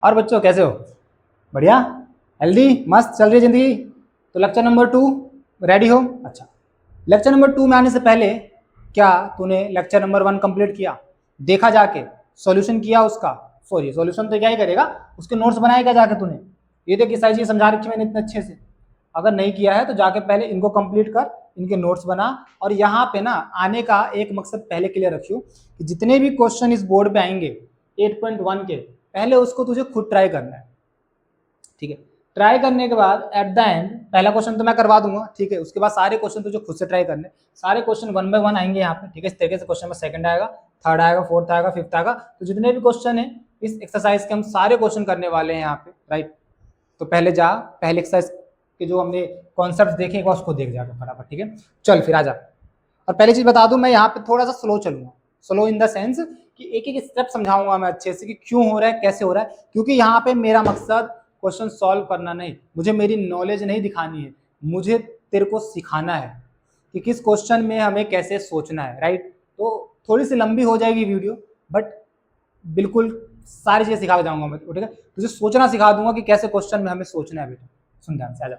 और बच्चों कैसे हो? बढ़िया, हेल्दी, मस्त चल रही है जिंदगी। तो लेक्चर नंबर 2 रेडी हो? अच्छा, लेक्चर नंबर 2 में आने से पहले क्या तूने लेक्चर नंबर 1 कंप्लीट किया? देखा जाके, सॉल्यूशन किया उसका? सॉरी, सॉल्यूशन तो क्या ही करेगा, उसके नोट्स बनाए क्या जाके तूने? ये देख, सारी चीज़ समझा रखी मैंने इतने अच्छे से। अगर नहीं किया है तो जाके पहले इनको कंप्लीट कर, इनके नोट्स बना। और यहाँ पे ना आने का एक मकसद पहले क्लियर रखियो कि जितने भी क्वेश्चन इस बोर्ड पे आएंगे 8.1 के, पहले उसको तुझे खुद ट्राई करना है, ठीक है? ट्राई करने के बाद एट द एंड पहला क्वेश्चन तो मैं करवा दूंगा, ठीक है? उसके बाद सारे क्वेश्चन तुझे खुद से ट्राई करने, सारे क्वेश्चन 1 बाय 1 आएंगे यहाँ पे, ठीक है? इस तरीके से क्वेश्चन में सेकंड आएगा, थर्ड आएगा, फोर्थ आएगा, फिफ्थ आएगा। तो जितने भी क्वेश्चन है इस एक्सरसाइज के हम सारे क्वेश्चन करने वाले हैं यहाँ पे, राइट? तो पहले जा, पहले एक्सरसाइज के जो हमने कॉन्सेप्ट देखे एक बार उसको देख जाकर फटाफट, ठीक है? चल फिर आ जा। और पहली चीज बता दूं, मैं यहाँ पे थोड़ा सा स्लो चलूंगा, स्लो इन द सेंस कि एक एक स्टेप समझाऊंगा मैं अच्छे से कि क्यों हो रहा है, कैसे हो रहा है। क्योंकि यहाँ पे मेरा मकसद क्वेश्चन सॉल्व करना नहीं, मुझे मेरी नॉलेज नहीं दिखानी है, मुझे तेरे को सिखाना है कि किस क्वेश्चन में हमें कैसे सोचना है, राइट? तो थोड़ी सी लंबी हो जाएगी वीडियो, बट बिल्कुल सारी चीजें सिखा के जाऊंगा मैं, ठीक है? तुझे सोचना सिखा दूंगा कि कैसे क्वेश्चन में हमें सोचना है बेटा। सुन ध्यान से, आ जा।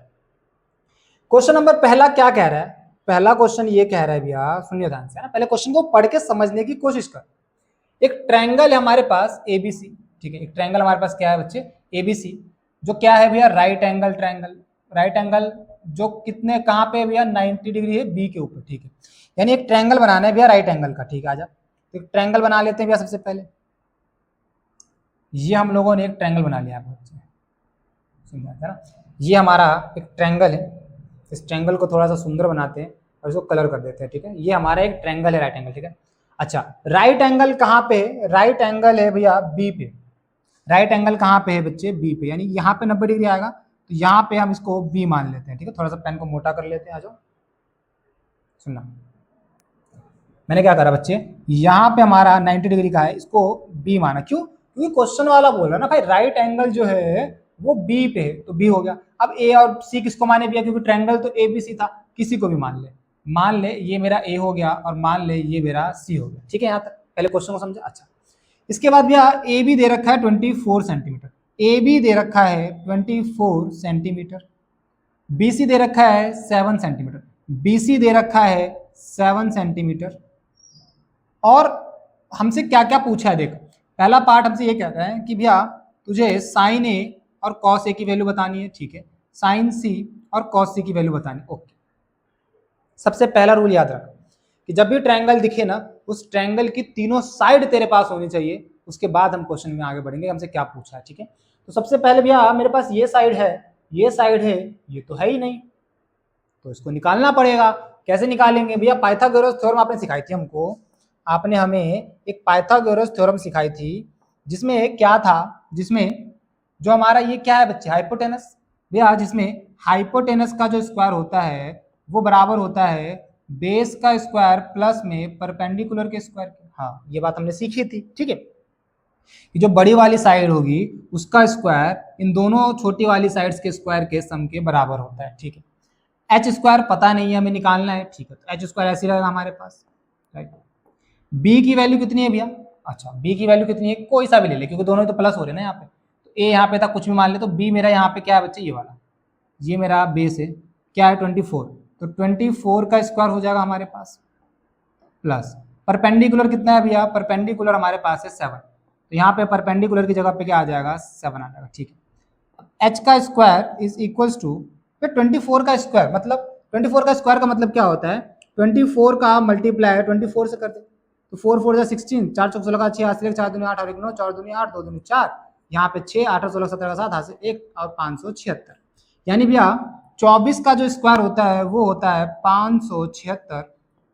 क्वेश्चन नंबर पहला क्या कह रहा है? पहला क्वेश्चन ये कह रहा है भैया, सुनिए ध्यान से ना, पहले क्वेश्चन को पढ़ के समझने की कोशिश कर। एक ट्रायंगल है हमारे पास एबीसी, ठीक है? एक ट्रायंगल हमारे पास क्या है बच्चे? एबीसी, जो क्या है भैया? Right angle triangle. Right angle जो कितने कहाँ पे भैया? 90 डिग्री है बी के ऊपर, ठीक है? यानी एक ट्रायंगल बनाना है भैया राइट एंगल का, ठीक है? आजा एक ट्रायंगल बना लेते हैं भैया। सबसे पहले ये हम लोगों ने एक ट्रायंगल बना लिया है बच्चे, सुनिए ना, ये हमारा एक ट्रायंगल है। इस ट्रायंगल को थोड़ा सा सुंदर बनाते हैं और इसको कलर कर देते हैं, ठीक है? ये हमारा एक ट्रायंगल है, राइट एंगल, ठीक है? अच्छा, राइट एंगल कहाँ पे? राइट एंगल है भैया बी पे। राइट एंगल कहाँ पे है बच्चे? बी पे, यानी यहाँ पे 90 डिग्री आएगा, तो यहाँ पे हम इसको बी मान लेते हैं, ठीक है? थोड़ा सा पेन को मोटा कर लेते हैं, आ जाओ। सुनना, मैंने क्या करा बच्चे, यहाँ पे हमारा 90 डिग्री का है, इसको बी माना। क्यों? क्योंकि क्वेश्चन वाला बोल रहा है ना भाई राइट एंगल जो है वो बी पे है, तो बी हो गया। अब ए और सी किसको माने भैया? क्योंकि ट्रायंगल तो ए बी सी था, किसी को भी मान ले। मान ले ये मेरा ए हो गया और मान ले ये मेरा सी हो गया, ठीक है? यहाँ तक पहले क्वेश्चन को समझा। अच्छा, इसके बाद भैया ए बी दे रखा है 24 सेंटीमीटर, ए बी दे रखा है 24 सेंटीमीटर, बी सी दे रखा है 7 सेंटीमीटर, बी सी दे रखा है 7 सेंटीमीटर। और हमसे क्या क्या पूछा है देख, पहला पार्ट हमसे ये कह रहा है कि भैया तुझे साइन ए और कॉस ए की वैल्यू बतानी है, ठीक है? साइन सी और कॉस सी की वैल्यू बतानी, ओके। सबसे पहला रूल याद रख कि जब भी ट्रायंगल दिखे ना, उस ट्रायंगल की तीनों साइड तेरे पास होनी चाहिए। उसके बाद हम क्वेश्चन में आगे बढ़ेंगे हमसे क्या पूछा है, ठीक है? तो सबसे पहले भैया मेरे पास ये साइड है, ये साइड है, ये तो है ही नहीं, तो इसको निकालना पड़ेगा। कैसे निकालेंगे भैया? पाइथागोरस थ्योरम आपने सिखाई थी हमको, आपने हमें एक पाइथागोरस थ्योरम सिखाई थी, जिसमें क्या था? जिसमें जो हमारा ये क्या है बच्चे? हाइपोटेनस भैया, जिसमें हाइपोटेनस का जो स्क्वायर होता है वो बराबर होता है बेस का स्क्वायर प्लस में परपेंडिकुलर के स्क्वायर के। हाँ, ये बात हमने सीखी थी, ठीक है? जो बड़ी वाली साइड होगी उसका स्क्वायर इन दोनों छोटी वाली साइड्स के स्क्वायर के सम के बराबर होता है, ठीक है? एच स्क्वायर पता नहीं है, हमें निकालना है, ठीक है? तो एच स्क्वायर ऐसे रहेगा हमारे पास, राइट? बी की वैल्यू कितनी है भैया? अच्छा, बी की वैल्यू कितनी है? कोई सा भी ले ले, क्योंकि दोनों तो प्लस हो रहे हैं ना यहाँ पे। तो ए यहाँ पे था, कुछ भी मान ले। तो बी मेरा यहाँ पे क्या है बच्चे? ये वाला, ये मेरा बेस है, क्या है? 24। तो 24 का स्क्वायर हो जाएगा हमारे पास, प्लस परपेंडिकुलर कितना है भैया? परपेंडिकुलर हमारे पास है 7, तो यहाँ पे परपेंडिकुलर की जगह पे क्या आ जाएगा? 7 आ जाएगा, ठीक है? एच का स्क्वायर इज इक्वल्स टू 24 का स्क्वायर, मतलब 24 का स्क्वायर का मतलब क्या होता है? 24 का मल्टीप्लाई 24 से कर दे, तो 4 4 जा 16, 4 चौक 16 का 6, 8 4 दूनी 8 और 1 9, 4 दूनी 8, 2 दूनी 4, यहाँ पे 6 8 16 17 का 7, हाथ से 1 और 576। यानी भैया 24 का जो स्क्वायर होता है वो होता है 576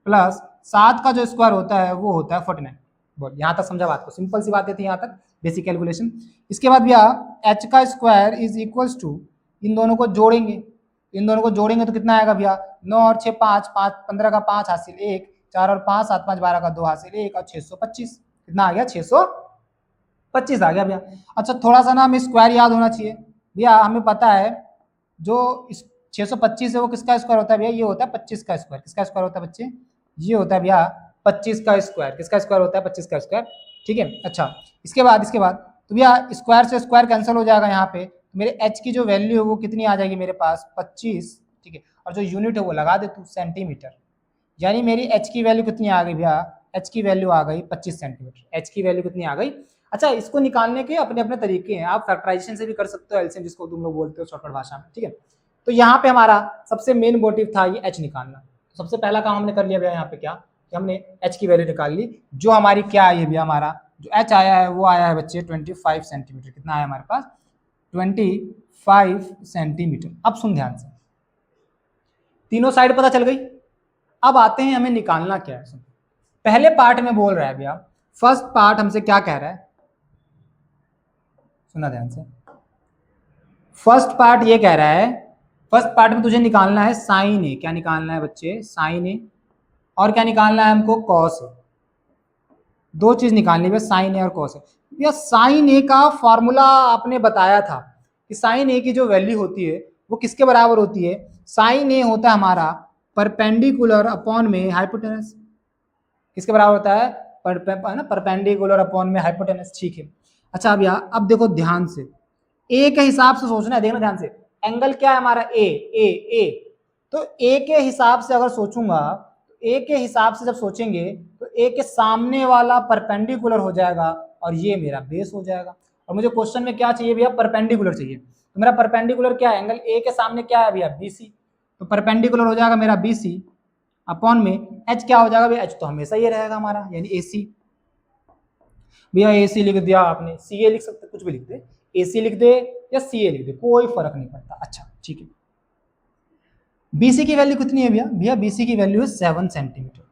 प्लस 7 का जो स्क्वायर होता है वो होता है 49। बोल, यहाँ तक समझा बात को? सिंपल सी बात थी यहाँ तक, बेसिक कैलकुलेशन। इसके बाद भैया एच का स्क्वायर इज इक्वल्स टू, इन दोनों को जोड़ेंगे, इन दोनों को जोड़ेंगे तो कितना आएगा भैया? 9 और 6 5, 5 15 का 5 हासिल 1, 4 और 5 7 5 12 का 2 हासिल 1 और 625। कितना आ गया? 625 आ गया भैया। अच्छा, थोड़ा सा ना हमें स्क्वायर याद होना चाहिए भैया। हमें पता है जो 625 है वो किसका स्क्वायर होता है भैया? ये होता है 25 का स्क्वायर। किसका स्क्वायर होता है बच्चे? ये होता है भैया 25 का स्क्वायर। किसका स्क्वायर होता है? 25 का स्क्वायर, ठीक है? अच्छा, इसके बाद तो भैया स्क्वायर से स्क्वायर कैंसिल हो जाएगा यहाँ पे, तो मेरे एच की जो वैल्यू है वो कितनी आ जाएगी मेरे पास 25, ठीक है, और जो यूनिट है वो लगा दे तू सेंटीमीटर, यानी मेरी एच की वैल्यू कितनी आ गई भैया, एच की वैल्यू आ गई 25 सेंटीमीटर, एच की वैल्यू कितनी आ गई। अच्छा, इसको निकालने के अपने अपने तरीके हैं, आप फैक्टराइजेशन से भी कर सकते हो, एलसीएम जिसको तुम लोग बोलते हो शॉर्टकट भाषा में, ठीक है। तो यहाँ पे हमारा सबसे मेन मोटिव था ये एच निकालना, तो सबसे पहला काम हमने कर लिया भैया यहाँ पे क्या, कि हमने एच की वैल्यू निकाल ली, जो हमारी क्या आई है भैया, हमारा जो एच आया है वो आया है बच्चे 25 सेंटीमीटर, कितना आया हमारे पास 25 सेंटीमीटर। अब सुन ध्यान से, तीनों साइड पता चल गई। अब आते हैं हमें निकालना क्या है। सुन, पहले पार्ट में बोल रहा है भैया, फर्स्ट पार्ट हमसे क्या कह रहा है, सुना ध्यान से, फर्स्ट पार्ट ये कह रहा है, फर्स्ट पार्ट में तुझे निकालना है साइन ए, क्या निकालना है बच्चे, साइन ए, और क्या निकालना है हमको, कॉस ए, दो चीज निकालनी है, साइन ए और कॉस ए। भैया साइन ए का फॉर्मूला आपने बताया था कि साइन ए की जो वैल्यू होती है वो किसके बराबर होती है, साइन ए होता है हमारा परपेंडिकुलर अपॉन में हाइपोटेनस, किसके बराबर होता है, परपेंडिकुलर अपॉन में हाइपोटेनस, ठीक है। अच्छा अब यार, अब देखो ध्यान से, ए के हिसाब से सोचना है, देखना ध्यान से, एंगल क्या है हमारा, ए, तो ए के हिसाब से अगर सोचूंगा, ए के हिसाब से जब सोचेंगे तो ए के सामने वाला परपेंडिकुलर हो जाएगा और ये मेरा बेस हो जाएगा, और मुझे क्वेश्चन में क्या चाहिए भैया, परपेंडिकुलर चाहिए, तो मेरा परपेंडिकुलर क्या है, एंगल ए के सामने क्या है भैया, बीसी, तो परपेंडिकुलर हो जाएगा मेरा बीसी अपॉन में एच क्या हो जाएगा भैया, एच तो हमेशा ये रहेगा हमारा, यानी एसी। भैया एसी लिख दिया आपने, सी ए लिख सकते, कुछ भी लिख दे, एसी लिख दे या सी ए लिख दे, कोई फर्क नहीं पड़ता। अच्छा ठीक है, बीसी की वैल्यू कितनी है भैया, भैया बीसी की वैल्यू है 7 सेंटीमीटर,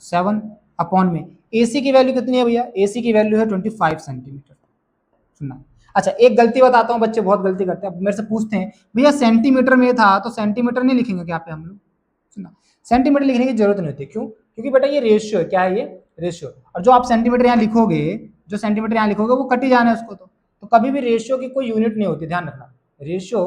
7 अपॉन में एसी की वैल्यू कितनी है भैया, एसी की वैल्यू है 25 सेंटीमीटर। सुनना, अच्छा एक गलती बताता हूँ, बच्चे बहुत गलती करते हैं, मेरे से पूछते हैं भैया सेंटीमीटर में था तो सेंटीमीटर नहीं लिखेंगे क्या पे हम लोग, सुनना, सेंटीमीटर लिखने की जरूरत नहीं होती, क्यों, क्योंकि बेटा ये रेशियो है, क्या है ये, रेशियो, और जो आप सेंटीमीटर यहाँ लिखोगे, जो सेंटीमीटर यहाँ लिखोगे वो कट ही जाना है उसको, तो कभी भी रेशियो की कोई यूनिट नहीं होती, ध्यान रखना, रेशियो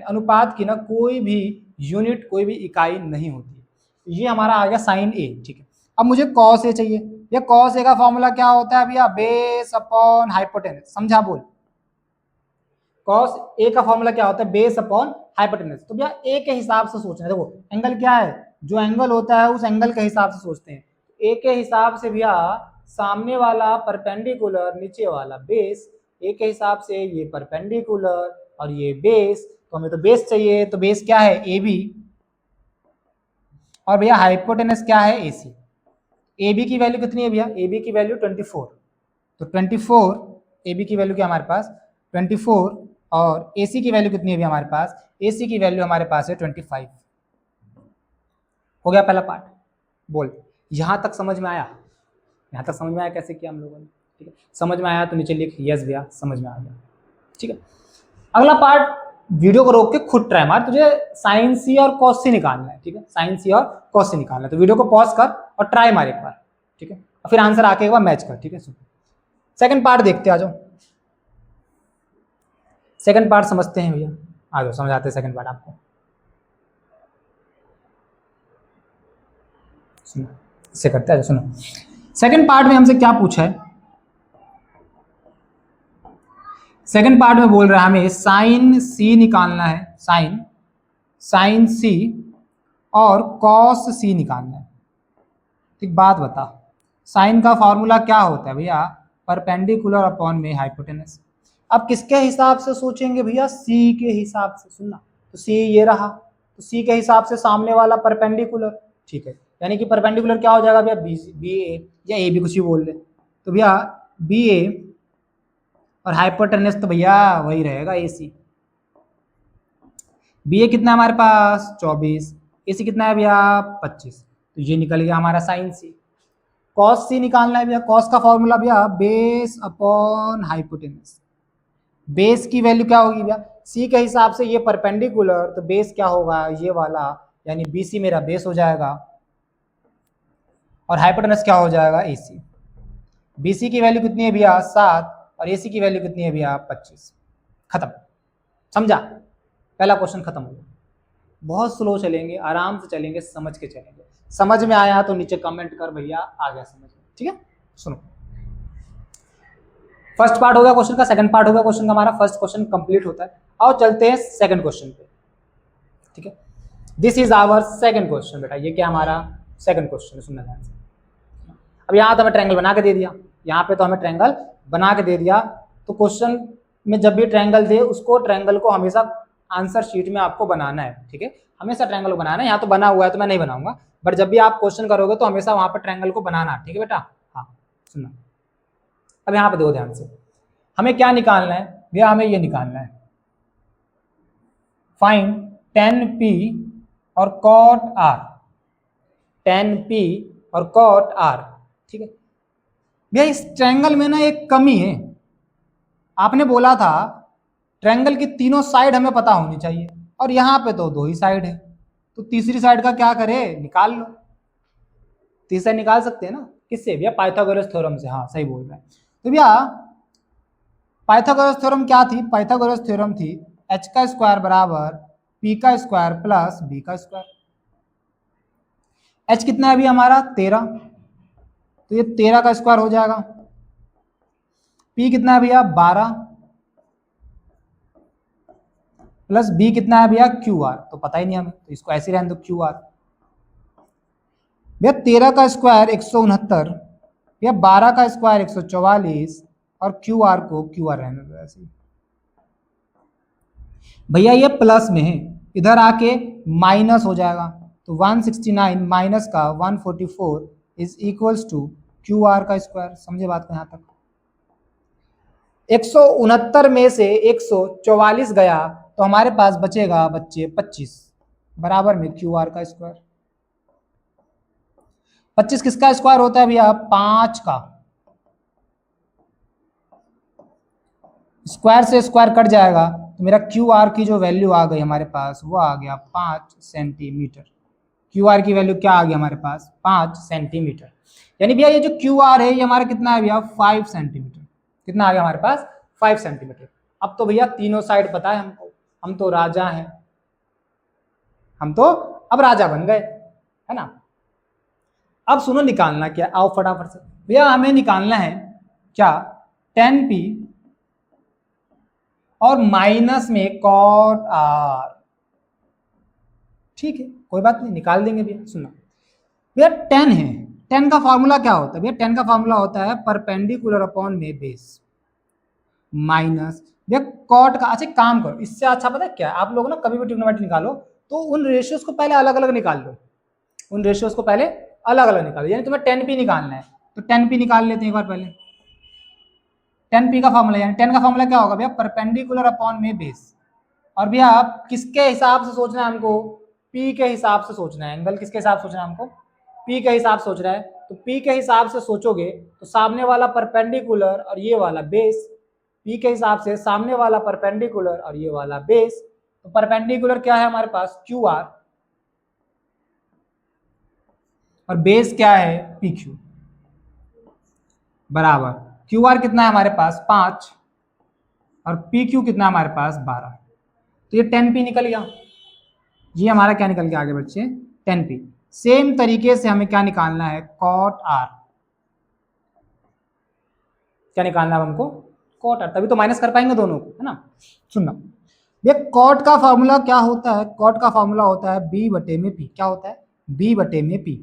अनुपात की ना कोई भी यूनिट, कोई भी इकाई नहीं होती। ये हमारा आ गया साइन ए, ठीक है। अब मुझे कॉस ए चाहिए, या कॉस ए का फॉर्मूला क्या होता है भैया, बेस अपॉन हाइपोटेनस, समझा बोल, कॉस ए का फॉर्मूला क्या होता है, बेस अपॉन हाइपोटेनस। तो भैया ए के हिसाब से सोचना है, देखो एंगल क्या है, जो एंगल होता है उस एंगल के हिसाब से सोचते हैं, ए के हिसाब से भैया सामने वाला परपेंडिकुलर, नीचे वाला बेस, ए के हिसाब से ये परपेंडिकुलर और ये बेस, तो हमें तो बेस चाहिए, तो बेस क्या है, ए बी, और भैया हाइपोटेनस क्या है, ए सी। ए बी की वैल्यू कितनी है भैया, ए बी की वैल्यू 24, तो 24 ए बी की वैल्यू क्या हमारे पास 24, और ए सी की वैल्यू कितनी है भैया हमारे पास, ए सी की वैल्यू हमारे पास है 25। हो गया पहला पार्ट, बोल यहां तक समझ में आया, यहां तक समझ में आया कैसे किया हम लोगों ने, ठीक है, समझ में आया तो नीचे लिख यस भैया समझ में आ गया, ठीक है। अगला पार्ट, वीडियो को रोक के खुद ट्राई मार, तुझे साइन सी और कॉस सी निकालना है, ठीक है, साइन सी और कॉस सी निकालना है, तो वीडियो को पॉज कर और ट्राई मार एक बार, ठीक है, और फिर आंसर आके एक बार मैच कर, ठीक है। सेकंड पार्ट देखते आ जाओ, सेकंड पार्ट समझते हैं भैया, आ जाओ समझाते हैं सेकंड पार्ट आपको, सुनो इससे करते हैं, सुनो सेकंड पार्ट में हमसे क्या पूछा है, सेकंड पार्ट में बोल रहा है हमें साइन सी निकालना है, साइन सी और कॉस सी निकालना है। एक बात बता, साइन का फॉर्मूला क्या होता है भैया, परपेंडिकुलर अपॉन में हाइपोटेनस। अब किसके हिसाब से सोचेंगे भैया, सी के हिसाब से, सुनना, तो सी ये रहा, तो सी के हिसाब से सामने वाला परपेंडिकुलर, ठीक है, यानी कि परपेंडिकुलर क्या हो जाएगा भैया, बी ए या ए बी कुछ भी बोल दे, तो भैया बी ए और हाइपोटेनस तो भैया वही रहेगा ए सी। बी ए कितना है हमारे पास 24, ए सी कितना है भैया 25, तो ये निकल गया हमारा साइन सी। कॉस सी निकालना है भैया, कॉस का फॉर्मूला भैया बेस अपॉन हाइपोटेनस, बेस की वैल्यू क्या होगी भैया, सी के हिसाब से ये परपेंडिकुलर, तो बेस क्या होगा ये वाला, यानी बी सी मेरा बेस हो जाएगा, और हाइपोटेनस क्या हो जाएगा ए सी। बी सी की वैल्यू कितनी है भैया 7, और ए सी की वैल्यू कितनी है भैया 25, खत्म, समझा, पहला क्वेश्चन खत्म हो गया। बहुत स्लो चलेंगे, आराम से चलेंगे, समझ के चलेंगे, समझ में आया तो नीचे कमेंट कर भैया आ गया समझ में, ठीक है। सुनो फर्स्ट पार्ट हो गया क्वेश्चन का, सेकंड पार्ट हो गया क्वेश्चन का, हमारा फर्स्ट क्वेश्चन कंप्लीट होता है। आओ चलते हैं सेकंड क्वेश्चन पे, ठीक है। This is our second question बेटा, ये क्या हमारा सेकंड क्वेश्चन है, सुनना ध्यान से। अब यहाँ तो हमें ट्रायंगल बना के दे दिया, यहाँ पे तो हमें ट्रायंगल बना के दे दिया, तो क्वेश्चन में जब भी ट्रायंगल दे उसको ट्रायंगल को हमेशा आंसर शीट में आपको बनाना है, ठीक है, हमेशा ट्रायंगल को बनाना है। यहाँ तो बना हुआ है तो मैं नहीं बनाऊंगा, बट जब भी आप क्वेश्चन करोगे तो हमेशा वहां पर ट्रायंगल को बनाना, ठीक है बेटा। हाँ सुनना, अब यहाँ पे देखो ध्यान से, हमें क्या निकालना है भैया, हमें ये निकालना है फाइंड tan p और cot r, tan p और cot r, ठीक है भैया। इस ट्रायंगल में ना एक कमी है, आपने बोला था ट्रायंगल की तीनों साइड हमें पता होनी चाहिए, और यहाँ पे तो दो ही साइड है, तो तीसरी साइड का क्या करे, निकाल लो। तीसरा निकाल सकते हैं ना, किससे भैया, पाइथागोरस थ्योरम से। हाँ सही बोल रहा है। तो भैया पाइथागोरस थ्योरम क्या थी, पाइथागोरस थ्योरम थी h का स्क्वायर बराबर p का स्क्वायर प्लस b का स्क्वायर। h कितना है अभी हमारा 13, तो ये 13 का स्क्वायर हो जाएगा। p कितना है भैया 12, प्लस b कितना है भैया QR, तो पता ही नहीं हमें, तो इसको ऐसे रहने दो QR। भैया 13 का स्क्वायर 169, भैया 12 का स्क्वायर 144, और QR को QR रहने दो ऐसे। भैया ये प्लस में है, इधर आके माइनस हो जाएगा, तो 169 माइनस का 144 इज इक्वल्स टू QR का स्क्वायर। समझे बात को यहाँ तक। 169 में से 144 गया तो हमारे पास बचेगा बच्चे 25, बराबर में QR का स्क्वायर। 25 किसका स्क्वायर होता है भैया, 5 का। स्क्वायर से स्क्वायर कट जाएगा तो मेरा QR की जो वैल्यू आ गई हमारे पास वो आ गया 5 सेंटीमीटर। QR की वैल्यू क्या आ गई हमारे पास, 5 सेंटीमीटर। यानी भैया ये जो QR है ये हमारा कितना है भैया 5 सेंटीमीटर। कितना आ गया हमारे पास 5 सेंटीमीटर। अब तो भैया तीनों साइड पता है हमको, हम तो राजा हैं, हम तो अब राजा बन गए, है ना। अब सुनो निकालना क्या, आओ फटाफट से भैया हमें निकालना है क्या, tan p और माइनस में cot r, ठीक है कोई बात नहीं निकाल देंगे भैया। सुनना भैया tan है, tan का फॉर्मूला क्या होता है भैया, tan का फॉर्मूला होता है परपेंडिकुलर अपॉन में बेस, माइनस भैया cot का। अच्छा काम करो, इससे अच्छा पता है क्या, आप लोग ना कभी भी ट्रिग्नोमेट्री निकालो तो उन रेशियोज को पहले अलग अलग निकाल लो, उन रेशियोज को पहले अलग अलग निकालो। यानी तुम्हें tan p निकालना है तो tan p निकाल लेते हैं एक बार पहले। tan p का फॉर्मूला, यानी tan का फॉर्मूला क्या होगा भैया, परपेंडिकुलर अपॉन में बेस। और भैया आप किसके हिसाब से सोचना है हमको, p के हिसाब से सोचना है, एंगल किसके हिसाब से सोचना है हमको, p के हिसाब से सोच रहा है। तो p के हिसाब से सोचोगे तो सामने वाला परपेंडिकुलर और ये वाला बेस, p के हिसाब से सामने वाला परपेंडिकुलर और ये वाला बेस। तो परपेंडिकुलर क्या है हमारे पास QR, और बेस क्या है PQ, बराबर QR कितना है हमारे पास 5 और PQ कितना है हमारे पास 12। तो ये tan p निकल गया, ये हमारा क्या निकल गया आगे बच्चे, tan p। सेम तरीके से हमें क्या निकालना है, cot r। क्या निकालना है हमको, cot r, तभी तो माइनस कर पाएंगे दोनों को, है ना। सुनना ये cot का फॉर्मूला क्या होता है, cot का फॉर्मूला होता है b बटे में p। क्या होता है, b बटे में p।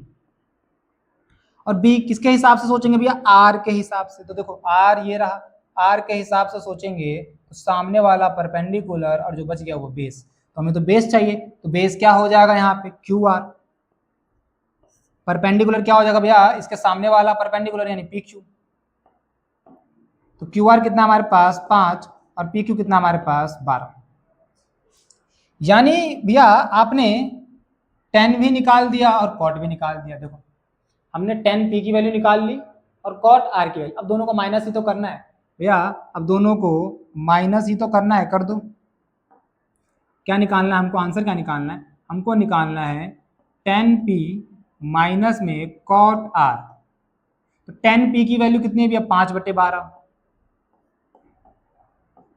और b किसके हिसाब से सोचेंगे भैया, r के हिसाब से। तो देखो r ये रहा, r के हिसाब से सोचेंगे तो सामने वाला परपेंडिकुलर और जो बच गया वो बेस, तो हमें तो बेस चाहिए, तो बेस क्या हो जाएगा यहाँ पे QR। परपेंडिकुलर क्या हो जाएगा भैया, इसके सामने वाला परपेंडिकुलर यानी PQ। तो QR कितना हमारे पास 5 और PQ कितना हमारे पास 12। यानी भैया आपने tan भी निकाल दिया और cot भी निकाल दिया। देखो हमने tan p की वैल्यू निकाल ली और cot r की वैल्यू, अब दोनों को माइनस ही तो करना है भैया, अब दोनों को माइनस ही तो करना है, कर दो। क्या निकालना है हमको, आंसर क्या निकालना है, हमको निकालना है tan p माइनस में cot r। तो tan p की वैल्यू कितनी है भैया 5/12,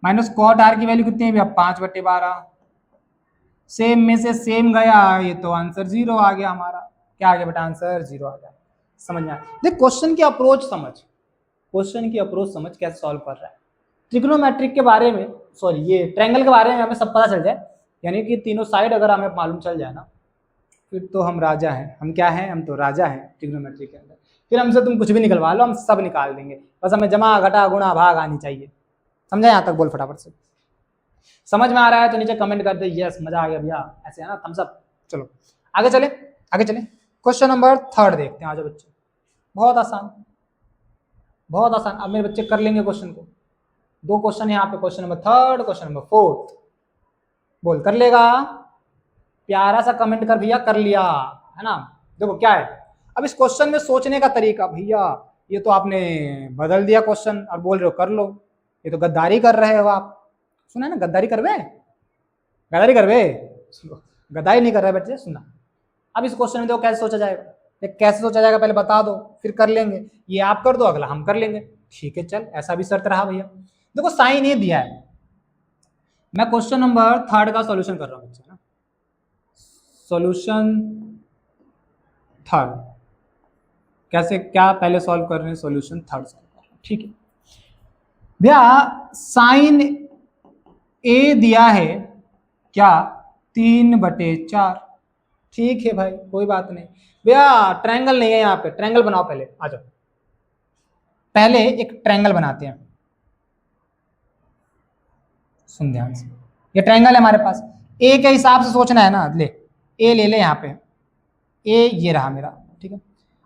माइनस cot r की वैल्यू कितनी है भैया 5/12। सेम में से सेम गया, ये तो आंसर 0 आ गया हमारा। क्या आ गया बेटा, आंसर 0 आ गया। समझ में आया, देख क्वेश्चन की अप्रोच समझ, क्वेश्चन की अप्रोच समझ कैसे सॉल्व कर रहा है। ट्रिग्नोमेट्रिक के बारे में, सॉरी ये ट्रायंगल के बारे में हमें सब पता चल जाए, यानी कि तीनों साइड अगर हमें मालूम चल जाए ना, फिर तो हम राजा हैं। हम क्या हैं? हम तो राजा हैं ट्रिग्नोमेट्री के अंदर। फिर हमसे तुम कुछ भी निकलवा लो, हम सब निकाल देंगे। बस हमें जमा घटा गुणा भाग आनी चाहिए। समझा? यहाँ तक बोल फटाफट से। समझ में आ रहा है तो नीचे कमेंट कर दे यस, मजा आ गया भैया, ऐसे है ना, थम्स अप। चलो आगे चले, आगे चले। क्वेश्चन नंबर 3 देखते हैं। आज बच्चे बहुत आसान, बहुत आसान। अब मेरे बच्चे कर लेंगे क्वेश्चन को। 2 क्वेश्चन यहाँ पे, क्वेश्चन नंबर 3, क्वेश्चन नंबर 4। बोल कर लेगा? प्यारा सा कमेंट कर भैया, कर लिया है ना। देखो क्या है, अब इस क्वेश्चन में सोचने का तरीका, भैया ये तो आपने बदल दिया क्वेश्चन और बोल रहे हो कर लो। ये तो गद्दारी कर रहे हो आप। सुना है ना, गद्दारी करवे, गद्दारी करवे। गद्दारी नहीं कर रहे बच्चे, सुना। अब इस क्वेश्चन में देखो कैसे सोचा जाएगा। कैसे सोचा जाएगा पहले बता दो, फिर कर लेंगे। ये आप कर दो, अगला हम कर लेंगे। ठीक है चल, ऐसा भी शर्त रहा भैया। देखो साइन ये दिया है, मैं क्वेश्चन नंबर 3 का सॉल्यूशन कर रहा हूँ बच्चे ना। सॉल्यूशन 3 कैसे, क्या पहले सॉल्व कर रहे हैं, सॉल्यूशन 3 सॉल्व कर रहे हैं। ठीक है भैया, साइन ए दिया है क्या, 3/4। ठीक है भाई, कोई बात नहीं भैया। ट्रायंगल नहीं है यहाँ पे, ट्रायंगल बनाओ पहले, आ जाओ। पहले एक ट्रायंगल बनाते हैं, सुन ध्यान से। ये ट्रायंगल है हमारे पास, ए के हिसाब से सोचना है ना। ले ए ले ले, यहाँ पे ए ये रहा मेरा, ठीक है।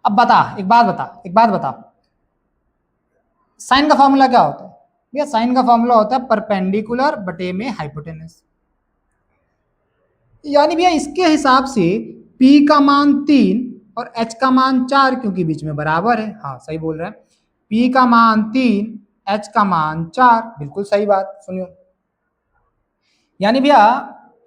अब बता, एक बात बता, साइन का फॉर्मूला क्या होता है भैया? साइन का फॉर्मूला होता है परपेंडिकुलर बटे में हाइपोटेनस। यानी भैया इसके हिसाब से P का मान 3 और H का मान 4, क्योंकि बीच में बराबर है। हाँ सही बोल रहा है, P का मान 3, H का मान 4, बिल्कुल सही बात। सुनियो, यानी भैया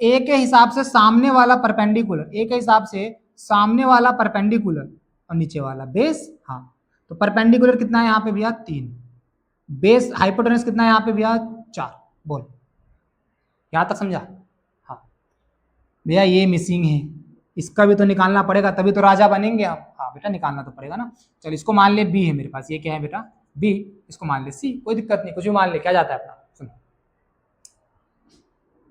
A के हिसाब से सामने वाला परपेंडिकुलर, A के हिसाब से सामने वाला परपेंडिकुलर और नीचे वाला बेस। हाँ तो परपेंडिकुलर कितना है यहाँ पे भैया? 3। बेस हाइपोटेनस कितना है यहाँ पे भैया? 4। बोल, यहाँ तक समझा? हाँ भैया ये मिसिंग है, इसका भी तो निकालना पड़ेगा, तभी तो राजा बनेंगे हम। हाँ बेटा निकालना तो पड़ेगा ना। चल इसको मान ले बी है मेरे पास, ये क्या है बेटा? बी। इसको मान ले सी, कोई दिक्कत नहीं, कुछ भी मान ले, क्या जाता है अपना। सुन,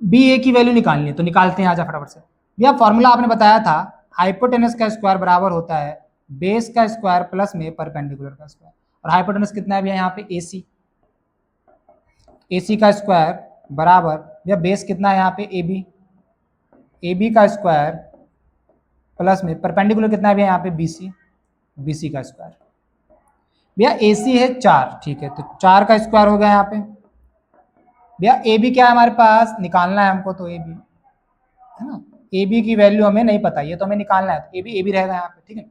बी ए की वैल्यू निकालनी है तो निकालते हैं, आजा फटाफट से। भैया फॉर्मूला आपने बताया था, हाइपोटेनस का स्क्वायर बराबर होता है बेस का स्क्वायर प्लस में परपेंडिकुलर का स्क्वायर। और हाइपोटेनस कितना है भैया यहाँ पे? AC। AC का स्क्वायर बराबर भैया बेस कितना है यहाँ पे? AB। AB का स्क्वायर प्लस में परपेंडिकुलर कितना है भैया यहाँ पे? BC। BC का स्क्वायर भैया AC है 4, ठीक है, तो 4 का स्क्वायर हो गया यहाँ पे। भैया AB क्या है हमारे पास? निकालना है हमको, तो AB है ना। AB की वैल्यू हमें नहीं पता, ये तो हमें निकालना है, तो AB रहेगा यहाँ पे, ठीक है।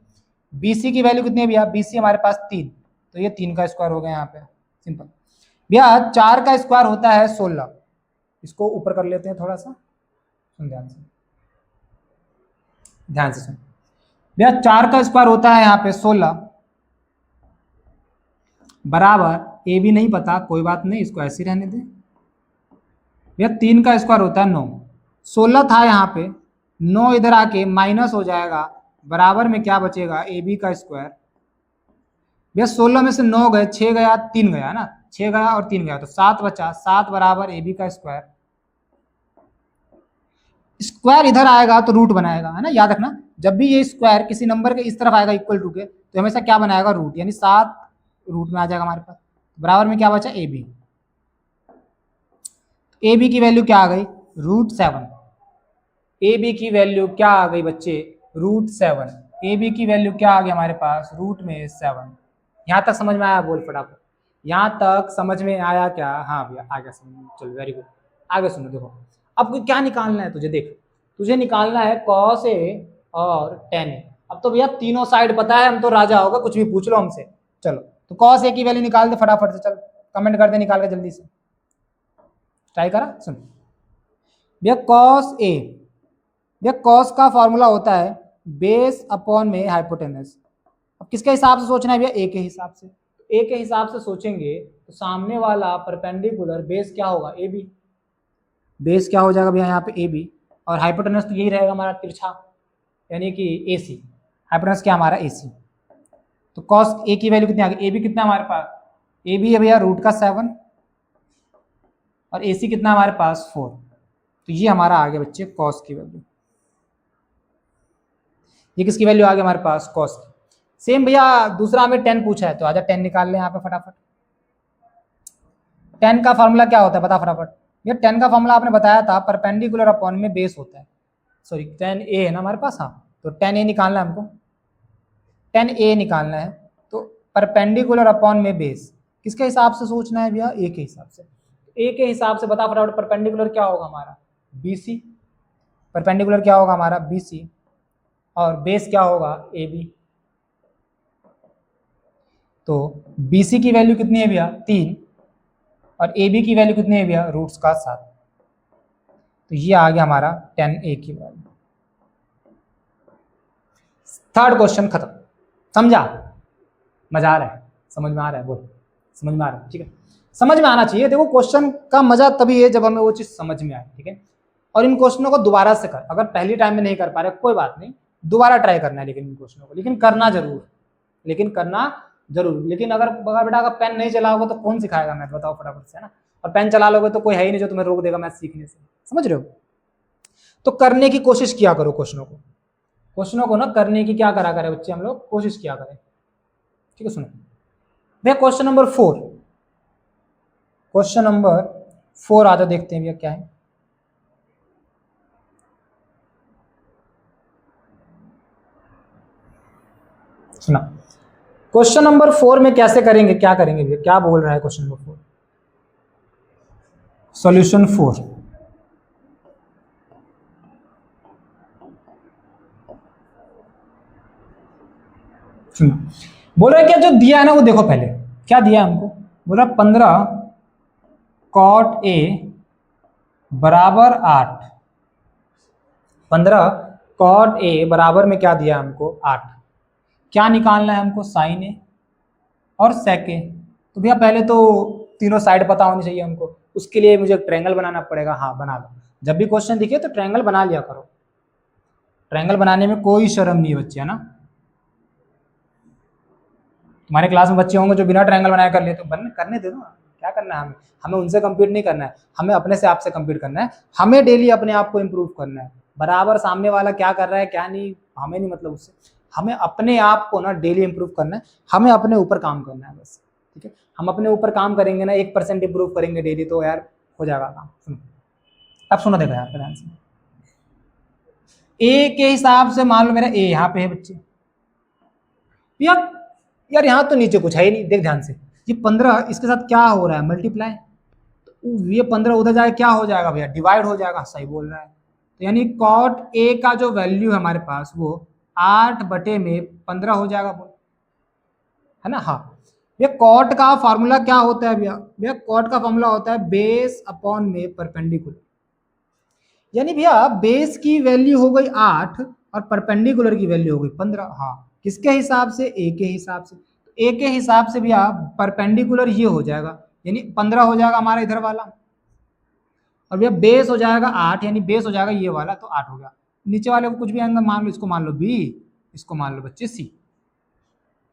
BC की वैल्यू कितनी है भैया? BC हमारे पास 3, तो ये 3 का स्क्वायर हो गया यहाँ पे, सिंपल। भैया 4 का स्क्वायर होता है 16, इसको ऊपर कर लेते हैं थोड़ा सा, सुन ध्यान से, ध्यान से सुन। भैया 4 का स्क्वायर होता है यहाँ पे 16 बराबर, AB नहीं पता, कोई बात नहीं, इसको ऐसे ही रहने दे। भैया 3 का स्क्वायर होता है 9, 16 था यहाँ पे, 9 इधर आके माइनस हो जाएगा, बराबर में क्या बचेगा? AB का स्क्वायर। भैया 16 में से 9 गए, 6 गया, 3 गया ना, 6 गया और 3 गया, तो 7 बचा, 7 बराबर AB का स्क्वायर। स्क्वायर इधर आएगा तो रूट बनाएगा, है ना, याद रखना। जब भी ये स्क्वायर किसी नंबर के इस तरफ आएगा इक्वल टू के, तो हमेशा क्या बनाएगा? रूट, यानी 7 रूट में आ जाएगा हमारे पास। बराबर में क्या बचा? AB। AB की वैल्यू क्या आ गई? √7। AB की वैल्यू क्या आ गई बच्चे? √7। AB की वैल्यू क्या आ गई हमारे पास? √7। यहाँ तक समझ में आया? बोल फटाफट, यहाँ तक समझ में आया क्या? हाँ भैया आ गया समझ, चलो वेरी गुड। आगे सुनो, देखो अब क्या निकालना है तुझे, देख तुझे निकालना है cos A और tan A। अब तो भैया तीनों साइड पता है, हम तो राजा होगा, कुछ भी पूछ लो हमसे। चलो तो cos A की वैल्यू निकाल दे फटाफट से, चल कमेंट कर दे निकाल के जल्दी से, ट्राई करा। सुन भैया cos A, भैया cos का फॉर्मूला होता है बेस अपॉन में हाइपोटेनस। अब किसके हिसाब से सोचना है भैया? A के हिसाब से। A के हिसाब से सोचेंगे तो सामने वाला परपेंडिकुलर बेस क्या होगा? AB। बेस क्या हो जाएगा भैया यहाँ पे? AB। और हाइपोटेनस तो यही रहेगा हमारा तिरछा, यानी कि AC। हाइपोटेनस क्या हमारा? AC। तो cos A की वैल्यू कितनी आ गई? AB कितना हमारे पास? ए बी है भैया रूट का 7 और ए सी कितना हमारे पास 4। तो ये हमारा आ गया बच्चे कॉस की वैल्यू। ये किसकी वैल्यू आ गई हमारे पास? कॉस की। सेम भैया दूसरा हमें 10 पूछा है, तो आजा 10 निकाल लें यहाँ पे फटाफट। 10 का फॉर्मूला क्या होता है बता फटाफट। ये 10 का फॉर्मूला आपने बताया था, परपेंडिकुलर अपॉन में बेस होता है। सॉरी 10 ए है ना हमारे पास, हाँ, तो 10 ए निकालना है हमको, 10 ए निकालना है। तो परपेंडिकुलर अपॉन में बेस किसके हिसाब से सोचना है भैया? ए के हिसाब से। ए के हिसाब से बता फटाफट, परपेंडिकुलर क्या होगा हमारा? BC। परपेंडिकुलर क्या होगा हमारा? BC। और बेस क्या होगा? AB। तो BC की वैल्यू कितनी है भैया? 3 और AB की वैल्यू कितनी है भैया? रूट्स का 7। तो ये आ गया हमारा 10A की वैल्यू। थर्ड क्वेश्चन खत्म। समझा? मजा आ रहा है? समझ में आ रहा है? बोल समझ में आ रहा है? ठीक है, समझ में आना चाहिए। देखो क्वेश्चन का मजा तभी है जब हमें वो चीज समझ में आए, ठीक है। और इन क्वेश्चनों को दोबारा से कर, अगर पहली टाइम में नहीं कर पा रहे कोई बात नहीं, दोबारा ट्राई करना है लेकिन इन क्वेश्चनों को, लेकिन करना जरूर, लेकिन करना जरूर। लेकिन अगर बेटा अगर पेन नहीं चलाओगे तो कौन सिखाएगा मैथ? बताओ फटाफट से, है ना। और पेन चला लोगे तो कोई है ही नहीं जो तुम्हें रोक देगा मैथ सीखने से, समझ रहे हो। तो करने की कोशिश किया करो क्वेश्चनों को ना करने की क्या करा करें बच्चे हम लोग, कोशिश किया करें, ठीक है। सुनो भैया क्वेश्चन नंबर 4, क्वेश्चन नंबर 4 आजा देखते हैं भैया क्या है। सुना क्वेश्चन नंबर 4 में कैसे करेंगे, क्या करेंगे भैया, क्या बोल रहा है क्वेश्चन नंबर 4? सॉल्यूशन 4। सुनो बोल रहा है क्या जो दिया है ना वो देखो पहले क्या दिया है हमको। बोल रहा 15 कॉट ए बराबर 8। 15 कॉट ए बराबर में क्या दिया हमको? 8। क्या निकालना है हमको? साइन ए और सेक ए। तो भैया पहले तो तीनों साइड पता होनी चाहिए हमको, उसके लिए मुझे ट्रायंगल बनाना पड़ेगा। हाँ बना लो, जब भी क्वेश्चन दिखे तो ट्रायंगल बना लिया करो, ट्रायंगल बनाने में कोई शर्म नहीं है बच्चे, है ना। हमारे क्लास में बच्चे होंगे जो बिना ट्रायंगल बनाए कर लिए, तो करने दे दो, क्या करना है हमें, हमें उनसे कम्पीट नहीं करना है, हमें अपने से आपसे कम्पीट करना है। हमें डेली अपने आप को इम्प्रूव करना है, बराबर सामने वाला क्या कर रहा है क्या नहीं हमें नहीं मतलब उससे, हमें अपने आप को ना डेली इम्प्रूव करना है, हमें अपने ऊपर काम करना है बस, ठीक है। हम अपने ऊपर काम करेंगे ना, 1% इम्प्रूव करेंगे डेली, तो यार हो जाएगा काम। सुनो अब सुनो, देखो यार ध्यान से, ए के हिसाब से मान लो मेरा ए यहाँ पे है बच्चे, यार यहाँ तो नीचे कुछ है ही नहीं, देख ध्यान से, ये 15 इसके साथ क्या हो रहा है? मल्टीप्लाई। तो ये 15 उधर जाए क्या हो जाएगा भैया? डिवाइड हो जाएगा। सही बोल रहा है। तो यानी कॉट ए का जो वैल्यू है हमारे पास वो 8/15 हो जाएगा, बोल, है ना। हाँ भैया कॉट का फॉर्मूला क्या होता है भैया? भैया कॉट का फॉर्मूला होता है बेस अपॉन में परपेंडिकुलर। यानी भैया बेस की वैल्यू हो गई 8 और परपेंडिकुलर की वैल्यू हो गई 15। हाँ किसके हिसाब से? ए के हिसाब से। ए के हिसाब से भैया परपेंडिकुलर ये हो जाएगा, यानी 15 हो जाएगा हमारा इधर वाला, और भैया बेस हो जाएगा 8, यानी बेस हो जाएगा ये वाला, तो 8 हो गया। नीचे वाले को कुछ भी एंगल मान लो, इसको मान लो बी, इसको मान लो बच्चे सी,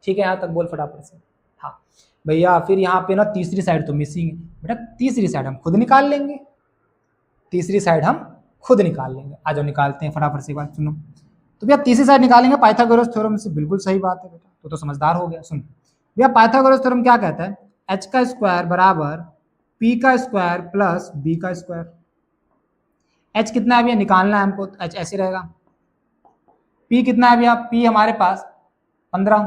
ठीक है। यहाँ तक बोल फटाफट से। हाँ भैया फिर यहाँ पे ना तीसरी साइड तो मिसिंग है बेटा, तीसरी साइड हम खुद निकाल लेंगे, तीसरी साइड हम खुद निकाल लेंगे। आ जाओ निकालते हैं फटाफट से, एक बार सुनो। तो भैया तीसरी साइड निकालेंगे पाइथागोरस थ्योरम से, बिल्कुल सही बात है बेटा, तो समझदार हो गया। सुन भैया पाइथागोरस थ्योरम क्या कहता है? एच का स्क्वायर बराबर पी का स्क्वायर प्लस बी का स्क्वायर। एच कितना है भैया निकालना है हमको, एच ऐसे रहेगा। पी कितना है भैया? पी हमारे पास 15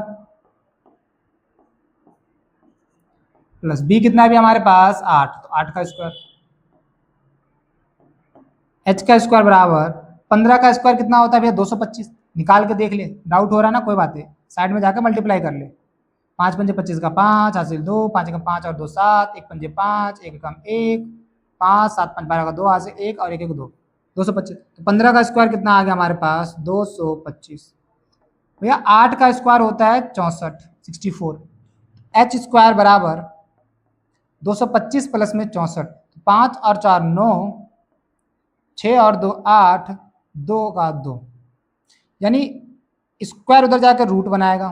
प्लस बी कितना है भैया हमारे पास 8, तो 8 का स्क्वायर। एच का स्क्वायर बराबर 15 का स्क्वायर कितना होता है भैया? 225। निकाल के देख ले, डाउट हो रहा है ना, कोई बात है, साइड में जाकर मल्टीप्लाई कर ले। 5 पंजे 25 का 5 हासिल 2, 5 का 5 और 2 7, 1 पंजे 5, 1 कम 1, 5 7 5 12 का 2 हासिल 1 और 1 1 2, 225। तो 15 का स्क्वायर कितना आ गया हमारे पास? 225। भैया 8 का स्क्वायर होता है 64, 64। एच स्क्वायर बराबर 225 प्लस में 64, 5 और 4 9, 6 और 2 8, 2 का 2, यानी स्क्वायर उधर जाकर रूट बनाएगा,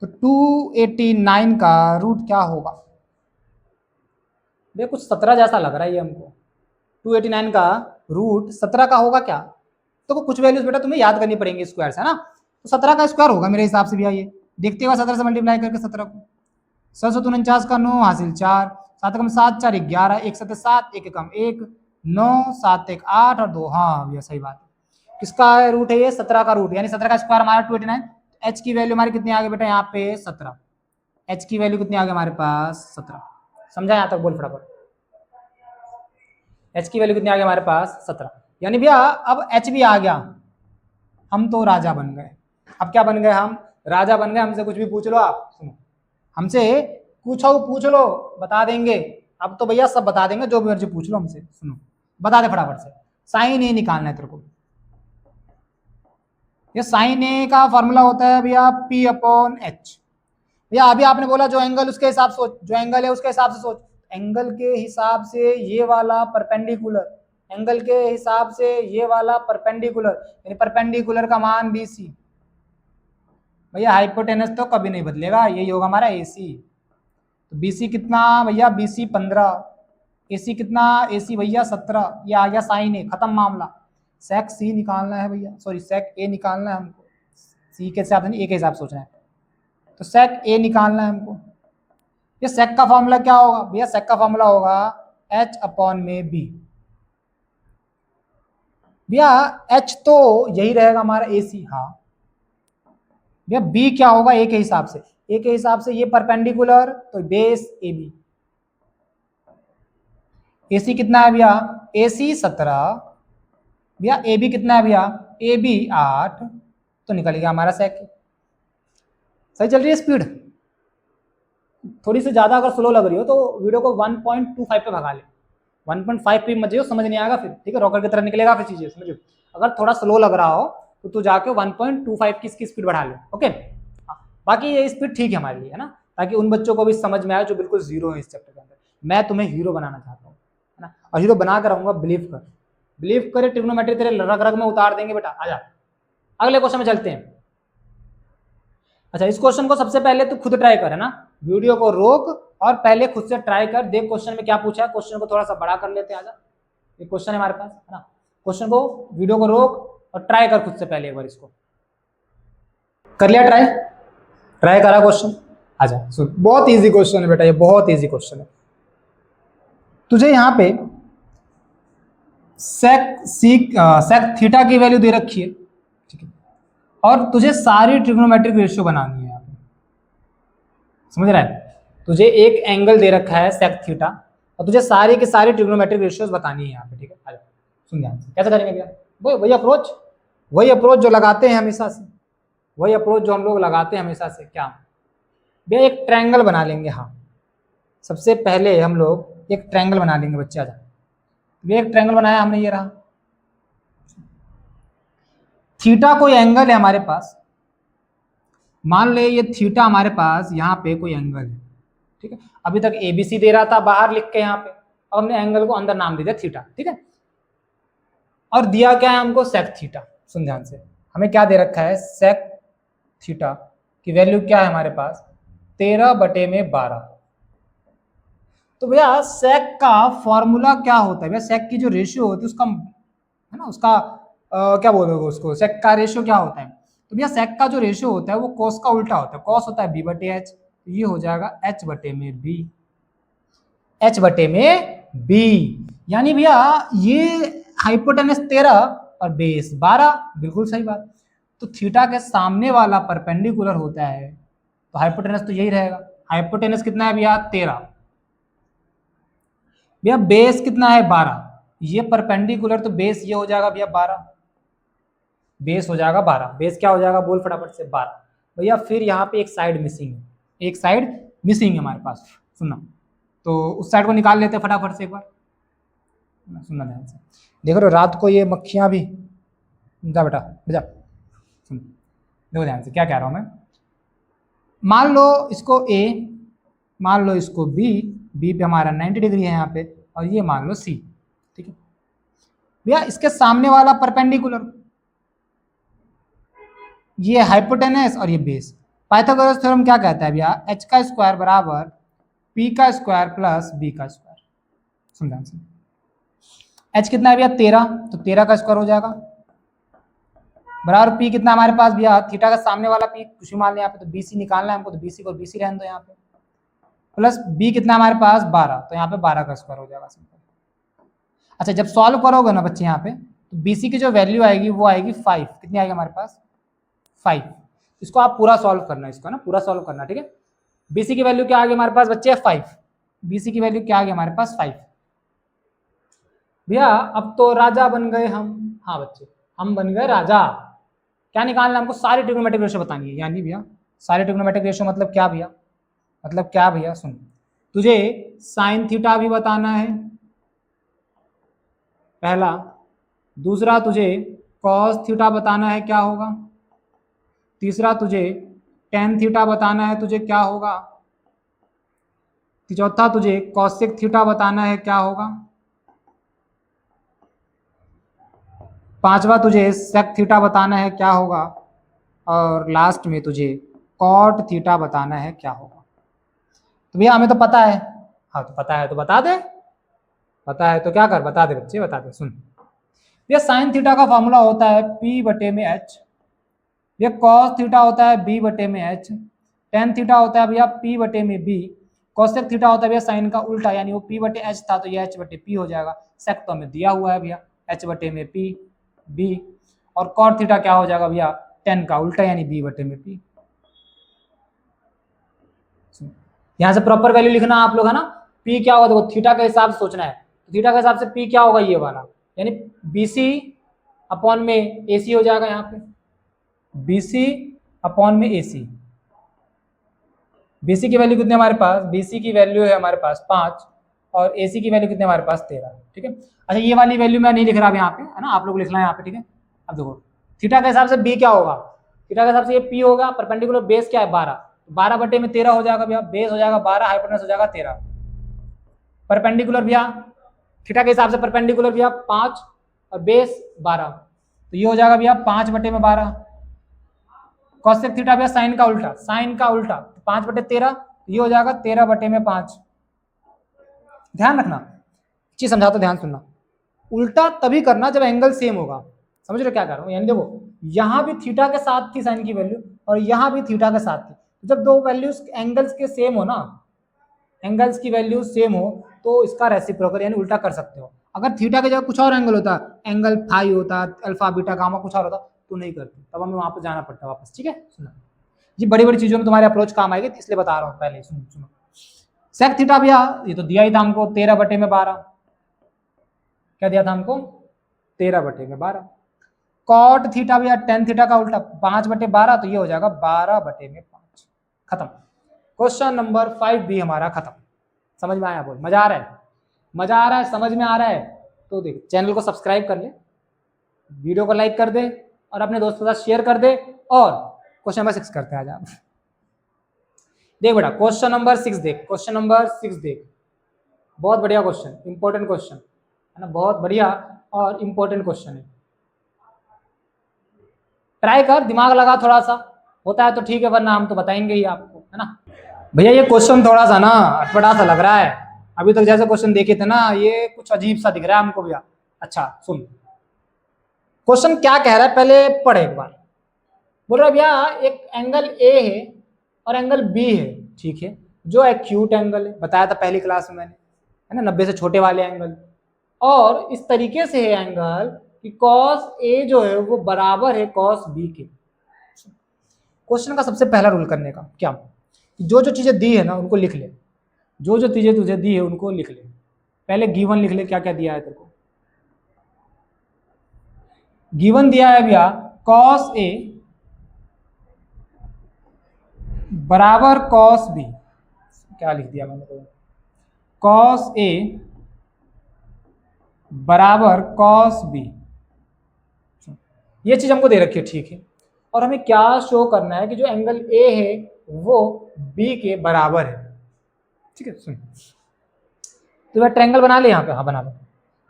तो 289 का रूट क्या होगा? भैया कुछ 17 जैसा लग रहा है ये हमको। 289 का रूट 17 का होगा क्या? तो कुछ वैल्यूज बेटा तुम्हें याद करनी पड़ेंगी स्क्वायर से, है ना। तो 17 का स्क्वायर होगा मेरे हिसाब से भैया ये। देखते हुए 17 से मल्टीप्लाई करके 17 को, 749 का 9 हासिल 4, 7 कम 7 4 11, 1 7 7, 1 कम 1 9, 7 1 8 और 2। हाँ भैया सही बात है। किसका रूट है ये? 17 का रूट, यानी 17 का स्क्वायर हमारा 289। एच की वैल्यू हमारी कितनी आ गई बेटा यहाँ पे? 17। एच की वैल्यू कितनी आ गई हमारे पास? 17। समझा यहाँ तक? बोल फटाफट। एच की वैल्यू कितनी आ गई हमारे पास? 17। यानी भैया अब एच भी आ गया, हम तो राजा बन गए। अब क्या बन गए? हम राजा बन गए। हमसे कुछ भी पूछ लो आप, सुनो, हमसे पूछ लो बता देंगे। अब तो भैया सब बता देंगे, जो भी मर्जी पूछ लो हमसे। सुनो बता दे फटाफट से। साइन ए निकालना है तेरे को। ये साइन ए का फॉर्मूला होता है भैया P अपॉन एच। भैया अभी आपने बोला जो एंगल उसके हिसाब से सोच, जो एंगल है उसके हिसाब से सोच। एंगल के हिसाब से ये वाला परपेंडिकुलर, एंगल के हिसाब से ये वाला परपेंडिकुलर, यानी परपेंडिकुलर का मान BC। भैया हाइपोटेनस तो कभी नहीं बदलेगा, यही होगा हमारा AC। तो BC कितना भैया? BC 15। AC कितना? AC भैया 17। ये आ गया साइन ए, खत्म मामला। सेक C निकालना है भैया, सॉरी सेक A निकालना है हमको। C के साथ नहीं, A के हिसाब सोचना है। तो सेक A निकालना है हमको। ये सेक का फॉर्मूला क्या होगा भैया? सेक का फॉर्मूला होगा H अपॉन में B। भैया H तो यही रहेगा हमारा AC। हाँ भैया B क्या होगा? A के हिसाब से, A के हिसाब से ये परपेंडिकुलर तो बेस AB। AC कितना है भैया? AC 17। भैया AB कितना है भैया? AB 8। तो निकल गया हमारा सेक। सही चल रही है स्पीड? थोड़ी सी ज्यादा अगर स्लो लग रही हो तो वीडियो को 1.25 पे भगा ले। 1.5 पे मत जाइयो, समझ नहीं आएगा फिर, ठीक है। रॉकेट की तरह निकलेगा फिर चीजें, समझो। अगर थोड़ा स्लो लग रहा हो तो तू जाके 1.25 की इसकी स्पीड बढ़ा ले, ओके। बाकी ये स्पीड ठीक है हमारे लिए, है ना, ताकि उन बच्चों को भी समझ में आए जो बिल्कुल जीरो है इस चैप्टर के अंदर। मैं तुम्हें हीरो बनाना चाहता हूँ, है ना, और हीरो बना कर रहूंगा। बिलीव कर, बिलीव करे, ट्रिग्नोमेट्री तेरे रग रग में उतार देंगे बेटा। आजा अगले क्वेश्चन में चलते हैं। अच्छा इस क्वेश्चन को सबसे पहले तू खुद ट्राई कर, है ना, वीडियो को रोक और पहले खुद से ट्राई कर, देख क्वेश्चन में क्या पूछा है। क्वेश्चन को थोड़ा सा बड़ा कर लेते हैं, आजा। ये क्वेश्चन है हमारे पास, है ना। क्वेश्चन को, वीडियो को रोक और ट्राई कर खुद से पहले एक बार। इसको कर लिया ट्राई? ट्राई करा क्वेश्चन? आजा सुन, बहुत इजी क्वेश्चन है बेटा, ये बहुत इजी क्वेश्चन है। तुझे यहाँ पे सेक थीटा की वैल्यू दे रखी है, ठीक है, और तुझे सारी ट्रिग्नोमेट्रिक रेशियो बनानी है यहाँ पे, समझ रहा है। तुझे एक एंगल दे रखा है सेक थीटा और तुझे सारी की सारी ट्रिग्नोमेट्रिक रेशियोज बतानी है यहाँ पे, ठीक है। आजा सुन ध्यान से, कैसे करेंगे भैया? वही अप्रोच जो लगाते हैं हमेशा से, वही अप्रोच जो हम लोग लगाते हैं हमेशा से। क्या भैया? एक ट्रायंगल बना लेंगे। हाँ सबसे पहले हम लोग एक ट्रायंगल बना लेंगे बच्चे। आजा ये एक ट्रायंगल बनाया हमने, ये रहा। थीटा कोई एंगल है हमारे पास, मान ले ये थीटा हमारे पास यहाँ पे कोई एंगल है, ठीक है। अभी तक ABC दे रहा था बाहर लिख के यहाँ पे, अब हमने एंगल को अंदर नाम दे दिया थीटा, ठीक है। और दिया क्या है हमको? Sec theta. सुन ध्यान से, हमें क्या दे रखा है? सेक थीटा की वैल्यू क्या है हमारे पास? 13/12। तो भैया सेक का फॉर्मूला क्या होता है? भैया सेक की जो रेशियो होती है उसका, है ना, उसका क्या बोलोगे उसको, सेक का रेशियो क्या होता है? तो भैया सेक का जो रेशियो होता है वो कॉस का उल्टा होता है। कॉस होता है B/H, तो ये हो जाएगा H/B। H/B, यानी भैया ये हाइपोटेनस 13 और बेस 12, बिल्कुल सही बात। तो थीटा के सामने वाला परपेंडिकुलर होता है तो हाइपोटेनस तो यही रहेगा। हाइपोटेनस कितना है भैया? 13। भैया बेस कितना है? 12। ये परपेंडिकुलर तो बेस ये हो जाएगा भैया 12, बेस हो जाएगा 12। बेस क्या हो जाएगा? बोल फटाफट से, 12। भैया फिर यहाँ पे एक साइड मिसिंग है, एक साइड मिसिंग है हमारे पास, सुनना। तो उस साइड को निकाल लेते हैं फटाफट से एक बार, सुनना ध्यान से। देखो तो रात को ये मक्खियाँ भी, जा बेटा जा, सुन देखो ध्यान से क्या कह रहा हूँ मैं। मान लो इसको A, मान लो इसको B पे हमारा 90 डिग्री है यहाँ पे, और ये मान लो C, ठीक है। भैया इसके सामने वाला परपेंडिकुलर, ये हाइपोटेनस और ये बेस, पाइथागोरस थ्योरम क्या कहता है भैया, एच का स्क्वायर बराबर पी का स्क्वायर प्लस बी का स्क्वायर। समझा, एच कितना है भैया 13, तो 13 का स्क्वायर हो जाएगा बराबर पी कितना हमारे पास भैया, थीटा का सामने वाला पी कुछ भी मान लें यहाँ पे, तो बीसी निकालना है हमको, तो बीसी को बीसी रहने दो यहाँ पे, प्लस बी कितना हमारे पास 12, तो यहाँ पे 12 का स्क्वायर हो जाएगा सिंपल। अच्छा जब सॉल्व करोगे ना बच्चे यहाँ पे, तो बीसी की जो वैल्यू आएगी वो आएगी 5, कितनी आएगी हमारे पास 5। इसको आप पूरा सॉल्व करना है, इसको ना पूरा सॉल्व करना, ठीक है। बीसी की वैल्यू क्या आ गई हमारे पास बच्चे 5, बीसी की वैल्यू क्या आ गई हमारे पास 5। भैया अब तो राजा बन गए हम, हाँ बच्चे हम बन गए राजा। क्या निकालना हमको, सारी ट्रिग्नोमेट्रिक रेशियो बतानी है, यानी भैया सारी ट्रिग्नोमेट्रिक रेशियो मतलब क्या भैया, मतलब क्या भैया सुन, तुझे साइन थीटा भी बताना है पहला, दूसरा तुझे कॉस थीटा बताना है क्या होगा, तीसरा तुझे टेन थीटा बताना है तुझे क्या होगा, चौथा तुझे कॉसेक थीटा बताना है क्या होगा, पांचवा तुझे सेक थीटा बताना है क्या होगा, और लास्ट में तुझे कॉट थीटा बताना है क्या होगा। तो भैया हमें तो पता है, हाँ तो पता है तो बता दे, पता है तो क्या कर, बता दे बच्चे बता दे। सुन भैया साइन थीटा का फॉर्मूला होता है P बटे में H, ये कॉस थीटा होता है B बटे में H, टेन थीटा होता है भैया P बटे में B, कॉसेक थीटा होता है भैया साइन का उल्टा, यानी वो P बटे H था तो ये H बटे P हो जाएगा, सेक तो हमें दिया हुआ है भैया H बटे में P B, और कॉट थीटा क्या हो जाएगा भैया टेन का उल्टा यानी B बटे में P। यहाँ से प्रॉपर वैल्यू लिखना आप लोग है ना, P क्या होगा देखो थीटा के हिसाब से सोचना है, थीटा के हिसाब से P क्या होगा ये वाला, यानी BC अपॉन में AC हो जाएगा, यहाँ पे BC अपॉन में AC। BC की वैल्यू कितनी हमारे पास, BC की वैल्यू है हमारे पास 5 और AC की वैल्यू कितनी हमारे पास 13, ठीक है। अच्छा ये वाली वैल्यू मैं नहीं लिख रहा अब यहाँ पे है ना, आप लोग लिखना है यहाँ पे, ठीक है। अब देखो थीटा के हिसाब से B क्या होगा, थीटा के हिसाब से ये P होगा, परपेंडिकुलर बेस क्या है 12, 12 बटे में 13 हो जाएगा भैया, बेस हो जाएगा 12, हाइपोटेनस हो जाएगा 13, परपेंडिकुलर भैया थीटा के हिसाब से परपेंडिकुलर भैया 5 और बेस 12, तो ये हो जाएगा भैया 5 बटे में 12, कॉसेक थीटा भैया साइन का उल्टा, साइन का उल्टा 5 बटे 13, ये हो जाएगा 13 बटे में 5। ध्यान रखना चीज समझाता, ध्यान सुनना, उल्टा तभी करना जब एंगल सेम होगा, समझ रहे क्या कर रहा हूँ, यानी देखो यहाँ भी थीटा के साथ थी साइन की वैल्यू और यहाँ भी थीटा के साथ थी, जब दो वैल्यूज एंगल्स के सेम हो ना, एंगल्स की वैल्यू सेम हो तो इसका रेसिप्रोकल यानी उल्टा कर सकते हो। अगर थीटा के जगह कुछ और एंगल होता, एंगल फाई होता, अल्फा बीटा गामा कुछ और होता तो नहीं करते, तब हमें वहां पर जाना पड़ता वापस, ठीक है। सुना ये बड़ी बड़ी चीजों में तुम्हारे अप्रोच काम आएगी, इसलिए बता रहा हूँ पहले, सुनो सुनो। सेक थीटा भैया ये तो दिया ही था हमको 13 बटे में 12, क्या दिया था हमको 13 बटे में 12, कॉट थीटा भैया टेन थीटा का उल्टा 5 बटे 12, तो ये हो जाएगा 12 बटे में 5, खत्म। क्वेश्चन नंबर 5B हमारा खत्म। समझ में आया, बोल मजा आ रहा है, मजा आ रहा है, समझ में आ रहा है तो देख चैनल को सब्सक्राइब कर ले, वीडियो को लाइक कर दे और अपने दोस्तों के साथ शेयर कर दे, और क्वेश्चन नंबर 6 करते हैं आज आप। देख बेटा क्वेश्चन नंबर 6 देख, क्वेश्चन नंबर 6 देख, बहुत बढ़िया क्वेश्चन, इंपॉर्टेंट क्वेश्चन है ना, बहुत बढ़िया और इंपॉर्टेंट क्वेश्चन है, ट्राई कर, दिमाग लगा थोड़ा सा, होता है तो ठीक है वरना हम तो बताएंगे ही आपको, है ना। भैया ये क्वेश्चन थोड़ा सा ना अटपटा सा लग रहा है, अभी तक जैसे क्वेश्चन देखे थे ना ये कुछ अजीब सा दिख रहा है हमको भैया। अच्छा सुन क्वेश्चन क्या कह रहा है पहले पढ़ एक बार, बोल रहा है भैया एक एंगल ए है और एंगल बी है, ठीक है, जो एक्यूट एंगल है, बताया था पहली क्लास में मैंने, है ना, 90 से छोटे वाले एंगल, और इस तरीके से है एंगल कि कॉस ए जो है वो बराबर है कॉस बी के। क्वेश्चन का सबसे पहला रूल करने का क्या, जो जो चीजें दी है ना उनको लिख ले, जो जो चीजें तुझे दी है उनको लिख ले, पहले गिवन लिख ले क्या क्या दिया है तेरे को। गिवन दिया है भैया कॉस ए बराबर कॉस बी, क्या लिख दिया मैंने तो, कॉस ए बराबर कॉस बी, ये चीज हमको दे रखी है, ठीक है, और हमें क्या शो करना है कि जो एंगल ए है वो बी के बराबर है, ठीक है। सुन तो ट्रायंगल बना ले यहाँ पे, हाँ बना लो,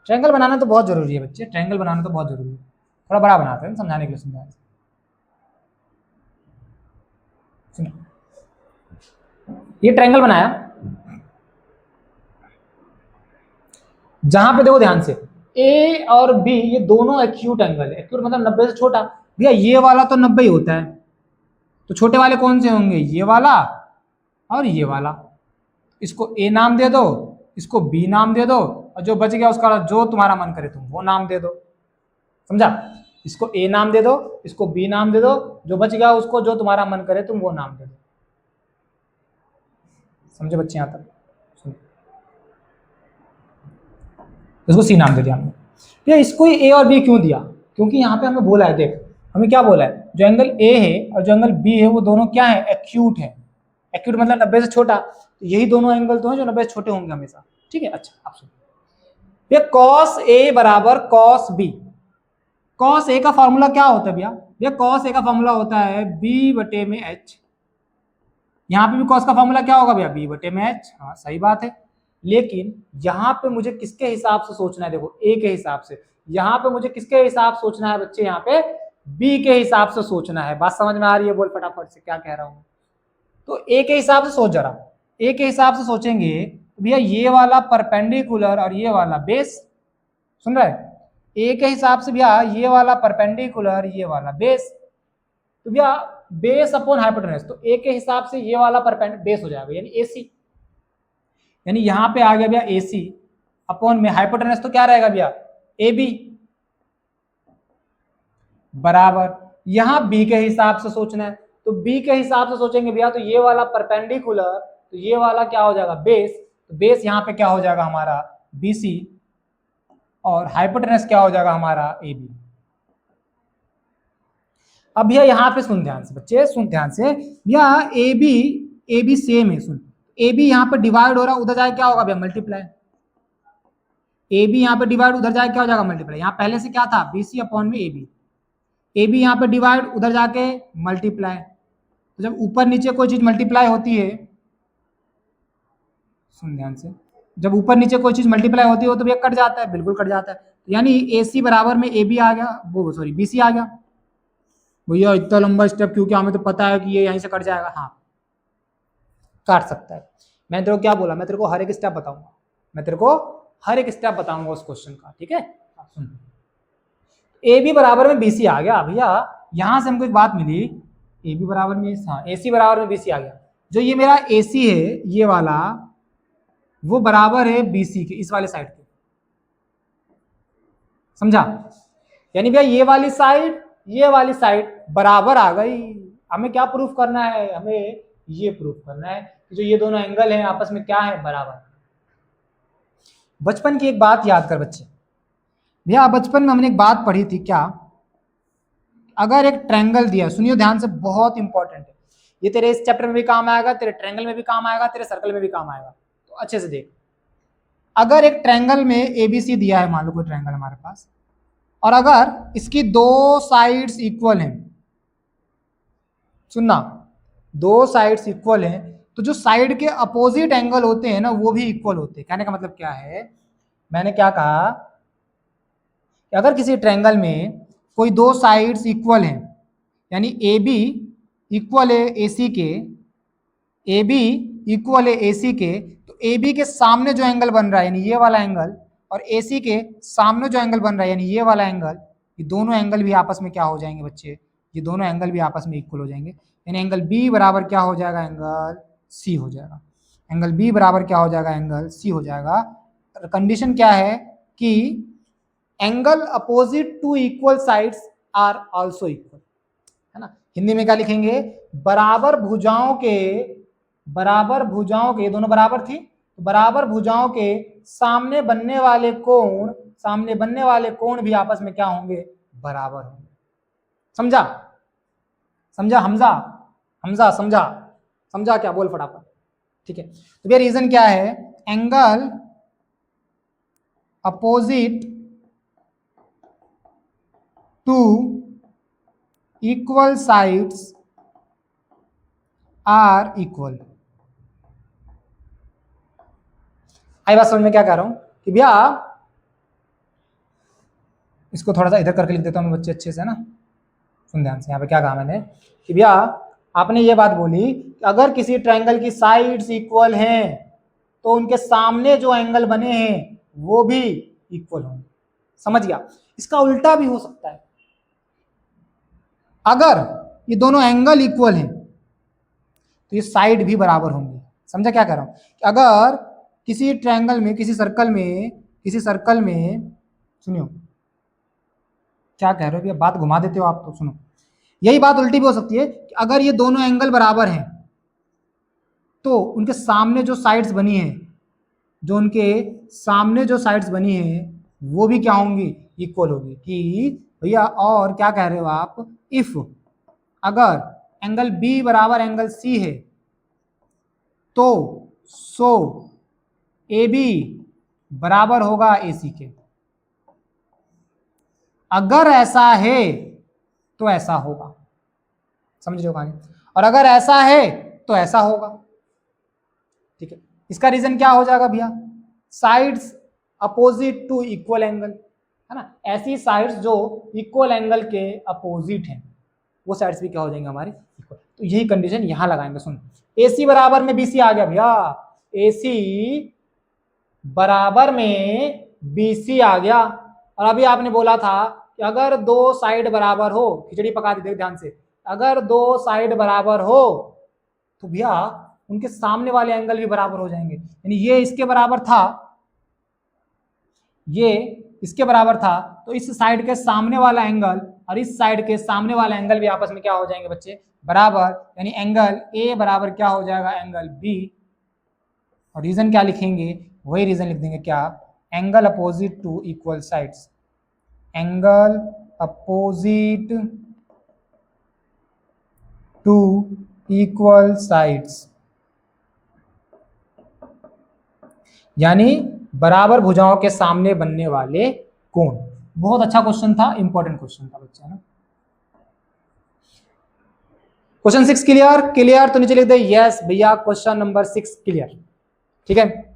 ट्रायंगल बनाना तो बहुत जरूरी है बच्चे, ट्रायंगल बनाना तो बहुत जरूरी है, थोड़ा बड़ा बनाते हैं समझाने के लिए, समझाने सुनो, ये ट्रायंगल बनाया, जहां पे देखो ध्यान से ए और बी ये दोनों एक्यूट एंगल है। एक्यूट मतलब 90 से छोटा। भैया ये वाला तो 90 ही होता है, तो छोटे वाले कौन से होंगे? ये वाला और ये वाला। इसको ए नाम दे दो, इसको बी नाम दे दो, और जो बच गया उसका जो तुम्हारा मन करे तुम वो नाम दे दो। समझा? इसको ए नाम दे दो, इसको बी नाम दे दो, जो बच गया उसको जो तुम्हारा मन करे तुम वो नाम दे दो। समझे बच्चे यहां तक? इसको सी नाम दे दिया हमने। भैया इसको ए और बी क्यों दिया? क्योंकि यहाँ पे हमें बोला है, देख हमें क्या बोला है, जो एंगल ए है और जो एंगल बी है वो दोनों क्या है? एक्यूट है। एक्यूट मतलब 90 से छोटा, तो यही दोनों एंगल तो हैं जो 90 से छोटे होंगे हमेशा। ठीक है, अच्छा आप सुनो, भैया कॉस ए बराबर कॉस बी। कॉस ए का फॉर्मूला क्या होता है भैया? भैया कॉस ए का फॉर्मूला होता है बी बटे में एच। यहाँ पे भी कॉस का फॉर्मूला क्या होगा भैया? बी बटे में एच। हाँ सही बात है, लेकिन यहाँ पे मुझे किसके हिसाब से सोचना है? देखो ए के हिसाब से। यहाँ पे मुझे किसके हिसाब सोचना है बच्चे? यहाँ पे बी के हिसाब से सोचना है। बात समझ में आ रही है? बोल फटाफट से क्या कह रहा हूँ। तो ए के हिसाब से सोच जरा। ए के हिसाब से सोचेंगे भैया ये वाला परपेंडिकुलर और ये वाला बेस। सुन रहे? ए के हिसाब से भैया ये वाला परपेंडिकुलर, ये वाला बेस। तो भैया बेस अपॉन हाइपोटेनस, तो ए के हिसाब से ये वाला परपेंडिकुलर बेस हो जाएगा, यानी एसी। यानी यहां पे आ गया भैया एसी अपॉन में हाइपोटेनस, तो क्या रहेगा भैया? ए बी बराबर। यहां बी के हिसाब से सोचना है, तो बी के हिसाब से सोचेंगे भैया तो ये वाला परपेंडिकुलर, तो ये वाला क्या हो जाएगा? बेस। तो बेस यहां पे क्या हो जाएगा हमारा? बीसी, और हाइपोटेनस क्या हो जाएगा हमारा? A B. अब भैया यहां पे सुन ध्यान से बच्चे, सुन ध्यान से भैया, ए बी सेम है। सुन, ए बी यहाँ पे डिवाइड हो रहा है, उधर जाए क्या होगा भैया? मल्टीप्लाई। ए बी यहाँ पे डिवाइड, उधर जाए क्या हो जाएगा? मल्टीप्लाई। यहाँ पहले से क्या था? बीसी अपॉन में ए बी। ए बी यहाँ पे डिवाइड, उधर जाके मल्टीप्लाई। तो जब ऊपर नीचे कोई चीज मल्टीप्लाई होती है, सुन ध्यान से, जब ऊपर नीचे कोई चीज मल्टीप्लाई होती है तो भैया कट जाता है, बिल्कुल कट जाता है। यानी ए सी बराबर में ए बी आ गया, वो सॉरी बी सी आ गया। भैया इतना लंबा स्टेप क्योंकि हमें तो पता है कि ये यहीं से कट जाएगा। हाँ काट सकता है। मैं तेरे को क्या बोला? मैं तेरे को हर एक स्टेप बताऊंगा, मैं तेरे को हर एक स्टेप बताऊंगा उस क्वेश्चन का। ठीक है, सुन, ए बी बराबर में बीसी आ गया भैया। यहां से हमको एक बात मिली, ए बी बराबर में, हाँ ए सी बराबर में बीसी आ गया। जो ये मेरा ए सी है ये वाला, वो बराबर है बीसी के, इस वाले साइड के। समझा? यानी भैया ये वाली साइड बराबर आ गई। हमें क्या प्रूफ करना है? हमें ये प्रूफ करना है कि जो ये दोनों एंगल हैं आपस में क्या है? बराबर। बचपन की एक बात याद कर बच्चे, भैया बचपन में हमने एक बात पढ़ी थी क्या? अगर एक ट्रायंगल दिया, सुनियो ध्यान से, बहुत इंपॉर्टेंट है ये, तेरे इस चैप्टर में भी काम आएगा, तेरे ट्रायंगल में भी काम आएगा, तेरे सर्कल में भी काम आएगा, तो अच्छे से देख। अगर एक ट्रायंगल में एबीसी दिया है, मान लो कोई ट्रायंगल हमारे पास, और अगर इसकी दो साइड्स इक्वल हैं, सुनना, दो साइड्स इक्वल हैं, तो जो साइड के अपोजिट एंगल होते हैं ना वो भी इक्वल होते हैं। कहने का मतलब क्या है? मैंने क्या कहा कि अगर किसी ट्रायंगल में कोई दो साइड्स इक्वल हैं, यानी ए बी इक्वल है ए सी के, ए बी इक्वल है ए सी के, तो ए बी के सामने जो एंगल बन रहा है यानी ये वाला एंगल, और ए सी के सामने जो एंगल बन रहा है यानी ये वाला एंगल, ये दोनों एंगल भी आपस में क्या हो जाएंगे बच्चे? ये दोनों एंगल भी आपस में इक्वल हो जाएंगे। यानी एंगल बी बराबर क्या हो जाएगा? एंगल सी हो जाएगा। एंगल बी बराबर क्या हो जाएगा? एंगल सी हो जाएगा। कंडीशन क्या है? कि angle opposite to equal sides are also equal, है ना? हिंदी में क्या लिखेंगे? बराबर भुजाओं के, बराबर भुजाओं के, दोनों बराबर थी, तो बराबर भुजाओं के सामने बनने वाले कोण, सामने बनने वाले कोण भी आपस में क्या होंगे? बराबर होंगे। समझा? समझा हमजा? हमजा समझा? समझा क्या? बोल फटाफट। ठीक है, तो भैया रीजन क्या है? Angle opposite to equal sides are equal. आई बात समझ में क्या कह रहा हूं? कि भैया इसको थोड़ा सा इधर करके लिख देता हूं मैं बच्चे अच्छे से, ना सुन ध्यान से। यहाँ पे क्या कहा मैंने कि भैया आपने ये बात बोली कि अगर किसी ट्रायंगल की साइड्स इक्वल हैं तो उनके सामने जो एंगल बने हैं वो भी इक्वल होंगे। समझ गया? इसका उल्टा भी हो सकता है, अगर ये दोनों एंगल इक्वल हैं तो ये साइड भी बराबर होंगी। समझा क्या कह रहा हूं? कि अगर किसी ट्रायंगल में, किसी सर्कल में सुनियो क्या कह रहे हो भैया, बात घुमा देते हो आप तो। सुनो, यही बात उल्टी भी हो सकती है कि अगर ये दोनों एंगल बराबर हैं तो उनके सामने जो साइड्स बनी है, जो उनके सामने जो साइड्स बनी है वो भी क्या होंगी? इक्वल होगी। कि भैया और क्या कह रहे हो आप? इफ अगर एंगल बी बराबर एंगल सी है तो सो ए बी बराबर होगा ए सी के। अगर ऐसा है तो ऐसा होगा। समझ रहे हो कहानी? और अगर ऐसा है तो ऐसा होगा। ठीक है, इसका रीजन क्या हो जाएगा भैया? Sides opposite to equal angle, है ना? ऐसी साइड्स जो इक्वल एंगल के अपोजिट हैं वो साइड्स भी क्या हो जाएंगे हमारी? इक्वल। तो यही कंडीशन यहां लगाएंगे। सुन, AC बराबर में BC आ गया भैया, AC बराबर में BC आ गया। और अभी आपने बोला था कि अगर दो साइड बराबर हो, खिचड़ी पका दी ध्यान से, अगर दो साइड बराबर हो तो भैया उनके सामने वाले एंगल भी बराबर हो जाएंगे। यानी ये इसके बराबर था, ये इसके बराबर था, तो इस साइड के सामने वाला एंगल और इस साइड के सामने वाला एंगल भी आपस में क्या हो जाएंगे बच्चे? बराबर। यानी एंगल A बराबर क्या हो जाएगा? Angle B। और रीजन क्या लिखेंगे? वही रीजन लिख देंगे, क्या? Angle opposite to equal sides. Angle opposite to equal sides, यानी बराबर भुजाओं के सामने बनने वाले कोण। बहुत अच्छा क्वेश्चन था, इंपॉर्टेंट क्वेश्चन था बच्चा ना। Question 6 clear? क्लियर तो नीचे लिख दे यस भैया, क्वेश्चन नंबर 6 क्लियर। ठीक है,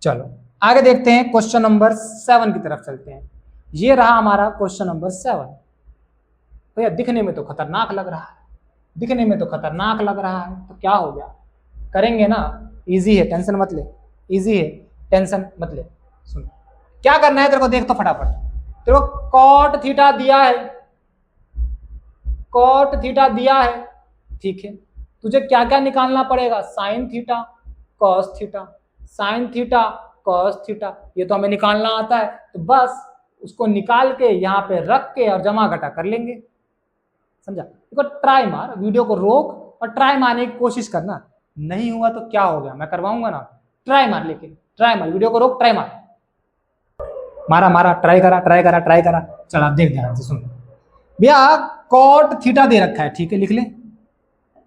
चलो आगे देखते हैं, क्वेश्चन नंबर 7 की तरफ चलते हैं। ये रहा हमारा क्वेश्चन नंबर 7। भैया दिखने में तो खतरनाक लग रहा है, दिखने में तो खतरनाक लग रहा है, तो क्या हो गया? करेंगे ना, इजी है, टेंशन मत ले, इजी है, टेंशन मत ले। सुन क्या करना है तेरे को, देख तो फटाफट। तेरे को कॉट थीटा दिया है, कॉट थीटा दिया है, ठीक है। तुझे क्या क्या निकालना पड़ेगा? Sine theta, cos theta, sine theta, cos theta, ये तो हमें निकालना आता है। तो बस उसको निकाल के यहाँ पे रख के और जमा घटा कर लेंगे। समझा? देखो ट्राई मार, वीडियो को रोक और ट्राई मारने की कोशिश करना। नहीं हुआ तो क्या हो गया, मैं करवाऊंगा ना। ट्राई मार, लेकिन ट्राई मार, वीडियो को रोक, ट्राई मार। मारा मारा, ट्राई करा, ट्राई करा, ट्राई करा। चला देख ध्यान से सुन भैया, कॉट थीटा दे रखा है, ठीक है, लिख ले।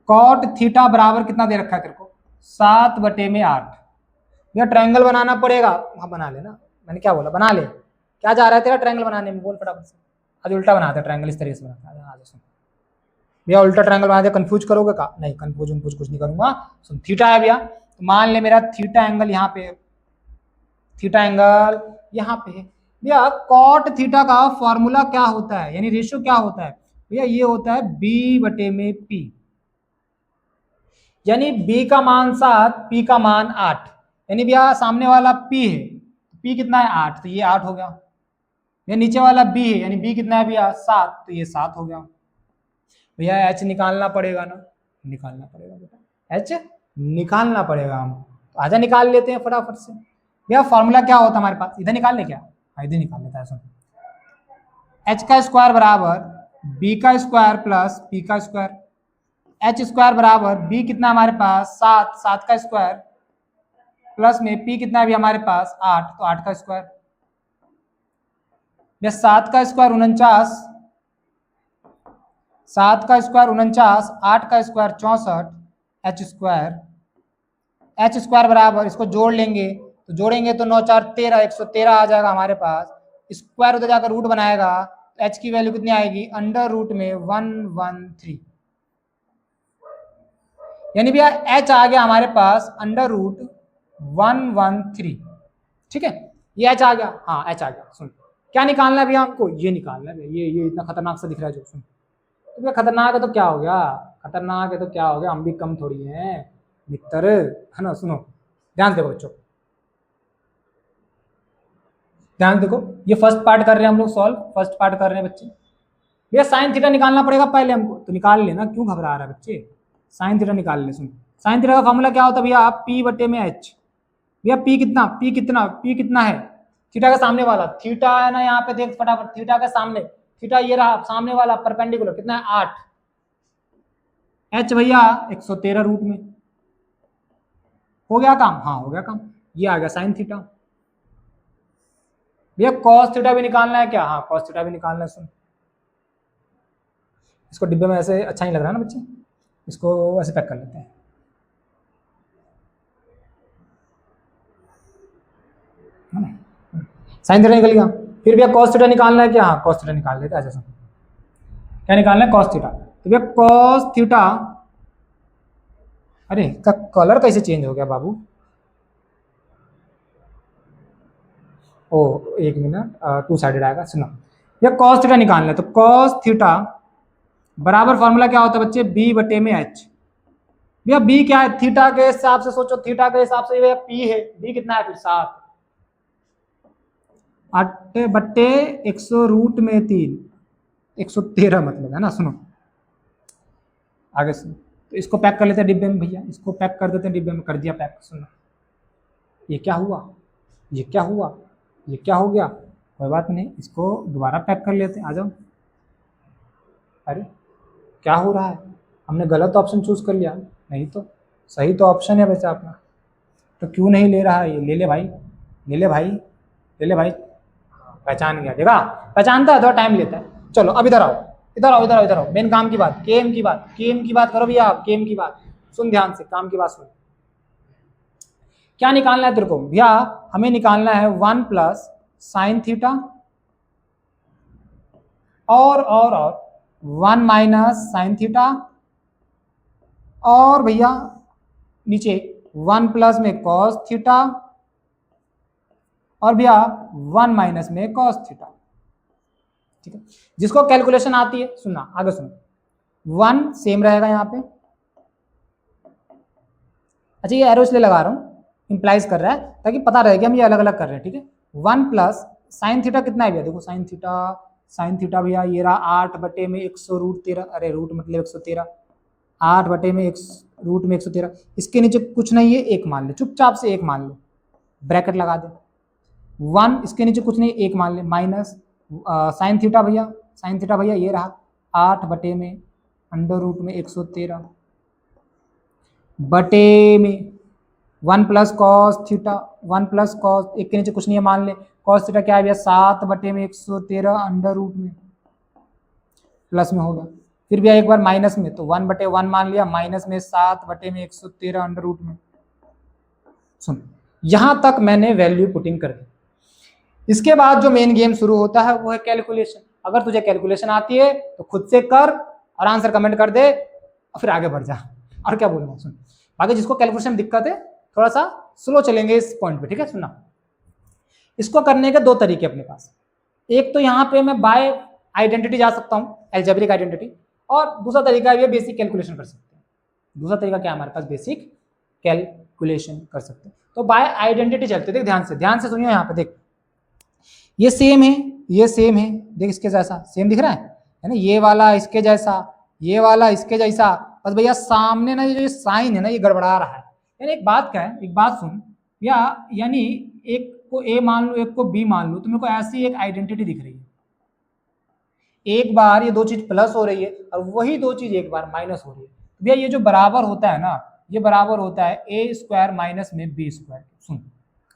कॉट थीटा बराबर कितना दे रखा है तेरे को? 7/8। भैया ट्रायंगल बनाना पड़ेगा। हाँ बना ले ना, मैंने क्या बोला, बना ले। क्या जा रहा है तेरा ट्रायंगल बनाने में? बोल फटाफट से। आज उल्टा बनाते हैं ट्रायंगल, इस तरीके से बनाते हैं। आज सुन भैया, उल्टा ट्रायंगल बनाते, कंफ्यूज करोगे का? नहीं, कंफ्यूज कुछ नहीं करूंगा। सुन, थीटा है भैया, तो मान ले मेरा थीटा एंगल यहाँ पे, थीटा एंगल यहाँ पे है भैया। कॉट थीटा का फॉर्मूला क्या होता है, यानी रेशियो क्या होता है भैया? ये होता है B/P, यानी B का मान 7, P का मान 8। यानी भैया सामने वाला P है, P कितना है? 8, तो ये 8 हो गया। ये नीचे वाला B है, यानी B कितना है भैया? 7, तो ये 7 हो गया। भैया H निकालना पड़ेगा ना, निकालना पड़ेगा बेटा, H निकालना पड़ेगा। हम तो आजा निकाल लेते हैं फटाफट से। भैया फॉर्मूला क्या होता है हमारे पास? इधर निकाल ले क्या? हाँ इधर निकाल लेता है। सुन, H का स्क्वायर बराबर B का स्क्वायर प्लस P का स्क्वायर। H स्क्वायर बराबर B कितना हमारे पास? 7, 7 का स्क्वायर प्लस में P कितना भी हमारे पास? 8, तो 8 का स्क्वायर। भैया 7 का स्क्वायर 49, 7 का स्क्वायर 49, 8 का square 64, H square, H square बराबर, इसको जोड़ लेंगे तो जोड़ेंगे तो 9 4 13, 113 आ जाएगा हमारे पास। स्क्वायर उधर जाकर रूट बनाएगा तो H की वैल्यू कितनी आएगी? अंडर रूट में 113। यानी भैया H आ गया हमारे पास अंडर रूट 113। ठीक है, ये H आ गया। हाँ H आ गया। सुन क्या निकालना है भैया हमको? ये निकालना है। ये इतना खतरनाक सा दिख रहा है जो, सुन तो भैया खतरनाक है तो क्या हो गया? खतरनाक है तो क्या हो गया, हम भी कम थोड़ी हैं मित्र, है ना। सुनो ध्यान से बच्चों, ध्यान देखो, ये फर्स्ट पार्ट कर रहे हैं हम लोग सॉल्व, फर्स्ट पार्ट कर रहे हैं बच्चे। भैया साइन थीटा निकालना पड़ेगा पहले हमको, तो निकाल लेना, क्यों घबरा रहा है बच्चे, साइन थीटा निकाल ले। सुन, साइन थीटा का फॉर्मूला क्या होता है भैया, पी बटे में एच। भैया पी कितना, पी कितना है, थीटा का सामने वाला, थीटा है ना यहाँ पे, देख फटाफट, थीटा का सामने, थीटा ये रहा सामने वाला परपेंडिकुलर, कितना है 8, एच भैया 113 रूट में। हो गया काम, हाँ हो गया काम, ये आ गया साइन थीटा। भैया कॉस थीटा भी निकालना है क्या, हाँ कॉस थीटा भी निकालना है। सुन, इसको डिब्बे में ऐसे अच्छा नहीं लग रहा ना बच्चे, इसको ऐसे पैक कर लेते हैं। साइन थीटा निकल गया, फिर भैया कॉस थीटा निकालना है क्या, हाँ कॉस थीटा निकाल लेते हैं। ऐसे क्या निकालना है, कॉस थीटा। तो भैया कॉस थीटा, अरे का कलर कैसे चेंज हो गया बाबू, ओ एक मिनट, टू साइडेड आएगा। सुनो, भैया कॉस थीटा निकालना है, तो कॉस थीटा बराबर फॉर्मूला क्या होता है बच्चे, बी बटे में एच। भैया बी क्या है, थीटा के हिसाब से सोचो, थीटा के हिसाब से भैया पी है, बी कितना है फिर 7, 8 बट्टे 100 रूट में 3, 113 मतलब, है ना। सुनो आगे सुनो, तो इसको पैक कर लेते हैं डिब्बे में भैया, इसको पैक कर देते हैं डिब्बे में, कर दिया पैक। सुनो ये क्या हुआ, ये क्या हुआ, ये क्या हो गया, कोई बात नहीं, इसको दोबारा पैक कर लेते हैं, आ जाओ। अरे क्या हो रहा है, हमने गलत ऑप्शन चूज कर लिया, नहीं तो सही तो ऑप्शन है वैसे अपना, तो क्यों नहीं ले रहा है ये, ले ले भाई, ले ले भाई, ले ले भाई। पहचान गया, देखा पहचानता है, थोड़ा टाइम लेता है। चलो अब इधर आओ, इधर आओ, इधर आओ, इधर आओ, मेन काम की बात, केम की बात, केम की बात करो भैया, आप केम की बात सुन ध्यान से, काम की बात सुन। क्या निकालना है तेरे को भैया, हमें निकालना है 1 प्लस साइन थीटा और 1 माइनस साइन थीटा, और भैया नीचे 1 प्लस में कॉस थीटा, और भैया 1 माइनस में कॉस थीटा, ठीक है। जिसको कैलकुलेशन आती है सुनना, आगे सुनो, 1 सेम रहेगा यहाँ पे, अच्छा ये एरो इसलिए लगा रहा हूँ, इंप्लाइज कर रहा है ताकि पता रहे कि हम ये अलग अलग कर रहे हैं, ठीक है। 1 प्लस साइन थीटा कितना है भैया, देखो साइन थीटा भैया ये रहा 8 बटे में 100 रूट 13, अरे रूट मतलब 113, 8 बटे में रूट में 113, इसके नीचे कुछ नहीं है, एक मान ले, चुपचाप से एक मान लो, ब्रैकेट लगा दे, 1 इसके नीचे कुछ नहीं, एक मान ले, माइनस साइन थीटा भैया ये रहा 8 बटे में अंडर रूट में 113 बटे में 1 plus cos theta, 1 plus cos, एक के नीचे कुछ नहीं है मान ले, कॉस थीटा क्या है भैया 7 बटे में 113 अंडर रूट में, प्लस में होगा, फिर भैया एक बार माइनस में, तो 1 बटे 1 मान लिया, माइनस में 7 बटे में 113 अंडर रूट में। सुन यहां तक मैंने वैल्यू पुटिंग कर दी, इसके बाद जो मेन गेम शुरू होता है वो है कैलकुलेशन। अगर तुझे कैलकुलेशन आती है तो खुद से कर और आंसर कमेंट कर दे और फिर आगे बढ़ जा, और क्या बोलूँ। सुन बाकी जिसको कैलकुलेशन दिक्कत है थोड़ा सा स्लो चलेंगे इस पॉइंट पे, ठीक है। सुनना, इसको करने के दो तरीके अपने पास, एक तो यहाँ पे मैं बाय आइडेंटिटी जा सकता हूँ, एल्जेब्रिक आइडेंटिटी, और दूसरा तरीका ये बेसिक कैलकुलेशन कर सकते हैं। दूसरा तरीका क्या है हमारे पास, बेसिक कैलकुलेशन कर सकते हैं। तो बाय आइडेंटिटी चलते, देख ध्यान से सुनिए, यहाँ पे देख ये सेम है, ये सेम है, देख इसके जैसा सेम दिख रहा है ना, ये वाला इसके जैसा, ये वाला इसके जैसा, बस भैया सामने ना ये जो साइन है ना ये गड़बड़ा रहा है। यानी एक बात क्या है, एक बात सुन या, यानी एक को ए मान लो, एक को बी मान लो, तो मेरे को ऐसी एक आइडेंटिटी दिख रही है, एक बार ये दो चीज प्लस हो रही है और वही दो चीज एक बार माइनस हो रही है। भैया ये जो बराबर होता है ना, ये बराबर होता है ए स्क्वायर माइनस में बी स्क्वायर। सुन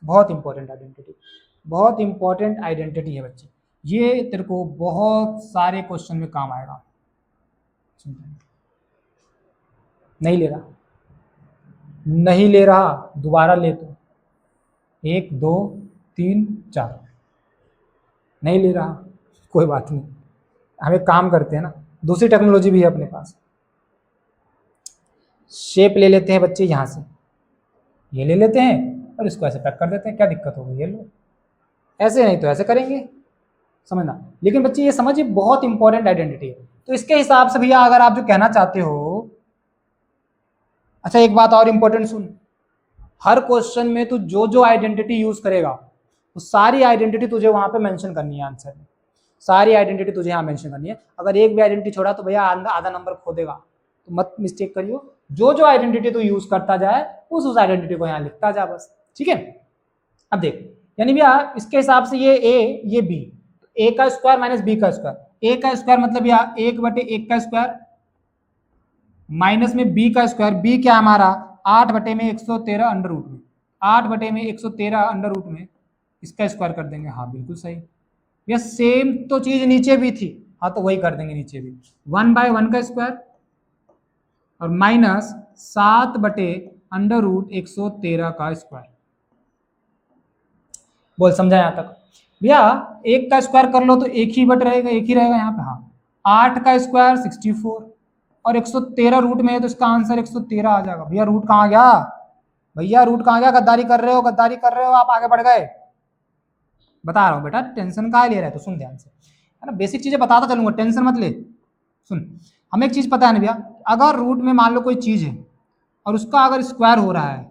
बहुत इंपॉर्टेंट आइडेंटिटी, बहुत इंपॉर्टेंट आइडेंटिटी है बच्चे, ये तेरे को बहुत सारे क्वेश्चन में काम आएगा। नहीं ले रहा, नहीं ले रहा, दोबारा ले, तो 1 2 3 4, नहीं ले रहा, कोई बात नहीं, हम एक काम करते हैं ना, दूसरी टेक्नोलॉजी भी है अपने पास, शेप ले लेते हैं बच्चे, यहाँ से ये ले लेते हैं और इसको ऐसे पैक कर देते हैं, क्या दिक्कत होगी, ये लो, ऐसे नहीं तो ऐसे करेंगे, समझना। लेकिन बच्चे ये समझिए बहुत इंपॉर्टेंट आइडेंटिटी है, तो इसके हिसाब से भैया अगर आप जो कहना चाहते हो अच्छा एक बात और इंपॉर्टेंट सुन, हर क्वेश्चन में तू जो जो आइडेंटिटी यूज करेगा वो सारी आइडेंटिटी तुझे वहां पे मेंशन करनी है आंसर में, सारी आइडेंटिटी तुझे यहाँ मेंशन करनी है। अगर एक भी आइडेंटिटी छोड़ा तो भैया आधा नंबर खो देगा, तो मत मिस्टेक करियो, जो जो आइडेंटिटी तू यूज करता जाए उस आइडेंटिटी को यहाँ लिखता जा बस, ठीक है। अब देख, यानी भैया इसके हिसाब से ये ए ये बी, ए का स्क्वायर माइनस बी का स्क्वायर, ए का स्क्वायर मतलब यहाँ 1/1 का स्क्वायर माइनस में बी का स्क्वायर, बी क्या हमारा 8/113 अंडर रूट में, 8/113 अंडर रूट में इसका स्क्वायर कर देंगे। हाँ बिल्कुल सही भैया, सेम तो चीज नीचे भी थी, हाँ तो वही कर देंगे नीचे भी, 1/1 का स्क्वायर और माइनस 7/√113 का स्क्वायर। बोल समझा यहां तक भैया? एक का स्क्वायर कर लो तो एक ही बट रहेगा, एक ही रहेगा यहाँ पे। हाँ 8 का स्क्वायर 64 और 113 रूट में है तो इसका आंसर 113 आ जाएगा। भैया रूट कहाँ गया, भैया रूट कहाँ गया? गद्दारी कर रहे हो, गद्दारी कर रहे हो, आप आगे बढ़ गए। बता रहा हूँ बेटा, टेंशन कहाँ ले रहा है, तो सुन ध्यान से, है ना, बेसिक चीजें बताता चलूंगा, टेंशन मत ले। सुन, हमें एक चीज पता है ना भैया, अगर रूट में मान लो कोई चीज है और उसका अगर स्क्वायर हो रहा है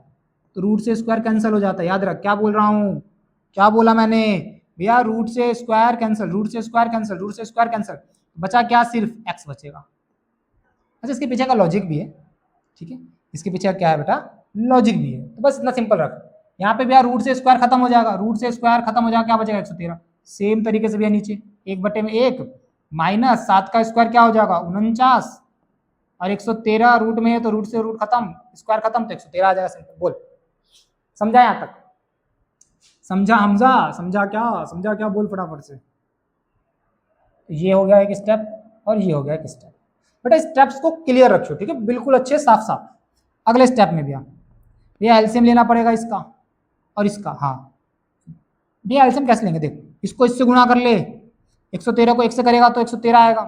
तो रूट से स्क्वायर कैंसिल हो जाता है। याद रख क्या बोल रहा हूँ, क्या बोला मैंने भैया? रूट से स्क्वायर कैंसिल, रूट से स्क्वायर कैंसिल, रूट से स्क्वायर कैंसिल, बचा क्या? सिर्फ एक्स बचेगा। अच्छा इसके पीछे का लॉजिक भी है, ठीक है, इसके पीछे क्या है बेटा? लॉजिक भी है। तो बस इतना सिंपल रख, यहाँ पे भैया रूट से स्क्वायर खत्म हो जाएगा, रूट से स्क्वायर खत्म हो जाएगा, क्या बचेगा? 113। सेम तरीके से भैया नीचे 1/1 माइनस 7 का स्क्वायर क्या हो जाएगा? 49 और 113 रूट में है तो रूट से रूट खत्म, स्क्वायर खत्म, तो 113 आ जाएगा। सिंपल। बोल समझा यहाँ तक? समझा हमजा? समझा क्या? समझा क्या? बोल फटाफट से। ये हो गया एक स्टेप और ये हो गया एक स्टेप। बेटा स्टेप्स को क्लियर रखियो, ठीक है, बिल्कुल अच्छे साफ साफ। अगले स्टेप में भैया भैया एलसीएम लेना पड़ेगा इसका और इसका। हाँ भैया एलसीएम कैसे लेंगे? देख, इसको इससे गुणा कर ले, 113 को 1 से करेगा तो 113 आएगा,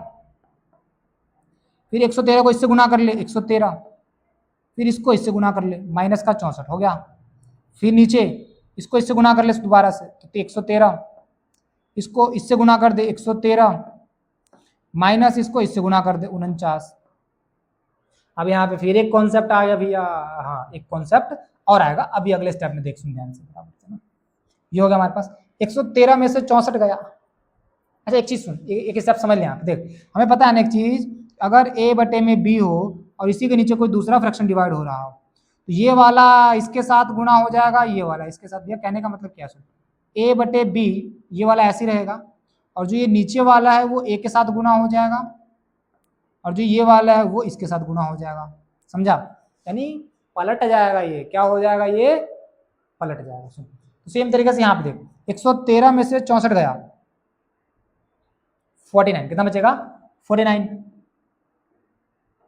फिर 113 को इससे गुणा कर ले 113, फिर इसको इससे गुणा कर ले माइनस का 64 हो गया, फिर नीचे इसको इससे गुणा कर ले दोबारा से तो 113, इसको इससे गुणा कर दे 113 माइनस इसको इससे गुणा कर दे 49। अब यहाँ पे फिर एक कॉन्सेप्ट आ गया भैया, हाँ एक कॉन्सेप्ट और आएगा अभी अगले स्टेप में, देख सुन ध्यान से बराबर से ना। ये हो गया हमारे पास 113 में से 64 गया। अच्छा एक चीज सुन, एक स्टेप समझ ले यहाँ पे, देख हमें पता है ना एक चीज, अगर a बटे में b हो और इसी के नीचे कोई दूसरा फ्रैक्शन डिवाइड हो रहा हो तो ये वाला इसके साथ गुणा हो जाएगा, ये वाला इसके साथ। भैया कहने का मतलब क्या? सुन, a बटे b ये वाला ऐसे ही रहेगा और जो ये नीचे वाला है वो a के साथ गुणा हो जाएगा और जो ये वाला है वो इसके साथ गुणा हो जाएगा। समझा? यानी पलट जाएगा, ये क्या हो जाएगा? ये पलट जाएगा। सुन तो सेम तरीके से यहाँ पे देख, 113 में से 64 गया 49, कितना बचेगा? 49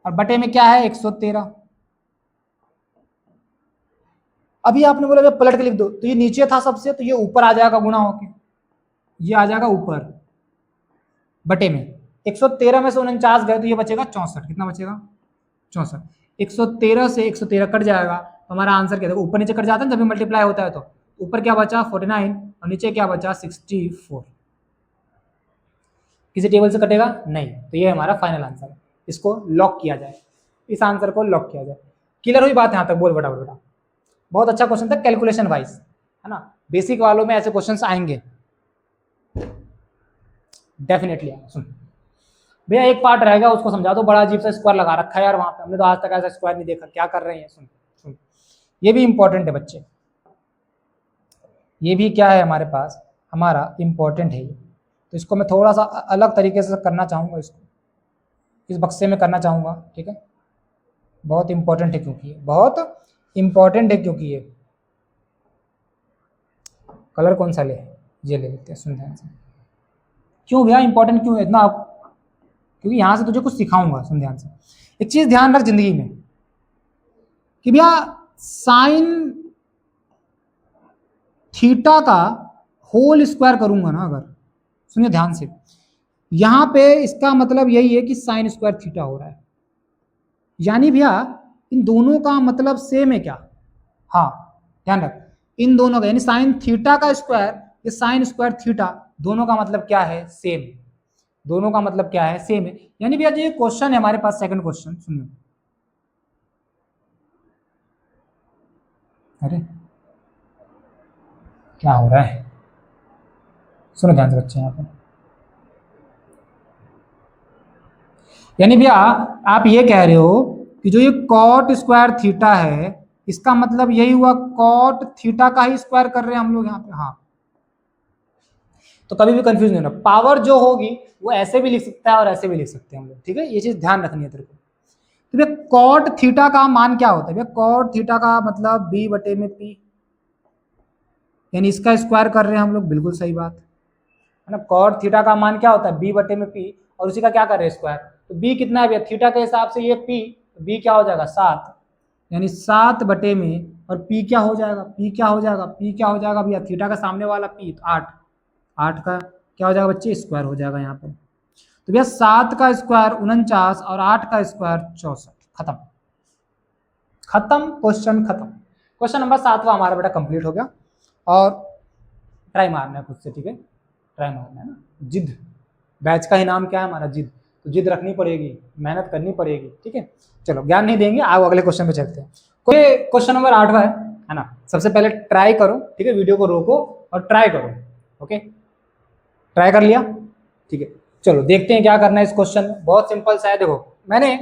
और बटे में क्या है? 113। अभी आपने बोला जब पलट के लिख दो तो ये नीचे था सबसे तो ये ऊपर आ जाएगा गुणा होके, ये आ जाएगा ऊपर बटे में। 113 में से 49 गए तो ये बचेगा 64। कितना बचेगा? 64। 113 से 113 कट जाएगा तो हमारा आंसर क्या? देखो ऊपर नीचे कट जाता है जब भी मल्टीप्लाई होता है तो ऊपर क्या बचा? 49 और नीचे क्या बचा? 64। किसी टेबल से कटेगा नहीं, तो ये हमारा फाइनल आंसर है। इसको लॉक किया जाए, इस आंसर को लॉक किया जाए। क्लियर हुई बात यहाँ तक? बोल बेटा बेटा, बहुत अच्छा क्वेश्चन था कैलकुलेशन वाइज, है ना, बेसिक वालों में ऐसे क्वेश्चंस आएंगे डेफिनेटली। सुन भैया एक पार्ट रह गया, उसको समझा दो। बड़ा अजीब सा स्क्वायर लगा रखा है यार वहां पे, हमने तो आज तक ऐसा स्क्वायर नहीं देखा, क्या कर रहे हैं? सुन सुन, ये भी इंपॉर्टेंट है बच्चे, ये भी क्या है हमारे पास, हमारा इंपॉर्टेंट है ये। तो इसको मैं थोड़ा सा अलग तरीके से करना चाहूँगा, इसको इस बक्से में करना चाहूँगा, ठीक है। बहुत इंपॉर्टेंट है क्योंकि ये बहुत इंपॉर्टेंट है, क्योंकि ये कलर कौन सा ले, ये ले लेते हैं। सुन ध्यान से, क्यों भैया इंपॉर्टेंट क्यों है इतना? क्योंकि यहाँ से तुझे कुछ सिखाऊंगा। सुन ध्यान से, एक चीज ध्यान रख जिंदगी में कि भैया साइन थीटा का होल स्क्वायर करूंगा ना अगर, सुनिए ध्यान से, यहां पे इसका मतलब यही है कि साइन स्क्वायर थीटा हो रहा है, यानी भैया इन दोनों का मतलब सेम है क्या? हाँ ध्यान रख, इन दोनों का यानी साइन थीटा का स्क्वायर या साइन स्क्वायर थीटा, दोनों का मतलब क्या है? सेम। दोनों का मतलब क्या है? सेम है। यानी भैया जो ये क्वेश्चन है हमारे पास, सेकंड क्वेश्चन सुनिए, अरे क्या हो रहा है, सुनो ध्यान से बच्चे यहाँ पे। यानी भैया आप ये कह रहे हो कि जो ये कॉट स्क्वायर थीटा है, इसका मतलब यही हुआ कॉट थीटा का ही स्क्वायर कर रहे हैं हम लोग यहाँ पे। हाँ, तो कभी भी कंफ्यूज नहीं होना, पावर जो होगी वो ऐसे भी लिख सकता है और ऐसे भी लिख सकते हैं हम लोग, ठीक है, ये चीज ध्यान रखनी है तेरे को। तो भैया कॉट थीटा का मान क्या होता है, भैया कॉट थीटा का मतलब b बटे में p, यानी इसका स्क्वायर कर रहे हैं हम लोग, बिल्कुल सही बात है ना। कॉट थीटा का मान क्या होता है, b बटे में p, और उसी का क्या कर रहे हैं स्क्वायर। तो b कितना है भैया, थीटा के हिसाब से ये p, तो b क्या हो जाएगा 7, यानी 7 बटे में, और p क्या हो जाएगा, p क्या हो जाएगा, p क्या हो जाएगा भैया, थीटा का सामने वाला p, तो 8, 8 का क्या हो जाएगा बच्चे, स्क्वायर हो जाएगा यहाँ पे। तो भैया 7 का स्क्वायर 49 और 8 का स्क्वायर 64, खत्म, खत्म, क्वेश्चन खत्म। क्वेश्चन नंबर 7वां हमारा बेटा कंप्लीट हो गया। और ट्राई मारना है खुद से, ठीक है, ट्राई मारना है ना, जिद, बैच का ही नाम क्या है हमारा, जिद, तो जिद रखनी पड़ेगी, मेहनत करनी पड़ेगी, ठीक है। चलो ज्ञान नहीं देंगे, आओ अगले क्वेश्चन पे चलते हैं। कोई क्वेश्चन नंबर 8वां है ना। सबसे पहले ट्राई करो, ठीक है, वीडियो को रोको और ट्राई करो, ओके, ट्राई कर लिया, ठीक है। चलो देखते हैं क्या करना है इस क्वेश्चन, बहुत सिंपल सा है। देखो मैंने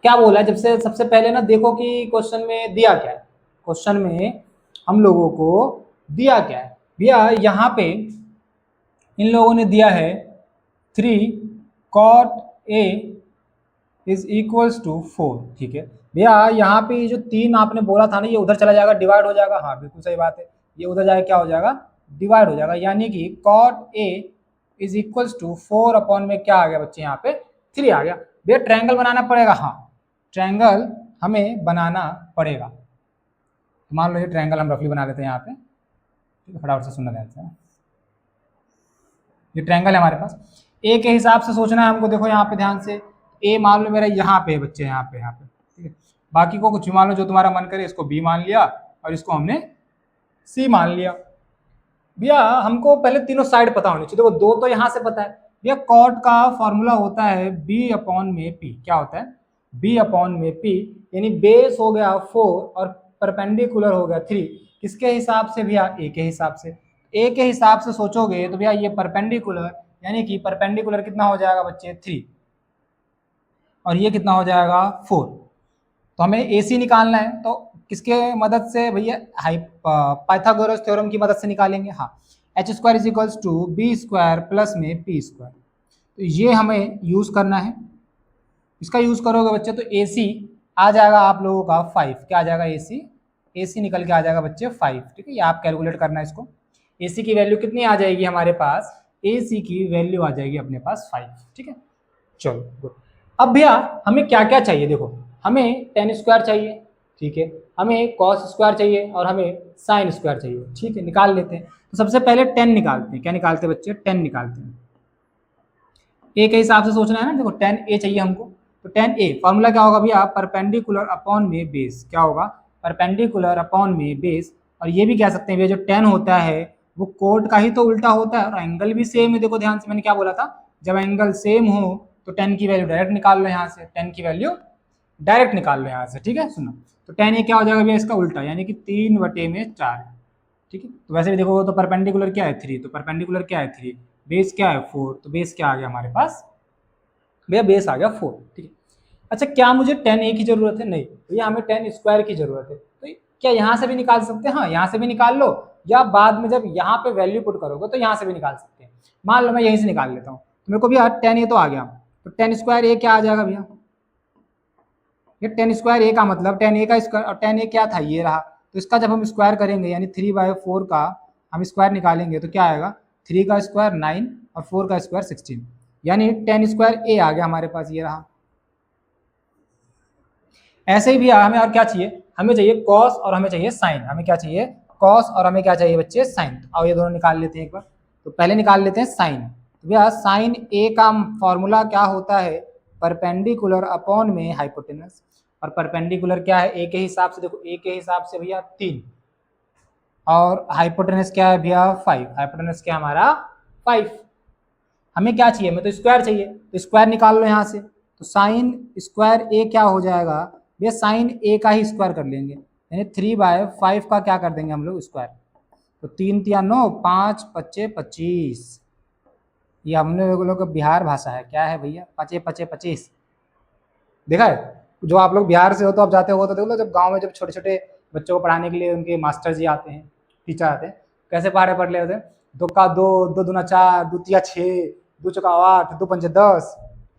क्या बोला है, जब से सबसे पहले ना देखो कि क्वेश्चन में दिया क्या है, क्वेश्चन में हम लोगों को दिया क्या है भैया। यहाँ पे इन लोगों ने दिया है 3 cot a is equals to 4, ठीक है भैया। यहाँ पे जो 3 आपने बोला था ना, ये उधर चला जाएगा, डिवाइड हो जाएगा, हाँ बिल्कुल सही बात है, ये उधर जाएगा क्या हो जाएगा, डिवाइड हो जाएगा, यानी कि cot a is equals to 4 upon में क्या आ गया बच्चे, यहाँ पे 3 आ गया भैया। ट्रायंगल बनाना पड़ेगा, हाँ ट्रायंगल हमें बनाना पड़ेगा। तो मान लो ये ट्रायंगल हम रफली बना लेते हैं यहाँ पे, ठीक है, फटाफट से सुनना रहता है। ये ट्रायंगल है हमारे पास, ए के हिसाब से सोचना है हमको, देखो यहाँ पे ध्यान से, ए मान लो मेरा यहाँ पे है बच्चे, यहाँ पे ठीक है। बाकी को कुछ भी मान लो जो तुम्हारा मन करे, इसको बी मान लिया और इसको हमने सी मान लिया। भैया हमको पहले तीनों साइड पता होनी चाहिए, देखो दो तो यहाँ से पता है भैया, कॉट का फॉर्मूला होता है बी अपॉन में पी, क्या होता है बी अपॉन में पी, यानी बेस हो गया 4 और परपेंडिकुलर हो गया 3, किसके हिसाब से भैया, ए के हिसाब से। ए के हिसाब से सोचोगे तो भैया ये परपेंडिकुलर, यानी कि परपेंडिकुलर कितना हो जाएगा बच्चे 3, और ये कितना हो जाएगा 4। तो हमें ए सी निकालना है, तो किसके मदद से भैया, पाइथागोरस थ्योरम की मदद से निकालेंगे, हाँ, H square is equals to B square plus में पी स्क्वायर, तो ये हमें यूज करना है। इसका यूज करोगे बच्चे तो ए सी आ जाएगा आप लोगों का 5, क्या आ जाएगा ए सी निकल के आ जाएगा बच्चे 5, ठीक है, ये आप कैलकुलेट करना है इसको। ए सी की वैल्यू कितनी आ जाएगी हमारे पास, ए सी की वैल्यू आ जाएगी अपने पास 5, ठीक है। चलो गुड। अब भैया हमें क्या क्या चाहिए, देखो हमें टेन स्क्वायर चाहिए, ठीक है, हमें कॉस स्क्वायर चाहिए और हमें साइन स्क्वायर चाहिए, ठीक है, निकाल लेते हैं। तो सबसे पहले 10 निकालते हैं, क्या निकालते हैं बच्चे, 10 निकालते हैं। ए के हिसाब से सोचना है ना, देखो 10 ए चाहिए हमको, तो 10 ए फॉर्मूला क्या होगा भैया, परपेंडिकुलर अपॉन में बेस, क्या होगा, परपेंडिकुलर अपॉन में बेस। और ये भी कह सकते हैं भैया जो 10 होता है वो कोट का ही तो उल्टा होता है, और एंगल भी सेम है। देखो ध्यान से मैंने क्या बोला था, जब एंगल सेम हो तो 10 की वैल्यू डायरेक्ट निकाल लो यहाँ से, 10 की वैल्यू डायरेक्ट निकाल लो यहाँ से, ठीक है। सुनो तो 10 ए क्या हो जाएगा भैया, इसका उल्टा, यानी कि 3/4, ठीक है। तो वैसे भी देखो तो परपेंडिकुलर क्या है 3, तो परपेंडिकुलर क्या है 3, बेस क्या है 4, तो बेस क्या आ गया हमारे पास भैया, बेस आ गया 4, ठीक है। अच्छा क्या मुझे 10 ए की जरूरत है, नहीं भैया हमें 10 स्क्वायर की जरूरत है। तो क्या यहाँ से भी निकाल सकते हैं, हाँ यहाँ से भी निकाल लो, या बाद में जब यहाँ पे वैल्यू पुट करोगे तो यहाँ से भी निकाल सकते हैं। मान लो मैं यहीं से निकाल लेता हूँ, तो मेरे को भैया 10 ए तो आ गया, तो 10 स्क्वायर ए क्या आ जाएगा भैया, ये 10 स्क्वायर ए का मतलब 10 ए का स्क्वायर, और 10 ए क्या था ये रहा, तो इसका जब हम स्क्वायर करेंगे यानी 3/4 का हम स्क्वायर निकालेंगे तो क्या आएगा, 3 का स्क्वायर 9 और 4 का स्क्वायर 16, यानी 10 स्क्वायर ए आ गया हमारे पास, ये रहा। ऐसे ही भी हमें और क्या चाहिए, हमें चाहिए कॉस और हमें चाहिए साइन, हमें क्या चाहिए कॉस और हमें क्या चाहिए बच्चे साइन। तो ये दोनों निकाल लेते हैं एक बार, तो पहले निकाल लेते हैं साइन। तो भैया साइन ए का फॉर्मूला क्या होता है, परपेंडिकुलर अपॉन में हाइपोटेनस, और परपेंडिकुलर क्या है ए के हिसाब से, देखो ए के हिसाब से भैया 3, और हाइपोटेनस क्या है भैया 5, हाइपोटेनस क्या हमारा 5। हमें क्या चाहिए, हमें तो स्क्वायर चाहिए, तो स्क्वायर निकाल लो यहाँ से, तो साइन स्क्वायर ए क्या हो जाएगा भैया, साइन ए का ही स्क्वायर कर लेंगे, यानी 3/5 का क्या कर देंगे हम लोग स्क्वायर, तो 3 तिया 9, 5 पच्चे 25। ये हम लोग का बिहार भाषा है, क्या है भैया, पचे पचे 25। देखा है, जो आप लोग बिहार से हो तो आप जाते हो तो देखो जब गांव में जब छोटे छोटे बच्चों को पढ़ाने के लिए उनके मास्टर जी आते हैं, टीचर आते हैं, कैसे पढ़े पढ़ ले होते हैं, 2 का 2, 2 दूना 4, 2 तिया 6, 2 चौका 8, 2 पंचे 10,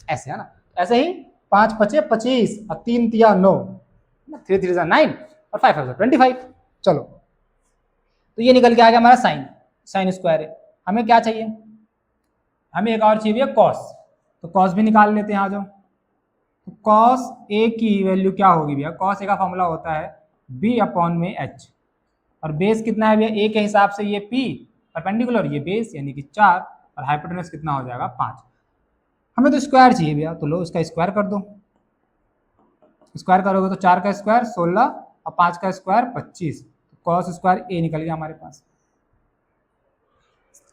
ऐसे है ना। ऐसे ही 5 पचे 25 और 3 तिया 9, 3 3 9 और 5 5 25। चलो, तो ये निकल के आ गया हमारा साइन स्क्वायर है। हमें क्या चाहिए, हमें एक और चाहिए कॉस, तो कॉस भी निकाल लेते हैं, आ जाओ। तो कॉस ए की वैल्यू क्या होगी भैया, कॉस ए का फॉर्मूला होता है b/h, और बेस कितना है भैया, ए के हिसाब से ये p परपेंडिकुलर, ये बेस यानी कि 4, और हाइपोटेनस कितना हो जाएगा 5। हमें तो स्क्वायर चाहिए भैया, तो लो इसका स्क्वायर कर दो। स्क्वायर करोगे तो 4 का स्क्वायर 16 और 5 का स्क्वायर 25, तो कॉस स्क्वायर ए निकल गया हमारे पास।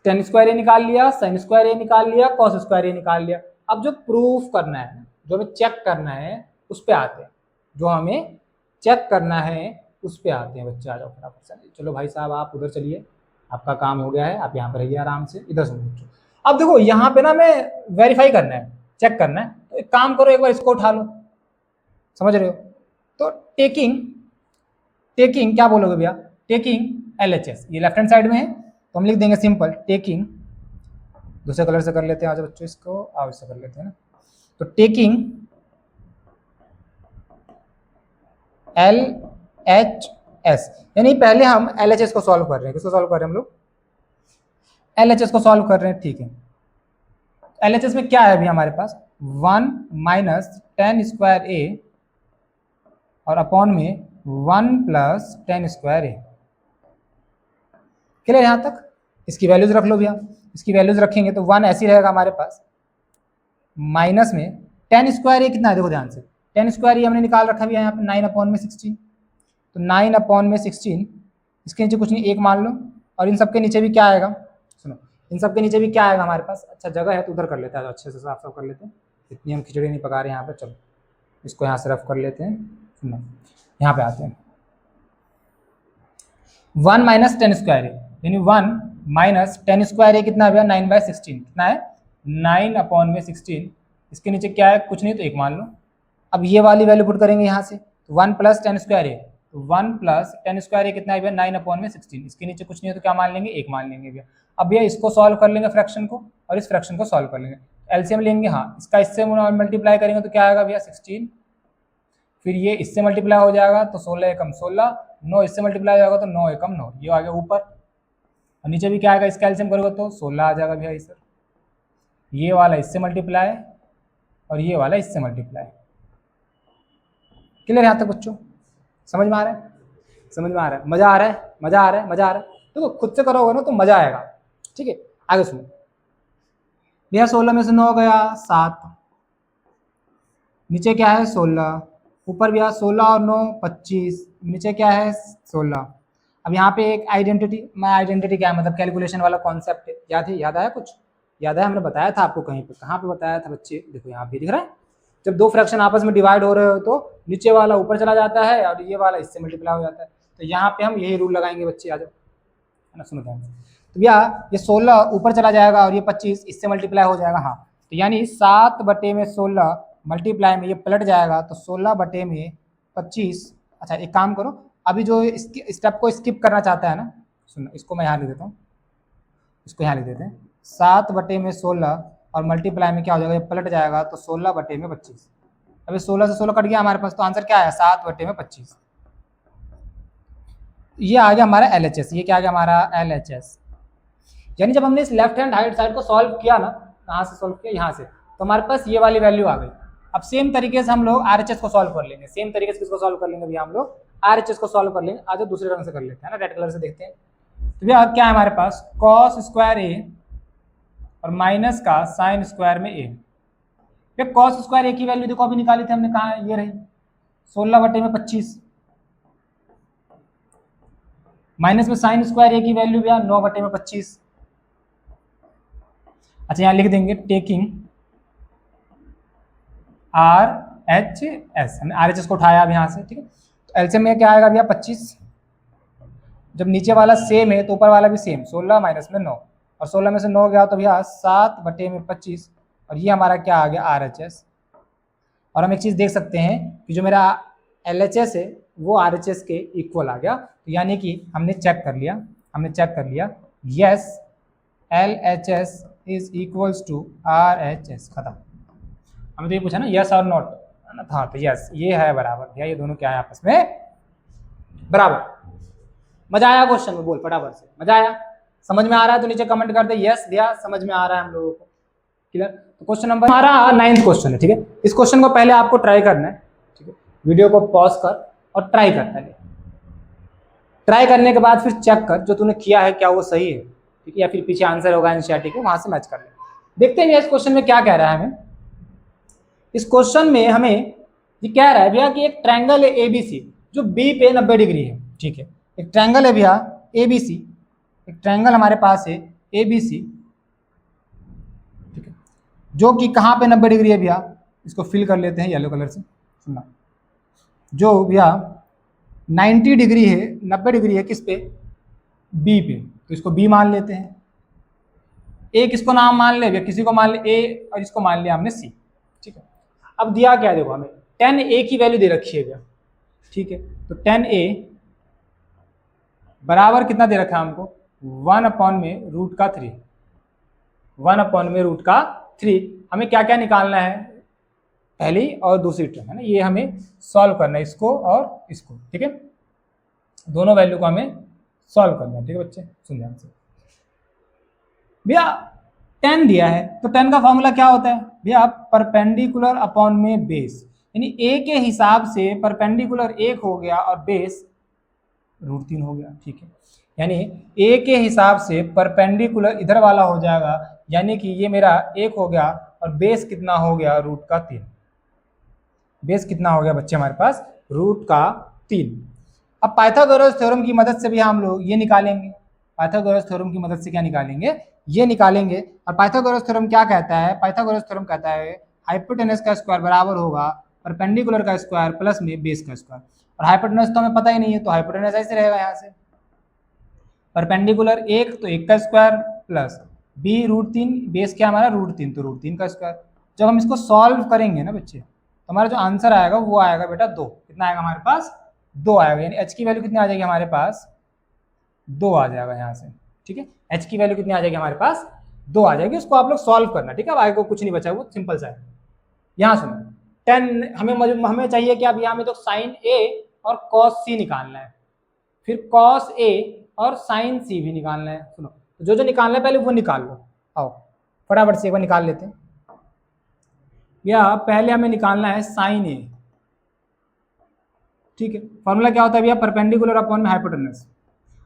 टेन स्क्वायर ए निकाल लिया, साइन स्क्वायर ए निकाल लिया, कॉस स्क्वायर ए निकाल लिया। अब जो प्रूफ करना है, जो हमें चेक करना है, उस पर आते हैं। जो हमें चेक करना है उस पर आते हैं बच्चे, आ जाओ फटाफट से। चलो भाई साहब आप उधर चलिए, आपका काम हो गया है, आप यहाँ पर रहिए आराम से, इधर सुनो बच्चों। अब देखो यहाँ पे ना हमें वेरीफाई करना है, चेक करना है, तो एक काम करो, एक बार इसको उठा लो, समझ रहे हो। तो टेकिंग क्या बोलोगे भैया, टेकिंग LHS, ये लेफ्ट हैंड साइड में है, तो हम लिख देंगे सिंपल टेकिंग, दूसरे कलर से कर लेते हैं आज बच्चों इसको, आओ इससे कर लेते हैं ना। तो टेकिंग LHS, यानी पहले हम LHS को सॉल्व कर रहे हैं, किसको सॉल्व कर रहे हैं हम लोग, LHS को सॉल्व कर रहे हैं, ठीक है। LHS में क्या है अभी हमारे पास, 1 माइनस 10 स्क्वायर ए और अपॉन में 1 प्लस 10 स्क्वायर ए। क्लियर यहाँ तक, इसकी वैल्यूज रख लो भैया, इसकी वैल्यूज रखेंगे तो 1 ऐसी रहेगा हमारे पास, माइनस में 10 स्क्वायर ए कितना है, देखो ध्यान से, 10 स्क्वायर ये हमने निकाल रखा भी है यहाँ पे 9/16, तो 9/16, इसके नीचे कुछ नहीं, एक मान लो, और इन सब के नीचे भी क्या आएगा, सुनो, इन सब के नीचे भी क्या आएगा हमारे पास, अच्छा जगह है तो उधर कर लेते हैं, अच्छे से साफ साफ कर लेते हैं, इतनी हम खिचड़ी नहीं पका रहे यहाँ पे। चलो इसको यहाँ से रफ कर लेते हैं, सुनो यहाँ पे आते हैं, 1 माइनस 10 स्क्वायर ए, यानी 1 माइनस 10 स्क्वायर ए कितना है भैया, 9/16, कितना है 9/16, इसके नीचे क्या है, कुछ नहीं, तो एक मान लो। अब ये वाली वैल्यू पुट करेंगे यहाँ से, तो 1 प्लस 10 स्क्वायर ए, तो 1 प्लस 10 स्क्वायर ए कितना है भैया, 9/16, इसके नीचे कुछ नहीं है तो क्या मान लेंगे, एक मान लेंगे भैया। अब भैया इसको सॉल्व कर लेंगे फ्रैक्शन को, और इस फ्रैक्शन को सॉल्व कर लेंगे, एलसीएम लेंगे, हाँ इसका इससे मल्टीप्लाई करेंगे तो क्या आएगा भैया 16, फिर ये इससे मल्टीप्लाई हो जाएगा तो 16 एकम 16, 9 इससे मल्टीप्लाई हो जाएगा तो 9 एकम 9, ये आ गया ऊपर, और नीचे भी क्या आएगा, इसका एलसीएम करोगे तो 16 आ जाएगा भैया सर, ये वाला इससे मल्टीप्लाई और ये वाला इससे मल्टीप्लाई। क्लियर यहाँ तक बच्चों, समझ में आ रहा है, समझ में आ रहा है, मजा आ रहा है, मजा आ रहा है, मजा आ रहा है, देखो खुद से करोगे ना तो मजा आएगा, ठीक है। आगे सुनो भैया, 16 में से 9 गया 7, नीचे क्या है 16, ऊपर भैया 16 और 9 25, नीचे क्या है 16। अब यहाँ पे एक आइडेंटिटी क्या है, मतलब कैलकुलेशन वाला कॉन्सेप्ट है, याद आया कुछ, याद है, हमने बताया था आपको कहीं पे, कहाँ पे बताया था बच्चे, देखो यहाँ पे दिख रहा है, जब दो फ्रैक्शन आपस में डिवाइड हो रहे हो तो नीचे वाला ऊपर चला जाता है और ये वाला इससे मल्टीप्लाई हो जाता है, तो यहाँ पे हम यही रूल लगाएंगे बच्चे, आ जाओ, है ना, सुनो ध्यान से। तो भैया ये 16 ऊपर चला जाएगा और ये 25 इससे मल्टीप्लाई हो जाएगा, हाँ, तो यानी 7/16 मल्टीप्लाई में ये पलट जाएगा, तो 16/25। अच्छा एक काम करो, अभी जो स्टेप को स्किप करना चाहता है ना, सुनो इसको मैं यहाँ लिख देता हूँ, इसको यहाँ लिख देते हैं, 7/16 और मल्टीप्लाई में क्या हो जाएगा, ये पलट जाएगा तो 16/25। अभी 16 से 16 कट गया हमारे पास, तो आंसर क्या है 7/25। ये आ गया हमारा LHS, ये क्या आ गया हमारा LHS। यानी जब हमने इस लेफ्ट हैंड राइट साइड को सॉल्व किया ना, कहाँ से सॉल्व किया, यहाँ से, तो हमारे पास ये वाली वैल्यू आ गई। अब सेम तरीके से हम लोग RHS को सॉल्व कर लेंगे, सेम तरीके से किसको सॉल्व कर लेंगे भैया, हम लोग RHS को सॉल्व कर लेंगे। आज दूसरे रंग से कर लेते हैं ना, रेड कलर से देखते हैं। तो भैया क्या है हमारे पास, कॉस स्क्वायर ए और माइनस का साइन स्क्वायर में ए। फिर कॉस स्क्वायर ए की वैल्यू देखो अभी निकाली थी हमने, कहा ये रही 16/25, माइनस में साइन स्क्वायर ए की वैल्यू भैया 9/25। अच्छा यहाँ लिख देंगे टेकिंग RHS, हमने RHS को उठाया अब यहाँ से, ठीक है। तो एलसीएम में क्या आएगा भैया 25, जब नीचे वाला सेम है तो ऊपर वाला भी सेम, 16 माइनस में 9, और 16 में से 9 गया तो भैया 7/25, और ये हमारा क्या आ गया RHS। और हम एक चीज़ देख सकते हैं कि जो मेरा LHS है वो RHS के इक्वल आ गया, तो यानी कि हमने चेक कर लिया yes LHS is equals to RHS, खत्म। हमने तो ये पूछा ना यस और नॉट, हाँ तो यस ये है बराबर, भैया ये दोनों क्या है आपस में बराबर। मजा आया क्वेश्चन में, बोल फटाफट से, मजा आया, समझ में आ रहा है तो नीचे कमेंट कर दे यस भैया समझ में आ रहा है हम लोगों को, क्लियर। तो क्वेश्चन नंबर हमारा 9th क्वेश्चन है, ठीक है। इस क्वेश्चन को पहले आपको ट्राई करना है, ठीक है, वीडियो को पॉज कर और ट्राई कर पहले, ट्राई करने के बाद फिर चेक कर जो तूने किया है क्या वो सही है, ठीक है, या फिर पीछे आंसर होगा एनसीईआरटी के, वहां से मैच कर ले। देखते हैं इस क्वेश्चन में क्या कह रहा है हमें। इस क्वेश्चन में हमें ये कह रहा है भैया कि एक ट्रायंगल है ABC जो B पे 90 डिग्री है, ठीक है। एक ट्रायंगल है भैया ABC, एक ट्रायंगल हमारे पास है ABC, ठीक है, जो कि कहाँ पे 90 डिग्री है भैया, इसको फिल कर लेते हैं येलो कलर से, सुनना, जो भैया 90 डिग्री है, 90 डिग्री है किस पे, B पे, तो इसको B मान लेते हैं। एक इसको नाम मान ले भैया, किसी को मान ले A और इसको मान लिया हमने C, ठीक है। अब दिया क्या है देखो हमें, tan A की वैल्यू दे रखी है भैया, ठीक है, तो tan A बराबर कितना दे रखा है हमको 1/√3, 1/√3। हमें क्या क्या निकालना है, पहली और दूसरी टर्म है ना, ये हमें सॉल्व करना है, इसको और इसको, ठीक है, दोनों वैल्यू को हमें सॉल्व करना है, ठीक है बच्चे, सुन ध्यान से भैया। tan दिया है तो tan का फॉर्मूला क्या होता है भैया, परपेंडिकुलर अपॉन में बेस, यानी A के हिसाब से परपेंडिकुलर 1 हो गया और बेस √3 हो गया, ठीक है, यानी A के हिसाब से परपेंडिकुलर इधर वाला हो जाएगा, यानी कि ये मेरा 1 हो गया और बेस कितना हो गया √3, बेस कितना हो गया बच्चे हमारे पास √3। अब पाइथागोरस थ्योरम की मदद से भी हम लोग ये निकालेंगे, पाइथागोरस थ्योरम की मदद से क्या निकालेंगे, ये निकालेंगे। और पाइथागोरस थ्योरम क्या कहता है, पाइथागोरस थ्योरम कहता है हाइपोटेनस का स्क्वायर बराबर होगा परपेंडिकुलर का स्क्वायर प्लस में बेस का स्क्वायर, और हाइपोटेनस तो हमें पता ही नहीं है, तो हाइपोटेनस ऐसे रहेगा, यहाँ से परपेंडिकुलर 1 तो 1 का स्क्वायर प्लस b √3, बेस क्या हमारा √3 तो √3 का स्क्वायर। जब हम इसको सॉल्व करेंगे ना बच्चे तो हमारा जो आंसर आएगा वो आएगा बेटा 2, कितना आएगा हमारे पास 2 आएगा, यानी h की वैल्यू कितनी आ जाएगी हमारे पास 2 आ जाएगा यहाँ से, ठीक है, h की वैल्यू कितनी आ जाएगी हमारे पास 2 आ जाएगी। उसको आप लोग सॉल्व करना, ठीक है, अब आगे को कुछ नहीं बचा, वो सिंपल सा है। यहाँ सुनो 10 हमें चाहिए कि अब यहाँ में तो साइन A और कॉस C निकालना है, फिर कॉस A और साइन C भी निकालना है। सुनो तो जो जो निकालना है पहले वो निकाल लो, आओ फटाफट से एक बार निकाल लेते हैं। या पहले हमें निकालना है साइन A, ठीक है, फॉर्मूला क्या होता है भैया परपेंडिकुलर अपॉन में हाइपोटेनस।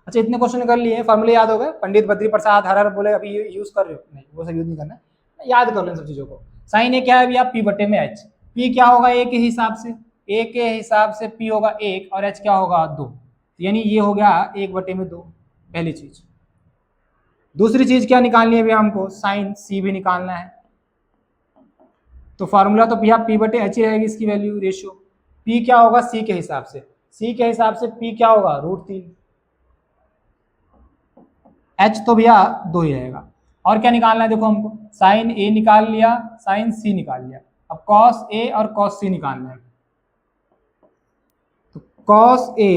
अच्छा इतने क्वेश्चन कर लिए, फॉर्मूले याद हो गए, पंडित बद्री प्रसाद हर बोले अभी यूज कर रहे हो, नहीं वो सब यूज नहीं करना है, याद कर लो इन सब चीजों को। साइन A क्या है भैया P/H, P क्या होगा A के हिसाब से, A के हिसाब से P होगा 1 और H क्या होगा 2, यानी ये हो गया 1/2, पहली चीज। दूसरी चीज क्या निकालनी है भैया हमको, साइन C भी निकालना है, तो फार्मूला तो भैया P/H ही रहेगी, इसकी वैल्यू रेशियो। P क्या होगा C के हिसाब से, C के हिसाब से P क्या होगा √3, H तो भैया 2 ही रहेगा। और क्या निकालना है देखो हमको, साइन A निकाल लिया, साइन C निकाल लिया, अब कॉस A और कॉस C निकालना है। तो कॉस A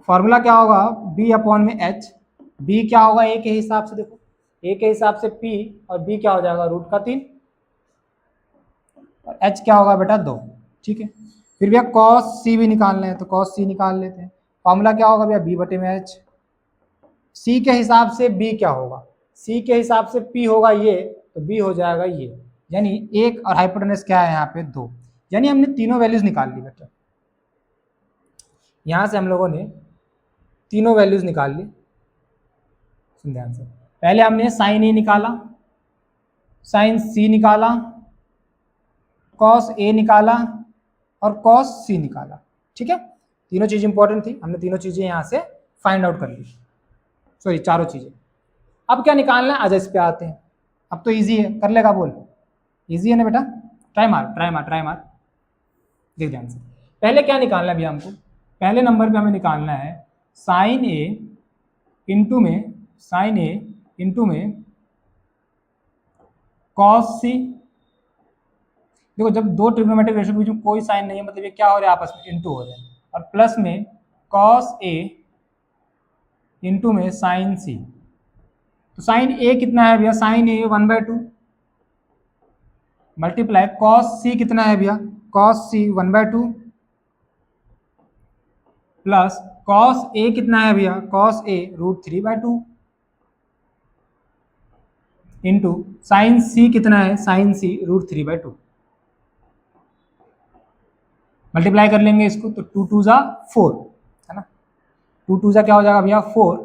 फॉर्मूला क्या होगा B/H, B क्या होगा A के हिसाब से, देखो A के हिसाब से P और B क्या हो जाएगा √3 और H क्या होगा बेटा 2, ठीक है। फिर भैया कॉस C भी निकालना है, तो कॉस C निकाल लेते हैं। फॉर्मूला क्या होगा भैया B/H, C के हिसाब से B क्या होगा, C के हिसाब से P होगा ये, तो B हो जाएगा ये, यानी 1 और हाइपोटेनस क्या है यहाँ पे 2, यानी हमने तीनों वैल्यूज निकाल ली बेटा। यहाँ से हम लोगों ने तीनों वैल्यूज निकाल ली, सुन ध्यान से। पहले हमने साइन A निकाला, साइन C निकाला, कॉस A निकाला और कॉस C निकाला, ठीक है। तीनों चीज इंपॉर्टेंट थी, हमने तीनों चीजें यहाँ से फाइंड आउट कर ली, सॉरी चारों चीजें। अब क्या निकालना है, आज इस पे आते हैं। अब तो इजी है, कर लेगा बोल, इजी है ना बेटा, ट्राई मार ट्राई मार ट्राई मार, देख ध्यान से। पहले क्या निकालना है भैया हमको, पहले नंबर पे हमें निकालना है साइन ए इंटू में कॉस सी। देखो जब दो ट्रिग्नोमेट्रिक रेशियो के बीच में कोई साइन नहीं है मतलब ये क्या हो रहा है, आपस में इंटू हो रहे हैं, और प्लस में कॉस ए इंटू में साइन सी। तो साइन ए कितना है भैया, साइन ए 1/2 मल्टीप्लाई कॉस सी कितना है भैया, cos C 1/2 plus cos A कितना है भैया, कॉस ए √3/2 इंटू साइन सी कितना है, साइन सी √3/2। मल्टीप्लाई कर लेंगे इसको तो 2 2 जा 4 है ना, 2 2 जा क्या हो जाएगा भैया 4,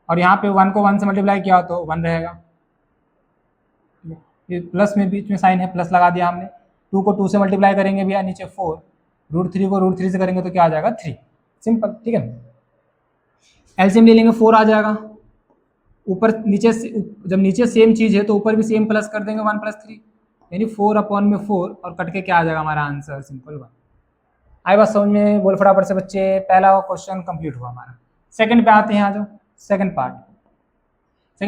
और यहाँ पे 1 को 1 से मल्टीप्लाई किया तो 1 रहेगा, ये प्लस में बीच में साइन है प्लस लगा दिया हमने। 2 को 2 से मल्टीप्लाई करेंगे भैया नीचे 4, √3 को √3 से करेंगे तो क्या आ जाएगा 3, सिंपल। ठीक है, एलसीएम ले लेंगे 4 आ जाएगा, ऊपर नीचे जब नीचे सेम चीज़ है तो ऊपर भी सेम प्लस कर देंगे 1 + 3 यानी 4/4 और कट के क्या आ जाएगा हमारा आंसर, सिंपल 1। आई बात समझ में, बोल फटाफट से बच्चे, पहला क्वेश्चन कंप्लीट हुआ हमारा। सेकंड पे आते हैं, आ जाओ सेकंड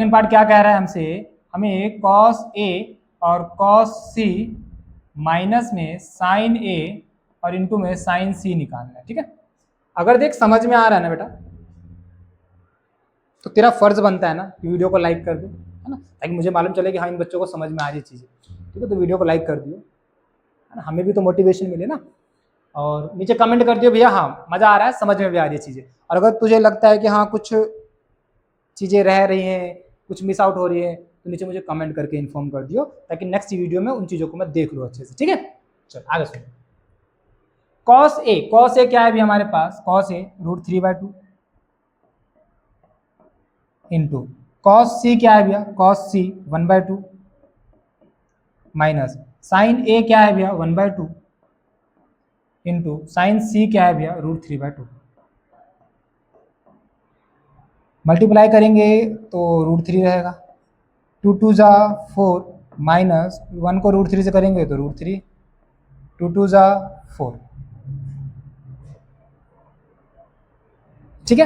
पार्ट क्या कह रहा है हमसे, हमें कॉस ए और कॉस सी माइनस में साइन ए और इंटू में साइन सी निकालना है। ठीक है, अगर देख समझ में आ रहा है ना बेटा तो तेरा फर्ज बनता है ना कि वीडियो को लाइक कर दो, है ना, ताकि मुझे मालूम चले कि हाँ इन बच्चों को समझ में आ रही है चीज़ें। ठीक है, तो वीडियो को लाइक कर दियो, है ना, हमें भी तो मोटिवेशन मिले ना। और नीचे कमेंट कर दियो भैया हाँ मज़ा आ रहा है, समझ में भी आ रही है चीज़ें। और अगर तुझे लगता है कि हाँ कुछ चीज़ें रह रही हैं, कुछ मिस आउट हो रही है, तो नीचे मुझे कमेंट करके इन्फॉर्म कर दियो, ताकि नेक्स्ट वीडियो में उन चीज़ों को मैं देख लूँ अच्छे से। ठीक है, चल आगे सुनो। कॉस ए क्या है भी हमारे पास, कॉस ए √3/2 इंटू कॉस सी क्या है भैया, कॉस सी 1/2 माइनस साइन ए क्या है भैया 1/2 इंटू साइन सी क्या है भैया √3/2। मल्टीप्लाई करेंगे तो √3 रहेगा, 2 2 जा 4 माइनस 1 को √3 से करेंगे तो √3, 2 2 जा 4। ठीक है,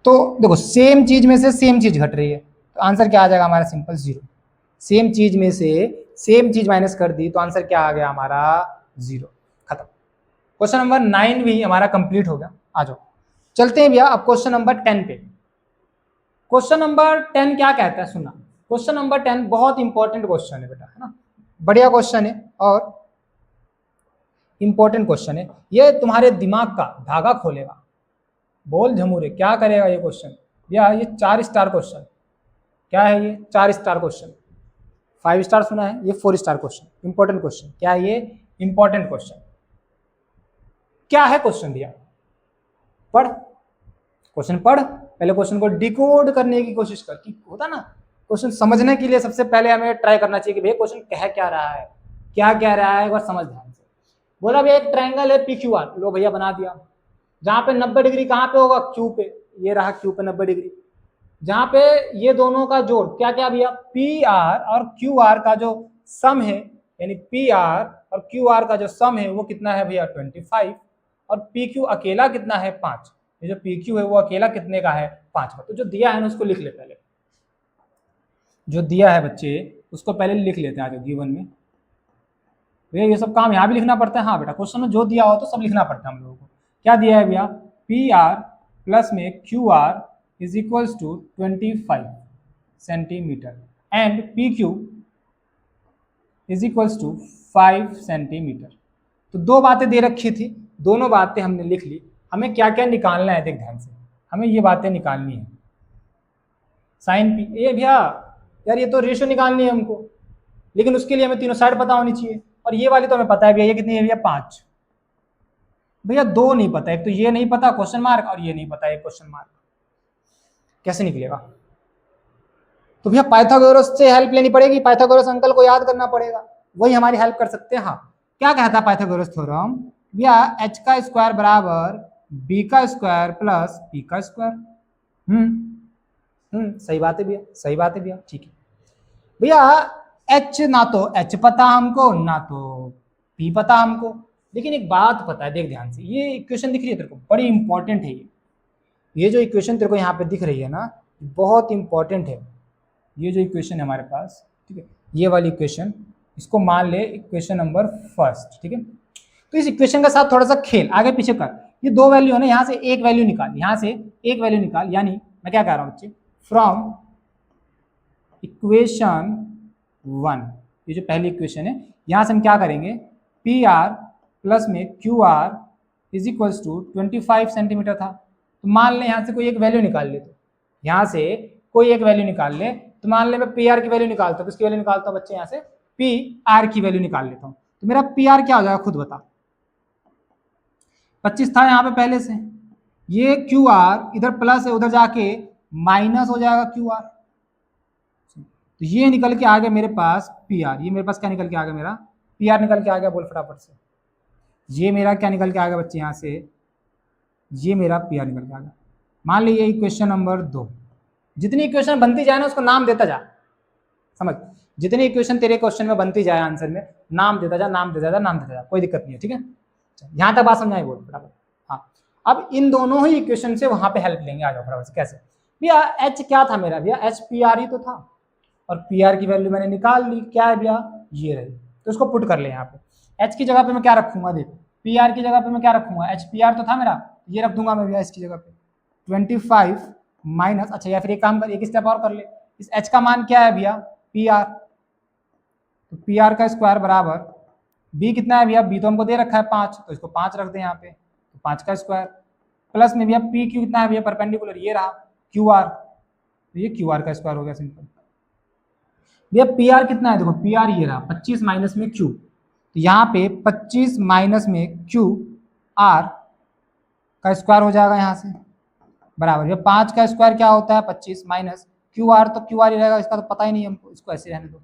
तो देखो सेम चीज में से सेम चीज घट रही है तो आंसर क्या आ जाएगा हमारा, सिंपल 0। सेम चीज में से सेम चीज माइनस कर दी तो आंसर क्या आ गया हमारा 0, खत्म। क्वेश्चन नंबर 9 भी हमारा कंप्लीट हो गया। आ जाओ चलते हैं भैया अब क्वेश्चन नंबर 10 पे। क्वेश्चन नंबर 10 क्या कहता है, सुनना। क्वेश्चन नंबर 10 बहुत इंपॉर्टेंट क्वेश्चन है बेटा, है ना, बढ़िया क्वेश्चन है और इंपॉर्टेंट क्वेश्चन है। ये तुम्हारे दिमाग का धागा खोलेगा, बोल झमूरे क्या करेगा ये क्वेश्चन भैया। ये 4 स्टार क्वेश्चन, क्या है ये 4 स्टार क्वेश्चन, 5 स्टार सुना है, ये 4 स्टार क्वेश्चन, इंपॉर्टेंट क्वेश्चन। क्या है ये, इंपॉर्टेंट क्वेश्चन। क्या है क्वेश्चन भैया, पढ़ क्वेश्चन, पढ़ पहले क्वेश्चन को डिकोड करने की कोशिश कर। कि होता ना क्वेश्चन समझने के लिए सबसे पहले हमें ट्राई करना चाहिए कि भैया क्वेश्चन कह क्या रहा है, क्या कह रहा है, एक बार समझ ध्यान से। बोला भैया एक ट्रायंगल है PQR, लो भैया बना दिया, जहां पे 90 डिग्री कहाँ पे होगा, क्यू पे, ये रहा क्यू पे 90 डिग्री, जहां पे ये दोनों का जोड़ क्या क्या भैया, PR और QR का जो सम है, यानी PR और QR का जो सम है वो कितना है भैया 25, और PQ अकेला कितना है 5। ये जो PQ है वो अकेला कितने का है 5 का। तो जो दिया है ना उसको लिख ले, पहले जो दिया है बच्चे उसको पहले लिख लेते हैं। आज गिवन में भैया ये सब काम यहाँ भी लिखना पड़ता है। हाँ बेटा क्वेश्चन में जो दिया हो तो सब लिखना पड़ता है हम लोगों को। क्या दिया है भैया, PR प्लस में QR is equals to 25 centimetre and PQ is equals to 5 centimetre. तो दो बातें दे रखी थी, दोनों बातें हमने लिख ली। हमें क्या क्या निकालना है, देख ध्यान से, हमें ये बातें निकालनी है। साइन P, ये भैया यार ये तो रेशियो निकालनी है हमको, लेकिन उसके लिए हमें तीनों साइड पता होनी चाहिए, और ये वाली तो हमें पता है भैया, ये कितनी है भैया 5। भैया 2 नहीं पता, एक तो ये नहीं पता क्वेश्चन मार्क, और ये नहीं पता एक क्वेश्चन मार्क, कैसे निकलेगा। तो भैया पाइथागोरस से हेल्प लेनी पड़ेगी, पाइथागोरस अंकल को याद करना पड़ेगा, वही हमारी हेल्प कर सकते हैं। हाँ क्या कहता है पाइथागोरस थ्योरम भैया, h का स्क्वायर बराबर b का स्क्वायर प्लस p का स्क्वायर। सही बात है भैया, सही बात है भैया, ठीक है भैया। h ना तो h पता हमको, ना तो पी पता हमको, लेकिन एक बात पता है, देख ध्यान से, ये इक्वेशन दिख रही है तेरे को, बड़ी इंपॉर्टेंट है ये जो इक्वेशन तेरे को यहाँ पे दिख रही है ना, बहुत इंपॉर्टेंट है। ये जो इक्वेशन है हमारे पास, ठीक है, ये वाली इक्वेशन, इसको मान ले इक्वेशन नंबर फर्स्ट, ठीक है। तो इस इक्वेशन के साथ थोड़ा सा खेल, आगे पीछे कर, ये दो वैल्यू है ना, यहाँ से एक वैल्यू निकाल, यहाँ से एक वैल्यू निकाल, यानी मैं क्या कह रहा हूँ बच्चे, फ्रॉम इक्वेशन 1, ये जो पहली इक्वेशन है, यहाँ से हम क्या करेंगे, पी आर प्लस में Q R is equals to 25 centimetre था। तो मान ले यहाँ से कोई एक वैल्यू निकाल ले, तो यहाँ से कोई एक वैल्यू निकाल ले, तो मान ले मैं पी आर की वैल्यू निकालता हूँ, किसकी वैल्यू निकालता हूँ बच्चे, यहाँ से पी आर की वैल्यू निकाल लेता हूँ। तो मेरा पी आर क्या हो जाएगा खुद बता, 25 था यहाँ पे पहले से, ये क्यू आर इधर प्लस है, उधर जाके माइनस हो जाएगा क्यू आर, तो ये निकल के आ गया मेरे पास पी आर, ये मेरे पास क्या निकल के आ गया, मेरा पी आर निकल के आ गया, बोल फटाफट से, ये मेरा क्या निकल के आ गया बच्चे, यहाँ से ये मेरा पी आर निकल के आ गया। मान लीजिए इक्वेशन नंबर 2, जितनी इक्वेशन बनती जाए ना उसको नाम देता जा, समझ, जितनी इक्वेशन तेरे क्वेश्चन में बनती जाए आंसर में, नाम देता जा, नाम देता जा, नाम देता जा, कोई दिक्कत नहीं है, ठीक है। यहाँ तक बात समझाई, बोल फटाफट। हाँ, अब इन दोनों ही इक्वेशन से वहां पे हेल्प लेंगे, आ जाओ फटाफट से। कैसे भैया, एच क्या था मेरा भैया, एच पी आर ही तो था, और पी आर की वैल्यू मैंने निकाल ली, क्या है भैया, ये रही, तो इसको पुट कर ले यहाँ पे। एच की जगह पे मैं क्या रखूंगा, देख, पी आर की जगह पे मैं क्या रखूंगा, एच पी आर तो था मेरा, ये रख दूंगा मैं भैया इसकी जगह पे 25 माइनस, अच्छा या फिर एक काम कर, एक स्टेप और कर ले, इस एच का मान क्या है भैया, पी आर, तो पी आर का स्क्वायर बराबर बी कितना है भैया, बी तो हमको दे रखा है 5, तो इसको 5 रख दे यहाँ पे, तो 5 का स्क्वायर प्लस में भैया पी क्यू कितना है भैया, परपेंडिकुलर ये रहा क्यू आर, तो ये क्यू आर का स्क्वायर हो गया सिंपल। भैया पी आर कितना है, देखो पी आर ये रहा 25 माइनस में क्यू, तो यहाँ पे 25 माइनस में क्यू आर का स्क्वायर हो जाएगा यहाँ से, बराबर ये 5 का स्क्वायर क्या होता है 25 माइनस क्यू आर, तो क्यू आर ही रहेगा, इसका तो पता ही नहीं हमको, इसको ऐसे रहने दो,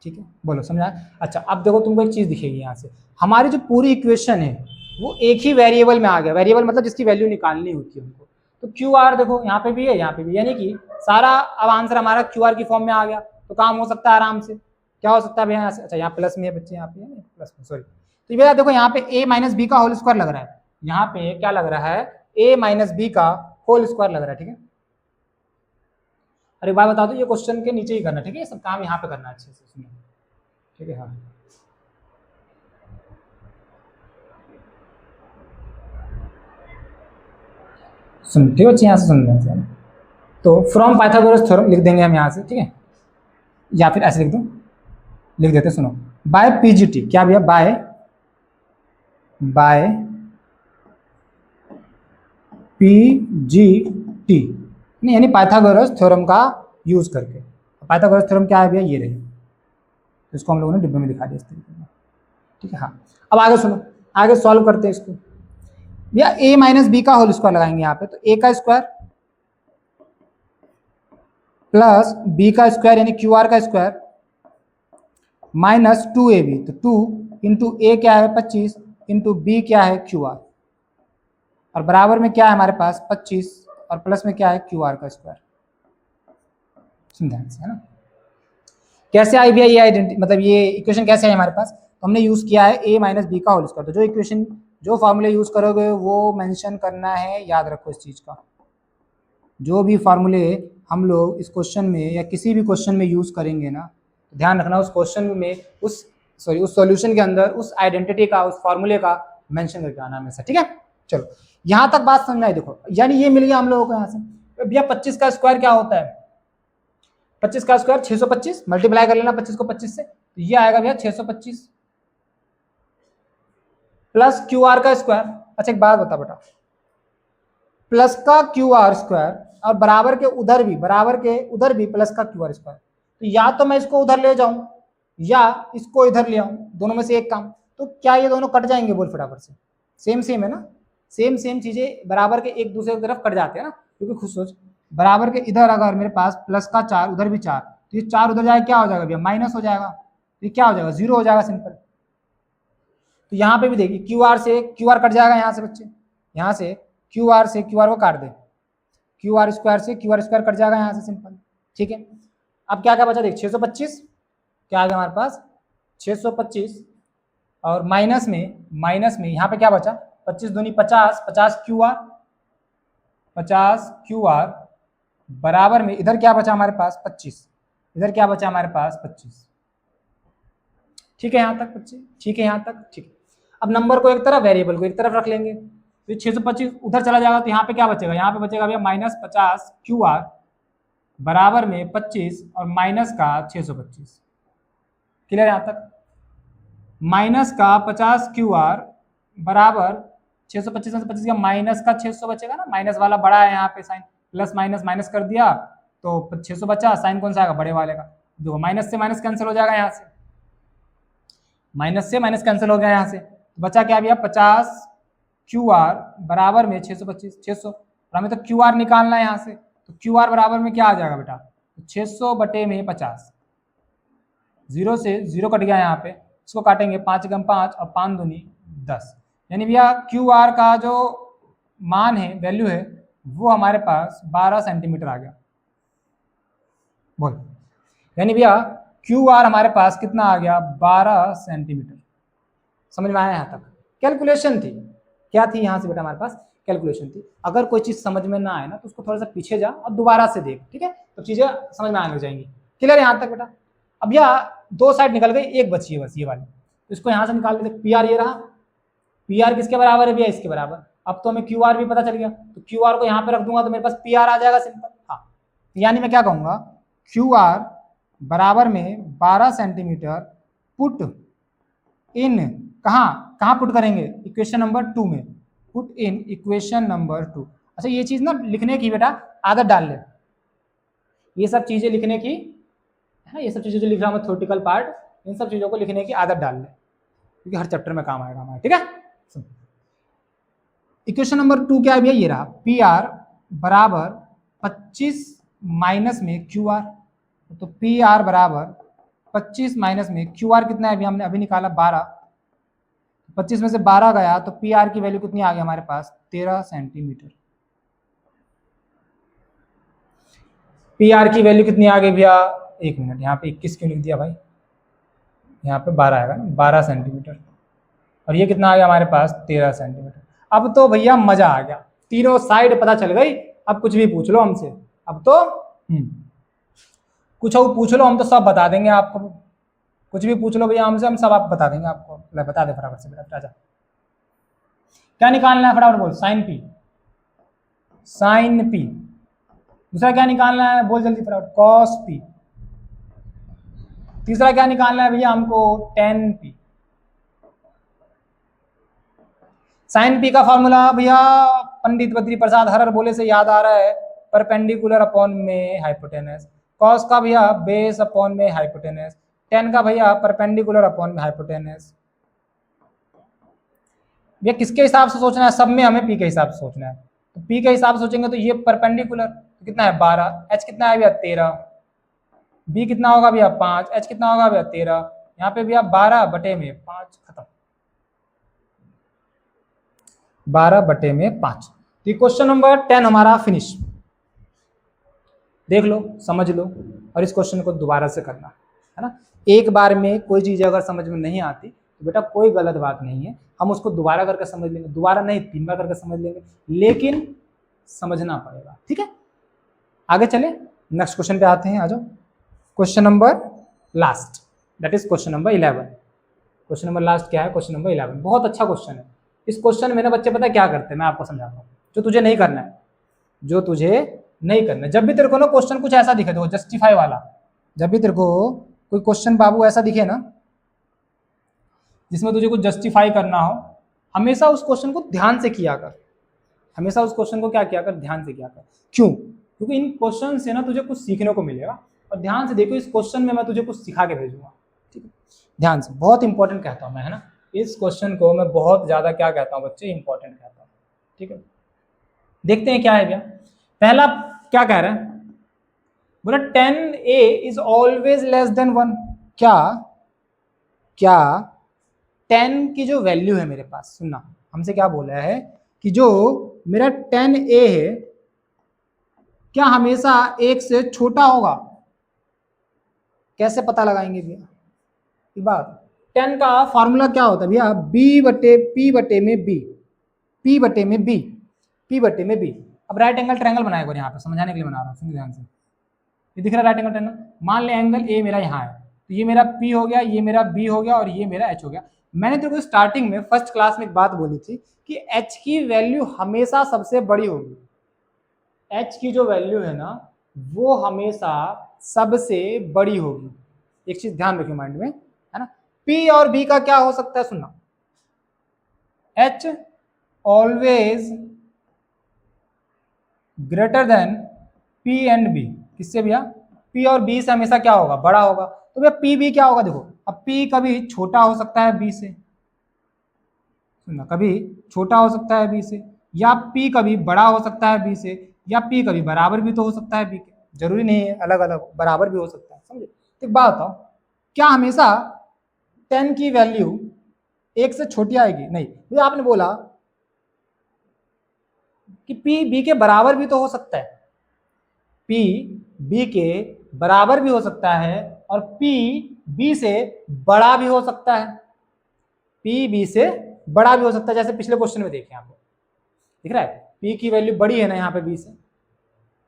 ठीक है, बोलो समझा। अच्छा अब देखो तुमको एक चीज दिखेगी, यहाँ से हमारी जो पूरी इक्वेशन है वो एक ही वेरिएबल में आ गया, वेरिएबल मतलब जिसकी वैल्यू निकालनी होती है हमको, तो क्यू आर देखो यहाँ पे भी है, यहाँ पे भी, यानी कि सारा अब आंसर हमारा क्यू आर की फॉर्म में आ गया, तो काम हो सकता है आराम से, क्या हो सकता है भैया, अच्छा यहाँ प्लस में है बच्चे, यहाँ पे प्लस में, सॉरी, तो भैया देखो यहाँ पे a माइनस बी का होल स्क्वायर लग रहा है, यहाँ पे क्या लग रहा है, a माइनस बी का होल स्क्वायर लग रहा है, ठीक है। अरे बात बता दो, ये क्वेश्चन के नीचे ही करना, ठीक है, सब काम यहाँ पे करना अच्छे से, सुनो, ठीक है। हाँ सुनते हो, यहाँ से सुन लें, तो फ्रॉम पाइथागोरस थ्योरम लिख देंगे हम यहाँ से, ठीक है, या फिर ऐसे लिख दो, लिख देते, सुनो, बाय पीजीटी, क्या भैया, बाय पीजीटी, नहीं यानी पाइथागोरस थ्योरम का यूज करके, पाइथागोरस थ्योरम क्या है भैया, ये रही, तो इसको हम लोगों ने डिब्बे में दिखा दिया इस तरीके में, ठीक है। हाँ अब आगे सुनो, आगे सॉल्व करते हैं इसको भैया, a माइनस बी का होल स्क्वायर लगाएंगे यहाँ पे, तो a का स्क्वायर प्लस b का स्क्वायर यानी क्यू आर का स्क्वायर माइनस 2ab, तो 2 इंटू ए क्या है 25 इंटू बी क्या है क्यू आर, और बराबर में क्या है हमारे पास 25 और प्लस में क्या है क्यू आर का स्क्वायर, ध्यान से, है ना। कैसे आई भैया ये आइडेंटिटी, मतलब ये इक्वेशन कैसे है हमारे पास, तो हमने यूज किया है a माइनस बी का होल स्क्वायर, तो जो इक्वेशन जो फार्मूले यूज करोगे वो मेंशन करना है, याद रखो इस चीज का, जो भी फार्मूले हम लोग इस क्वेश्चन में या किसी भी क्वेश्चन में यूज करेंगे ना, तो ध्यान रखना उस क्वेश्चन में उस सॉल्यूशन के अंदर उस आइडेंटिटी का, उस फार्मूले का मेंशन करके आना हमेशा, ठीक है। चलो यहाँ तक बात समझ आई, देखो यानी ये मिल गया हम लोगों को यहाँ से, भैया 25 का स्क्वायर क्या होता है, 25 का स्क्वायर 625, मल्टीप्लाई कर लेना 25 को 25 से, तो ये आएगा भैया 625 प्लस क्यू आर का स्क्वायर। अच्छा एक बात बता बेटा, प्लस का क्यू आर स्क्वायर और बराबर के उधर भी प्लस का क्यू आर स्क्वायर, तो या तो मैं इसको उधर ले जाऊं या इसको इधर ले आऊं, दोनों में से एक काम, तो क्या ये दोनों कट जाएंगे, बोल फटाफट से, सेम है ना, सेम चीजें बराबर के एक दूसरे की तरफ कट जाते हैं ना, क्योंकि खुद सोच, बराबर के इधर अगर मेरे पास प्लस का 4 उधर भी 4, तो ये 4 उधर जाएगा क्या हो जाएगा भैया, माइनस हो जाएगा, तो ये क्या हो जाएगा, 0 हो जाएगा सिंपल। तो यहाँ पे भी देखिए क्यू आर से क्यू आर कट जाएगा, यहाँ से बच्चे, यहाँ से क्यू आर से क्यू आर को काट दे, क्यू आर स्क्वायर से क्यू आर स्क्वायर कट जाएगा यहाँ से सिंपल, ठीक है। अब क्या क्या बचा देख, 625 क्या आ गया हमारे पास, 625 और माइनस में यहाँ पे क्या बचा, 25 दूनी 50, 50 QR, 50 QR बराबर में इधर क्या बचा हमारे पास 25, इधर क्या बचा हमारे पास 25। ठीक है यहाँ तक बच्चे, ठीक है यहाँ तक, ठीक है। अब नंबर को एक तरफ, वेरिएबल को एक तरफ रख लेंगे, तो 625 उधर चला जाएगा तो यहाँ पे क्या बचेगा, यहाँ पे बचेगा भैया -50 QR बराबर में 25 और माइनस का 625। क्लियर यहाँ तक, माइनस का 50 QR बराबर 625 में से 25 का माइनस का 600 बचेगा ना, माइनस वाला बड़ा है यहाँ पे साइन, प्लस माइनस माइनस कर दिया तो 600 बचा, साइन कौन सा आएगा, बड़े वाले का। देखो माइनस से माइनस कैंसिल हो जाएगा, यहाँ से माइनस से माइनस कैंसिल हो गया, यहाँ से बचा क्या भैया 50 QR बराबर में 625, 600, हमें तो QR निकालना है यहाँ से, तो QR बराबर में क्या आ जाएगा बेटा, 600 बटे में 50, 0 से 0 कट गया यहाँ पे, इसको काटेंगे 5 × 5 और 5 दूनी 10, यानी भैया QR का जो मान है, वैल्यू है, वो हमारे पास 12 सेंटीमीटर आ गया। बोल, यानी भैया QR हमारे पास कितना आ गया, 12 सेंटीमीटर। समझ में आया यहाँ तक, कैलकुलेशन थी, क्या थी यहाँ से बेटा हमारे पास कैलकुलेशन थी। अगर कोई चीज समझ में ना आए ना तो उसको थोड़ा सा पीछे जा और दोबारा से देख, ठीक है, तो चीजें समझ में आने लग जाएंगी। क्लियर यहाँ तक बेटा। अब यह दो साइड निकल गई, एक बची है बस ये वाली, तो इसको यहाँ से निकाल के देख, PR ये रहा, PR किसके बराबर है भैया, इसके बराबर। अब तो हमें QR भी पता चल गया, तो QR को यहाँ पे रख दूंगा तो मेरे पास PR आ जाएगा सिंपल। हाँ, यानी मैं क्या कहूँगा, QR बराबर में 12 सेंटीमीटर पुट इन, कहाँ पुट करेंगे, इक्वेशन नंबर 2 में, पुट इन इक्वेशन नंबर 2। अच्छा ये चीज ना लिखने की बेटा आदत डाल ले, ये सब चीजें लिखने की है, ये सब चीजें जो लिख रहा हूँ थ्योरेटिकल पार्ट, इन सब चीजों को लिखने की आदत डाल ले, क्योंकि हर चैप्टर में काम आएगा हमारे, ठीक है। इक्वेशन नंबर 2 क्या है भैया, ये रहा, PR बराबर 25 माइनस में QR, तो PR बराबर 25 माइनस में QR कितना है अभी हमने अभी निकाला 12, 25 में से 12 गया तो PR की वैल्यू कितनी आ गई हमारे पास 13 सेंटीमीटर। PR की वैल्यू कितनी आ गई भैया, एक मिनट, यहाँ पे 21 क्यों लिख दिया भाई, यहाँ पे 12 आएगा ना, 12 सेंटीमीटर, और ये कितना आ गया हमारे पास 13 सेंटीमीटर। अब तो भैया मजा आ गया, तीनों साइड पता चल गई, अब कुछ भी पूछ लो हमसे, अब तो कुछ पूछ लो हम तो सब बता देंगे आपको, कुछ भी पूछ लो भैया हमसे, हम सब आप बता देंगे आपको। बता दे फटाफट से बेटा, क्या निकालना है फटाफट बोल, साइन P, साइन P। दूसरा क्या निकालना है बोल जल्दी फटाफट, कॉस P। तीसरा क्या निकालना है भैया हमको, tan P। साइन P का फॉर्मूला भैया पंडित बद्री प्रसाद हरर बोले से याद आ रहा है, परपेंडिकुलर अपॉन में हाइपोटेनस, कॉस का भैया बेस अपॉन में हाइपोटेनस, tan का भैया परपेंडिकुलर अपॉन में हाइपोटेनस। भैया किसके हिसाब से सोचना है, सब में हमें P के हिसाब से सोचना है, तो P के हिसाब से सोचेंगे तो ये परपेंडिकुलर तो कितना है 12, H कितना है भैया 13, B कितना होगा भैया 5, H कितना होगा भैया 13, यहाँ पे भैया 12 बटे में 5, खत्म, 12 बटे में 5। तो क्वेश्चन नंबर 10 हमारा फिनिश, देख लो समझ लो, और इस क्वेश्चन को दोबारा से करना है ना। एक बार में कोई चीज अगर समझ में नहीं आती तो बेटा कोई गलत बात नहीं है, हम उसको दोबारा करके समझ लेंगे, दोबारा नहीं 3 बार करके समझ लेंगे, लेकिन समझना पड़ेगा, ठीक है। आगे चले, नेक्स्ट क्वेश्चन पे आते हैं, आ जाओ। Question number last, that is question number 11। Question number last क्या है, क्वेश्चन नंबर 11 बहुत अच्छा क्वेश्चन है। इस क्वेश्चन में ना बच्चे पता है क्या करते हैं, मैं आपको समझाता हूँ, जो तुझे नहीं करना है, जो तुझे नहीं करना, जब भी तेरे को ना क्वेश्चन कुछ ऐसा दिखे, देखो जस्टिफाई वाला, जब भी तेरे को कोई क्वेश्चन बाबू ऐसा दिखे ना जिसमें तुझे कुछ जस्टिफाई करना हो, हमेशा उस क्वेश्चन को ध्यान से किया कर, हमेशा उस क्वेश्चन को क्या किया कर, ध्यान से किया कर। क्यों, क्योंकि इन क्वेश्चन से ना तुझे कुछ सीखने को मिलेगा, और ध्यान से देखो इस क्वेश्चन में मैं तुझे कुछ सिखा के भेजूंगा, ठीक है, ध्यान से, बहुत इंपॉर्टेंट कहता हूँ मैं, है ना, इस क्वेश्चन को मैं बहुत ज्यादा क्या कहता हूँ बच्चे, इंपॉर्टेंट कहता हूँ, ठीक है। देखते हैं क्या है भैया, पहला क्या कह रहा है, बोला 10A is always less than 1। क्या 10 की जो वैल्यू है मेरे पास, सुनना, हमसे क्या बोला है कि जो मेरा 10A है क्या हमेशा 1 से छोटा होगा। कैसे पता लगाएंगे भैया ये बात, टेन का फॉर्मूला क्या होता है भैया, बी बटे पी बटे में बी, पी बटे में बी, पी बटे में बी। अब राइट एंगल ट्रायंगल बनाया और यहाँ पे समझाने के लिए बना रहा हूँ, सुनिए ध्यान से। ये दिख रहा है राइट एंगल ट्रायंगल, मान ले एंगल ए मेरा यहाँ है, तो ये मेरा पी हो गया, ये मेरा बी हो गया और ये मेरा एच हो गया। मैंने तेरे को स्टार्टिंग में फर्स्ट क्लास में एक बात बोली थी कि एच की वैल्यू हमेशा सबसे बड़ी होगी, एच की जो वैल्यू है ना वो हमेशा सबसे बड़ी होगी। एक चीज ध्यान रखिए माइंड में, है ना। पी और बी का क्या हो सकता है, सुनना, H always greater than P and B. किससे भैया, पी और बी से हमेशा क्या होगा, बड़ा होगा। तो भैया पी बी क्या होगा, देखो अब पी कभी छोटा हो सकता है बी से, सुनना, कभी छोटा हो सकता है बी से, या पी कभी बड़ा हो सकता है बी से, या पी कभी बराबर भी तो हो सकता है बी के, जरूरी नहीं है अलग अलग, बराबर भी हो सकता है, समझे। तो एक बात बताओ, क्या हमेशा 10 की वैल्यू 1 से छोटी आएगी, नहीं। भैया आपने बोला कि पी बी के बराबर भी तो हो सकता है, पी बी के बराबर भी हो सकता है और पी बी से बड़ा भी हो सकता है, पी बी से बड़ा भी हो सकता है। जैसे पिछले क्वेश्चन में देखें आपको दिख रहा है, पी की वैल्यू बड़ी है ना यहाँ पे बी से,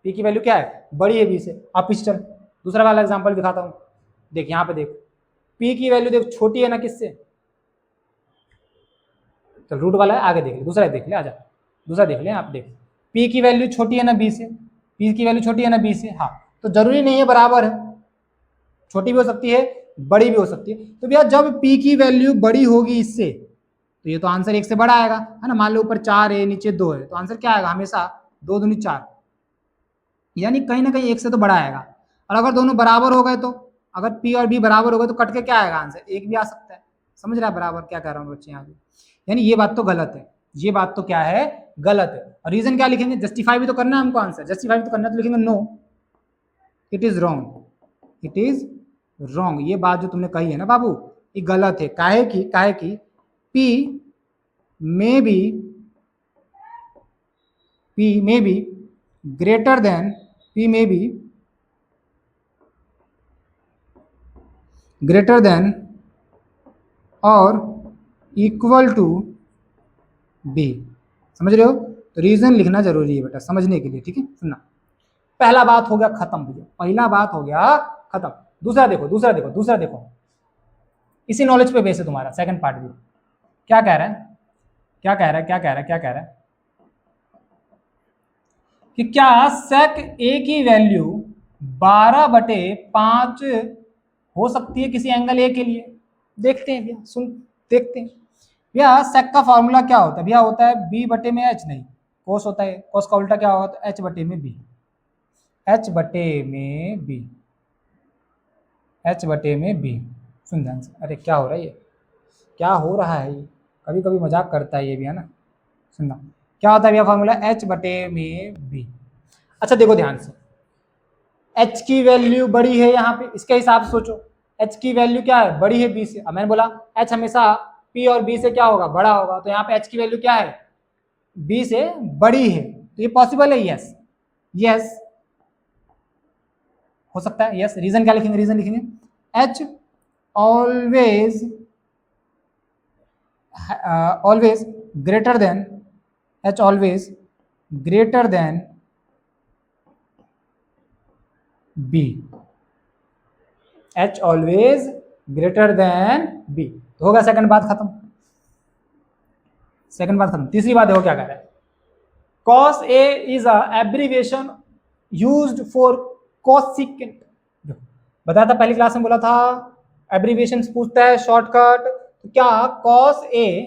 पी की वैल्यू क्या है, बड़ी है बी से। आप पीछे चल, दूसरा वाला एग्जांपल दिखाता हूँ, देख यहाँ पे देख, पी की वैल्यू देख छोटी है ना किससे, तो रूट वाला है, आगे देख ले, दूसरा देख ले, आजा दूसरा देख ले, आप देख, पी की वैल्यू छोटी है ना बी से, पी की वैल्यू छोटी है ना बी से, हाँ, तो जरूरी नहीं है बराबर है, छोटी भी हो सकती है बड़ी भी हो सकती है। तो भैया जब पी की वैल्यू बड़ी होगी इससे, तो ये तो आंसर 1 से बड़ा आएगा, है ना। मान लो ऊपर 4 है नीचे 2 है, तो आंसर क्या आएगा, हमेशा 2 दूनी 4, यानी कहीं ना कहीं 1 से तो बड़ा आएगा। और अगर दोनों बराबर हो गए, तो अगर पी और बी बराबर हो गए तो कट के क्या आएगा आंसर, 1 भी आ सकता है। समझ रहा है बराबर क्या कह रहा हूँ बच्चे यहाँ पे, यानी ये बात तो गलत है, ये बात तो क्या है, गलत है। और रीजन क्या लिखेंगे, जस्टिफाई भी तो करना है हमको, आंसर जस्टिफाई भी तो करना है, तो लिखेंगे no, it is wrong, it is wrong. ये बात जो तुमने कही है ना बाबू, ये गलत है। काहे की P may be greater than, P may be greater than और इक्वल टू बी। समझ रहे हो, तो रीजन लिखना जरूरी है बेटा समझने के लिए, ठीक है। सुनना, पहला बात हो गया खत्म भैया, पहला बात हो गया खत्म। दूसरा देखो, दूसरा देखो, दूसरा देखो, इसी नॉलेज पे बेस है तुम्हारा सेकंड पार्ट भी। क्या कह रहा है, क्या कह रहा है, क्या कह रहा है, क्या कह रहा है कि क्या सेक ए की वैल्यू 12/5 हो सकती है किसी एंगल ए के लिए। देखते हैं भैया, सुन देखते हैं भैया, सेक का फॉर्मूला क्या होता है भैया, होता है बी बटे में एच, नहीं कोस होता है, कोस का उल्टा क्या होगा, तो एच बटे में बी, एच बटे में बी, एच बटे में बी। सुन ध्यान से, अरे क्या हो रहा है ये, क्या हो रहा है ये, कभी कभी मजाक करता है ये भी, है ना। सुनना, क्या होता है भैया फॉर्मूला, एच बटे में बी। अच्छा देखो ध्यान से, एच की वैल्यू बड़ी है यहाँ पे, इसके हिसाब से सोचो, एच की वैल्यू क्या है, बड़ी है बी से। अब मैंने बोला एच हमेशा पी और बी से क्या होगा, बड़ा होगा, तो यहाँ पे एच की वैल्यू क्या है, बी से बड़ी है, तो ये पॉसिबल है, यस यस हो सकता है, यस। रीजन क्या लिखेंगे, रीजन लिखेंगे H always always greater than, H always greater than B, H always greater than B. तो होगा सेकंड बात खत्म, सेकंड बात खत्म। तीसरी बात देखो क्या कह रहा है, cos A is a abbreviation used for cosecant. बताया था पहली क्लास में, बोला था एब्रीविएशन पूछता है शॉर्टकट, तो क्या cos A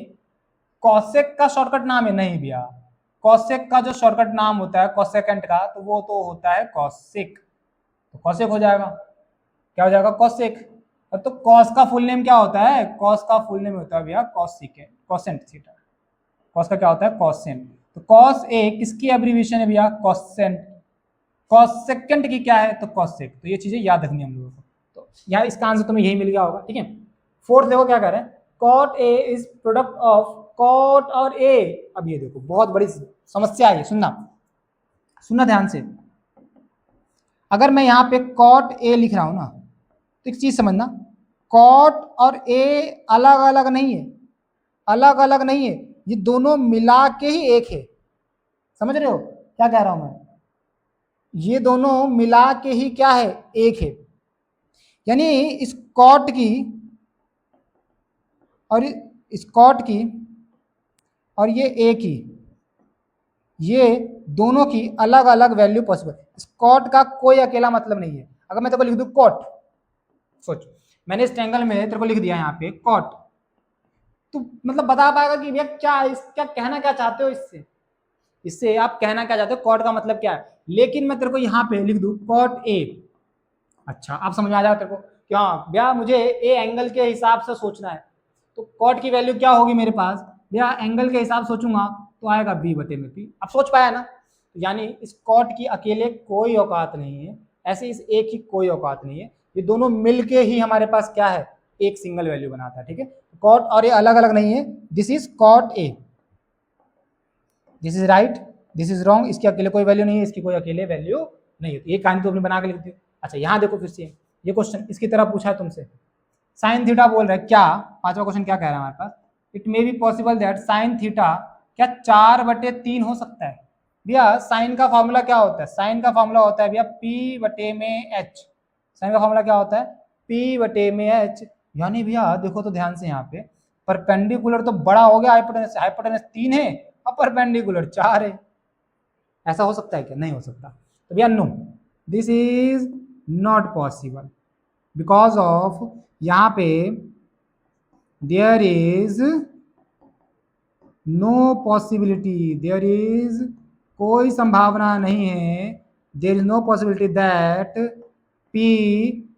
कॉसेक का शॉर्टकट नाम है, नहीं भैया, कॉसेक का जो शॉर्टकट नाम होता है कोसेकेंट का, तो वो तो होता है कॉसेक, तो कॉसेक हो जाएगा, क्या हो जाएगा, कॉसेक। तो कॉस का फुल नेम क्या होता है, कॉस का फुल नेम होता है भैया कॉसेकेंट, कॉसेंट थीटा, कॉस का क्या होता है, कॉसेंट। तो कॉस ए किसकी एब्रीविएशन है भैया, कॉसेंट, कॉसेकेंट की क्या है, तो कॉसेक। तो ये चीजें याद रखनी है हम लोगों को, तो यार इसका आंसर तुम्हें यही मिल गया होगा, ठीक है। फोर्थ देखो क्या कह रहे हैं, cot A is product of cot और ए। अब ये देखो बहुत बड़ी समस्या है, सुनना सुनना ध्यान से, अगर मैं यहाँ पे कॉट ए लिख रहा हूं ना, तो एक चीज समझना, कॉट और ए अलग अलग नहीं है, अलग अलग नहीं है, ये दोनों मिला के ही एक है। समझ रहे हो क्या कह रहा हूं मैं? ये दोनों मिला के ही क्या है, एक है। यानी इस कॉट की और इस कॉट की और ये ए की, ये दोनों की अलग अलग वैल्यू पॉसिबल। इस कॉट का कोई अकेला मतलब नहीं है। अगर मैं तेरे को लिख दूं कॉट, सोच मैंने इस ट्रायंगल में तेरे को लिख दिया यहाँ पे कॉट, तो मतलब बता पाएगा कि भैया क्या कहना क्या चाहते हो इससे? इससे आप कहना क्या चाहते हो, कॉट का मतलब क्या है। लेकिन मैं तेरे को यहाँ पे लिख दूं कॉट ए, अच्छा आप समझ में आ जाएगा तेरे को कि हाँ भैया मुझे ए एंगल के हिसाब से सोचना है, तो कॉट की वैल्यू क्या होगी मेरे पास भैया, एंगल के हिसाब सोचूंगा तो आएगा बी बटे में पी। अब सोच पाया ना? यानी इस कॉट की अकेले कोई औकात नहीं है, ऐसे इस ए की कोई औकात नहीं है, ये दोनों मिलके ही हमारे पास क्या है, एक सिंगल वैल्यू बनाता है। ठीक है, कॉट और ये अलग अलग नहीं है, this is cot A, this is right, this is wrong, इसकी अकेले कोई वैल्यू नहीं है, इसकी कोई अकेले वैल्यू नहीं होती। ये कहानी तो अपने बना के लिख दी। अच्छा यहाँ देखो फिर से ये क्वेश्चन इसकी तरह पूछा है तुमसे, साइन थीटा बोल रहा है क्या, पांचवा क्वेश्चन क्या कह रहा है हमारे पास, it may be possible that sine theta क्या 4/3 हो सकता है। भैया साइन का फॉर्मूला क्या होता है, साइन का फॉर्मूला होता है भैया पी बटे में एच, साइन का फॉर्मूला क्या होता है पी बटे में एच। यानी भैया देखो तो ध्यान से यहाँ पे परपेंडिकुलर तो बड़ा हो गया हाइपोटेनस, हाइपोटेनस 3 है और परपेंडिकुलर 4 है, ऐसा हो सकता है क्या, नहीं हो सकता। तो भैया no, this is not possible because of यहाँ पे there is no possibility, there is कोई संभावना नहीं है, there is no possibility that P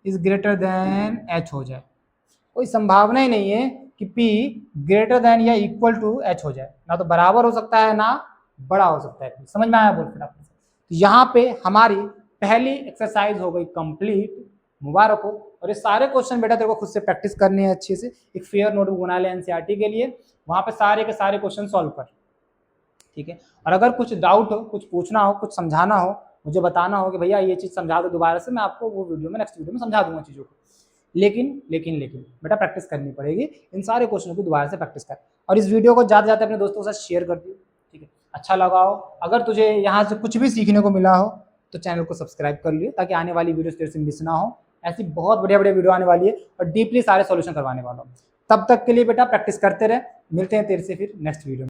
is greater than H हो जाए, कोई संभावना ही नहीं है कि P ग्रेटर देन या इक्वल टू H हो जाए, ना तो बराबर हो सकता है ना बड़ा हो सकता है। समझ में आया बोल फिर आपको? तो यहाँ पे हमारी पहली एक्सरसाइज हो गई कंप्लीट, मुबारक हो। और ये सारे क्वेश्चन बेटा तेरे को खुद से प्रैक्टिस करने हैं अच्छे से, एक फेयर नोटबुक बना ले एनसीईआरटी के लिए, वहाँ पे सारे के सारे क्वेश्चन सॉल्व कर, ठीक है। और अगर कुछ डाउट हो, कुछ पूछना हो, कुछ समझाना हो, मुझे बताना हो कि भैया ये चीज़ समझा दो दोबारा से, मैं आपको वो वीडियो में नेक्स्ट वीडियो में समझा दूंगा चीज़ों को। लेकिन लेकिन लेकिन बेटा प्रैक्टिस करनी पड़ेगी, इन सारे क्वेश्चनों की दोबारा से प्रैक्टिस कर, और इस वीडियो को जाते जाते अपने दोस्तों के साथ शेयर कर दियो, ठीक है। अच्छा लगा हो, अगर तुझे यहाँ से कुछ भी सीखने को मिला हो तो चैनल को सब्सक्राइब कर लियो, ताकि आने वाली वीडियो तेरे से मिस ना हो। ऐसी बहुत बढ़िया बढ़िया वीडियो आने वाली है और डीपली सारे सॉल्यूशन करवाने वाला हूँ। तब तक के लिए बेटा प्रैक्टिस करते रहे, मिलते हैं तेरे से फिर नेक्स्ट वीडियो में।